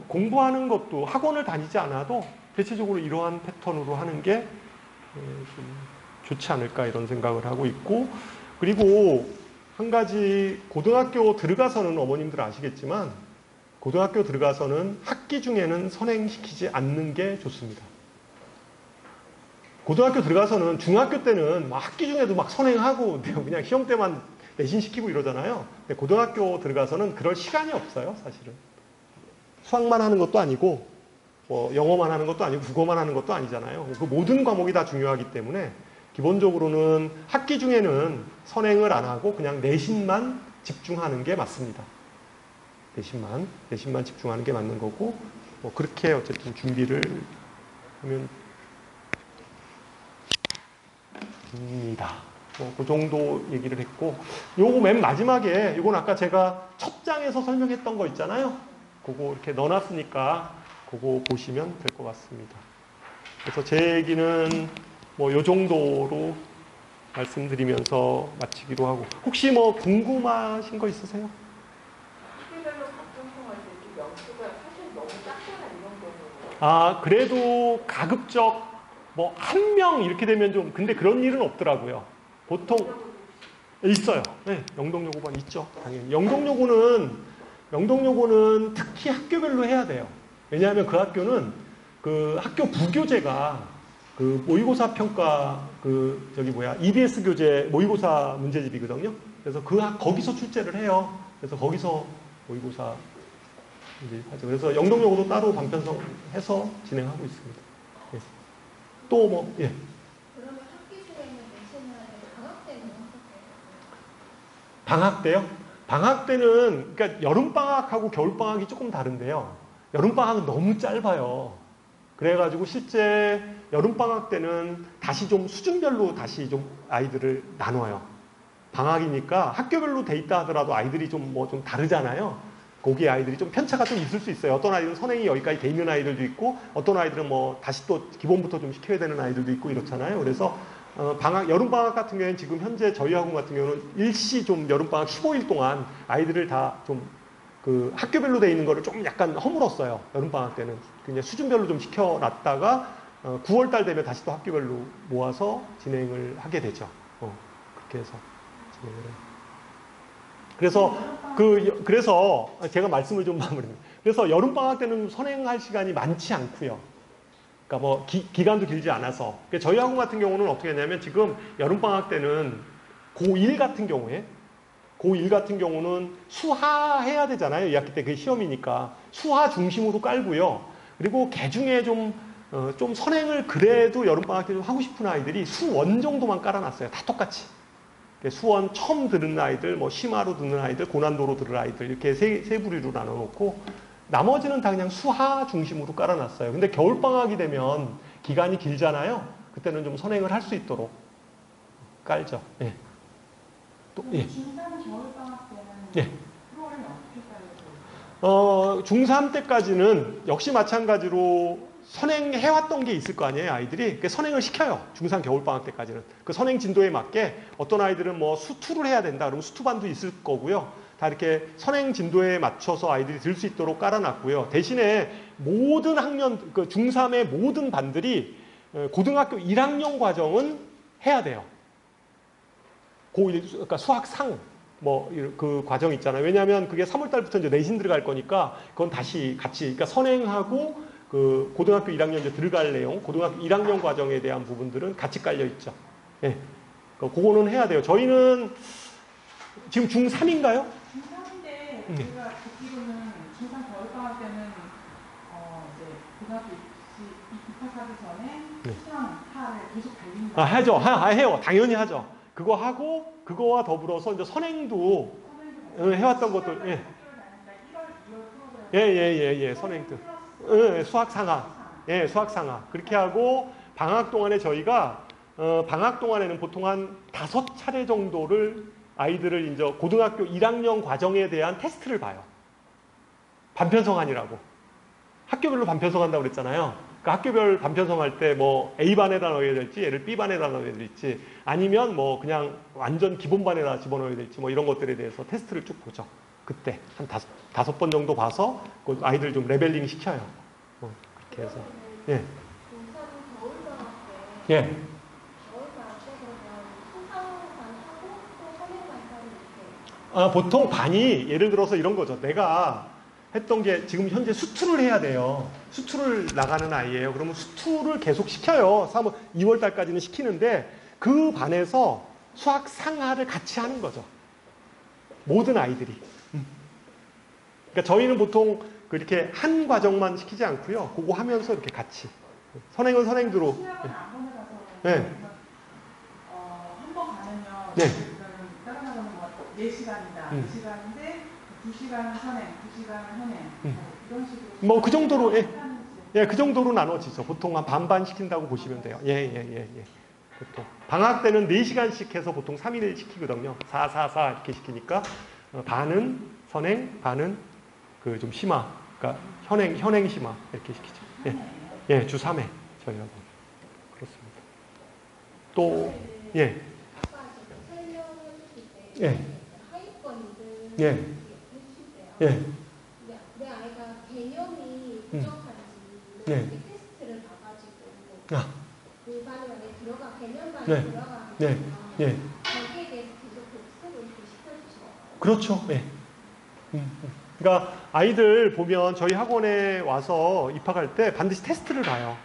공부하는 것도 학원을 다니지 않아도 대체적으로 이러한 패턴으로 하는 게 좀 좋지 않을까 이런 생각을 하고 있고, 그리고 한 가지 고등학교 들어가서는 어머님들 아시겠지만 고등학교 들어가서는 학기 중에는 선행시키지 않는 게 좋습니다. 고등학교 들어가서는 중학교 때는 막 학기 중에도 막 선행하고 그냥 시험 때만 내신시키고 이러잖아요. 근데 고등학교 들어가서는 그럴 시간이 없어요, 사실은. 수학만 하는 것도 아니고 뭐 영어만 하는 것도 아니고 국어만 하는 것도 아니잖아요. 그 모든 과목이 다 중요하기 때문에 기본적으로는 학기 중에는 선행을 안 하고 그냥 내신만 집중하는 게 맞습니다. 내신만 집중하는 게 맞는 거고, 뭐 그렇게 어쨌든 준비를 하면 됩니다. 그 정도 얘기를 했고, 요거 맨 마지막에, 요건 아까 제가 첫 장에서 설명했던 거 있잖아요. 그거 이렇게 넣어놨으니까 그거 보시면 될 것 같습니다. 그래서 제 얘기는 뭐 요 정도로 말씀드리면서 마치기로 하고, 혹시 뭐 궁금하신 거 있으세요? 학교별로 답변통할 때 명수가 사실 너무 작거나 이런 경우는 아, 그래도 가급적 뭐 한 명 이렇게 되면 좀, 근데 그런 일은 없더라고요. 보통 있어요. 네, 영동여고반 있죠. 당연히. 영동여고는 특히 학교별로 해야 돼요. 왜냐하면 그 학교는 그 학교 부교재가 그 모의고사 평가 EBS 교재 모의고사 문제집이거든요. 그래서 거기서 출제를 해요. 그래서 거기서 모의고사 문제집하죠. 그래서 영동여고도 따로 방편성해서 진행하고 있습니다. 예. 또 뭐, 예. 그러면 학기 중에는 내신을 방학 때는 어떻게 방학 때요? 방학 때는, 그러니까 여름방학하고 겨울방학이 조금 다른데요. 여름방학은 너무 짧아요. 그래가지고 실제 여름방학 때는 다시 좀 수준별로 다시 좀 아이들을 나눠요. 방학이니까 학교별로 돼 있다 하더라도 아이들이 좀 다르잖아요. 거기에 아이들이 좀 편차가 좀 있을 수 있어요. 어떤 아이들은 선행이 여기까지 돼 있는 아이들도 있고, 어떤 아이들은 뭐 다시 또 기본부터 좀 시켜야 되는 아이들도 있고 이렇잖아요. 그래서 여름방학 같은 경우에는 지금 현재 저희 학원 같은 경우는 일시 좀 여름방학 15일 동안 아이들을 다 좀 그 학교별로 돼 있는 거를 좀 약간 허물었어요. 여름방학 때는. 그냥 수준별로 좀 시켜놨다가 9월달 되면 다시 또 학교별로 모아서 진행을 하게 되죠. 그렇게 해서 진행을 해요. 그래서 제가 말씀을 좀 마무리합니다. 그래서 여름방학 때는 선행할 시간이 많지 않고요. 그러니까 뭐 기간도 길지 않아서. 그러니까 저희 학원 같은 경우는 어떻게 했냐면 지금 여름방학 때는 고1 같은 경우는 수화 해야 되잖아요. 2학기 때 그게 시험이니까. 수화 중심으로 깔고요. 그리고 개중에 좀 선행을 그래도 여름방학 때 좀 하고 싶은 아이들이 수원 정도만 깔아놨어요. 다 똑같이. 수원 처음 듣는 아이들, 뭐 심화로 듣는 아이들, 고난도로 들을 아이들 이렇게 세 부류로 나눠놓고 나머지는 다 그냥 수화 중심으로 깔아놨어요. 근데 겨울방학이 되면 기간이 길잖아요. 그때는 좀 선행을 할 수 있도록 깔죠. 예. 또, 예. 중3 겨울방학 때는 예. 프로그램이 어떻게 깔려져요? 중3 때까지는 역시 마찬가지로 선행해왔던 게 있을 거 아니에요, 아이들이. 선행을 시켜요. 중3 겨울방학 때까지는. 그 선행 진도에 맞게 어떤 아이들은 뭐 수투를 해야 된다. 그러면 수투반도 있을 거고요. 다 이렇게 선행 진도에 맞춰서 아이들이 들 수 있도록 깔아놨고요. 대신에 모든 학년, 그 중3의 모든 반들이 고등학교 1학년 과정은 해야 돼요. 고1, 그러니까 수학상, 그 과정 있잖아요. 왜냐하면 그게 3월달부터 이제 내신 들어갈 거니까 그건 다시 같이, 그러니까 선행하고 그 고등학교 1학년 이제 들어갈 내용, 고등학교 1학년 과정에 대한 부분들은 같이 깔려 있죠. 예. 그거는 해야 돼요. 저희는 지금 중3인가요? 중3인데 제가 듣기로는 중3 겨울방학 때는 이제 고등학교 입학하기 전에 수상파를 계속 달린다. 하죠. 해요. 당연히 하죠. 그거 하고 그거와 더불어서 이제 선행도 해왔던 것들. 예. 선행도. 수학상하. 예, 수학상하. 그렇게 하고 방학 동안에 저희가 방학 동안에는 보통 한 5차례 정도를 아이들을 이제 고등학교 1학년 과정에 대한 테스트를 봐요. 반편성안이라고. 학교별로 반편성한다고 그랬잖아요. 그 학교별 반편성할 때 뭐 A반에다 넣어야 될지, 얘를 B반에다 넣어야 될지, 아니면 뭐 그냥 완전 기본반에다 집어넣어야 될지, 뭐 이런 것들에 대해서 테스트를 쭉 보죠. 그때 한 5번 정도 봐서 그 아이들 좀 레벨링 시켜요. 그렇게 해서. 예. 중3 겨울방학 때 예. 겨울방학 때 그러면 수상반 하고 또 선행반 하고 이렇게 보통 반이 예를 들어서 이런 거죠. 내가 했던 게 지금 현재 수투를 해야 돼요. 수투를 나가는 아이예요. 그러면 수투를 계속 시켜요. 2월 달까지는 시키는데 그 반에서 수학 상하를 같이 하는 거죠. 모든 아이들이. 그러니까 저희는 보통 그렇게 한 과정만 시키지 않고요. 그거 하면서 이렇게 같이. 선행은 선행대로. 시합은 안 보내가서 네. 한 번 가면요. 네. 따라 나가는 거 4시간이다. 4시간인데 2시간은 선행, 2시간은 선행. 이런 식으로. 뭐 그 정도로 예. 하는지. 예, 그 정도로 나눠지죠. 보통 한 반반 시킨다고 보시면 돼요. 예. 보통. 방학 때는 4시간씩 해서 보통 3일 시키거든요. 4, 4, 4 이렇게 시키니까 반은 선행, 반은 그 좀 심화. 그러니까 현행 심화 이렇게 시키죠. 예, 주 3회 저희하고. 그렇습니다. 또, 예. 아까 설명해 주실 때 예. 하위권들 예. 해주실 때요. 예. 내 아이가 개념이 부족한지 네. 이렇게 테스트를 봐가지고 아. 그 반에 만약에 개념반에 네. 들어가면 예. 예. 거기에 대해서 계속 복습을 이렇게 시켜주시고 그렇죠. 예. 그러니까 아이들 보면 저희 학원에 와서 입학할 때 반드시 테스트를 봐요.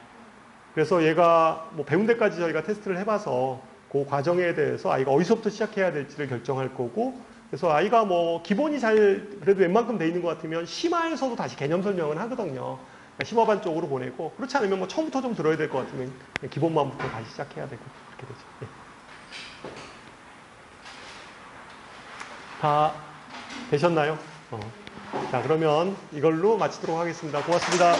그래서 얘가 뭐 배운 데까지 저희가 테스트를 해봐서 그 과정에 대해서 아이가 어디서부터 시작해야 될지를 결정할 거고, 그래서 아이가 뭐 기본이 잘 그래도 웬만큼 돼 있는 것 같으면 심화에서도 다시 개념 설명을 하거든요. 그러니까 심화반 쪽으로 보내고, 그렇지 않으면 뭐 처음부터 좀 들어야 될 것 같으면 기본반부터 다시 시작해야 되고 그렇게 되죠. 예. 다 되셨나요? 자, 그러면 이걸로 마치도록 하겠습니다. 고맙습니다.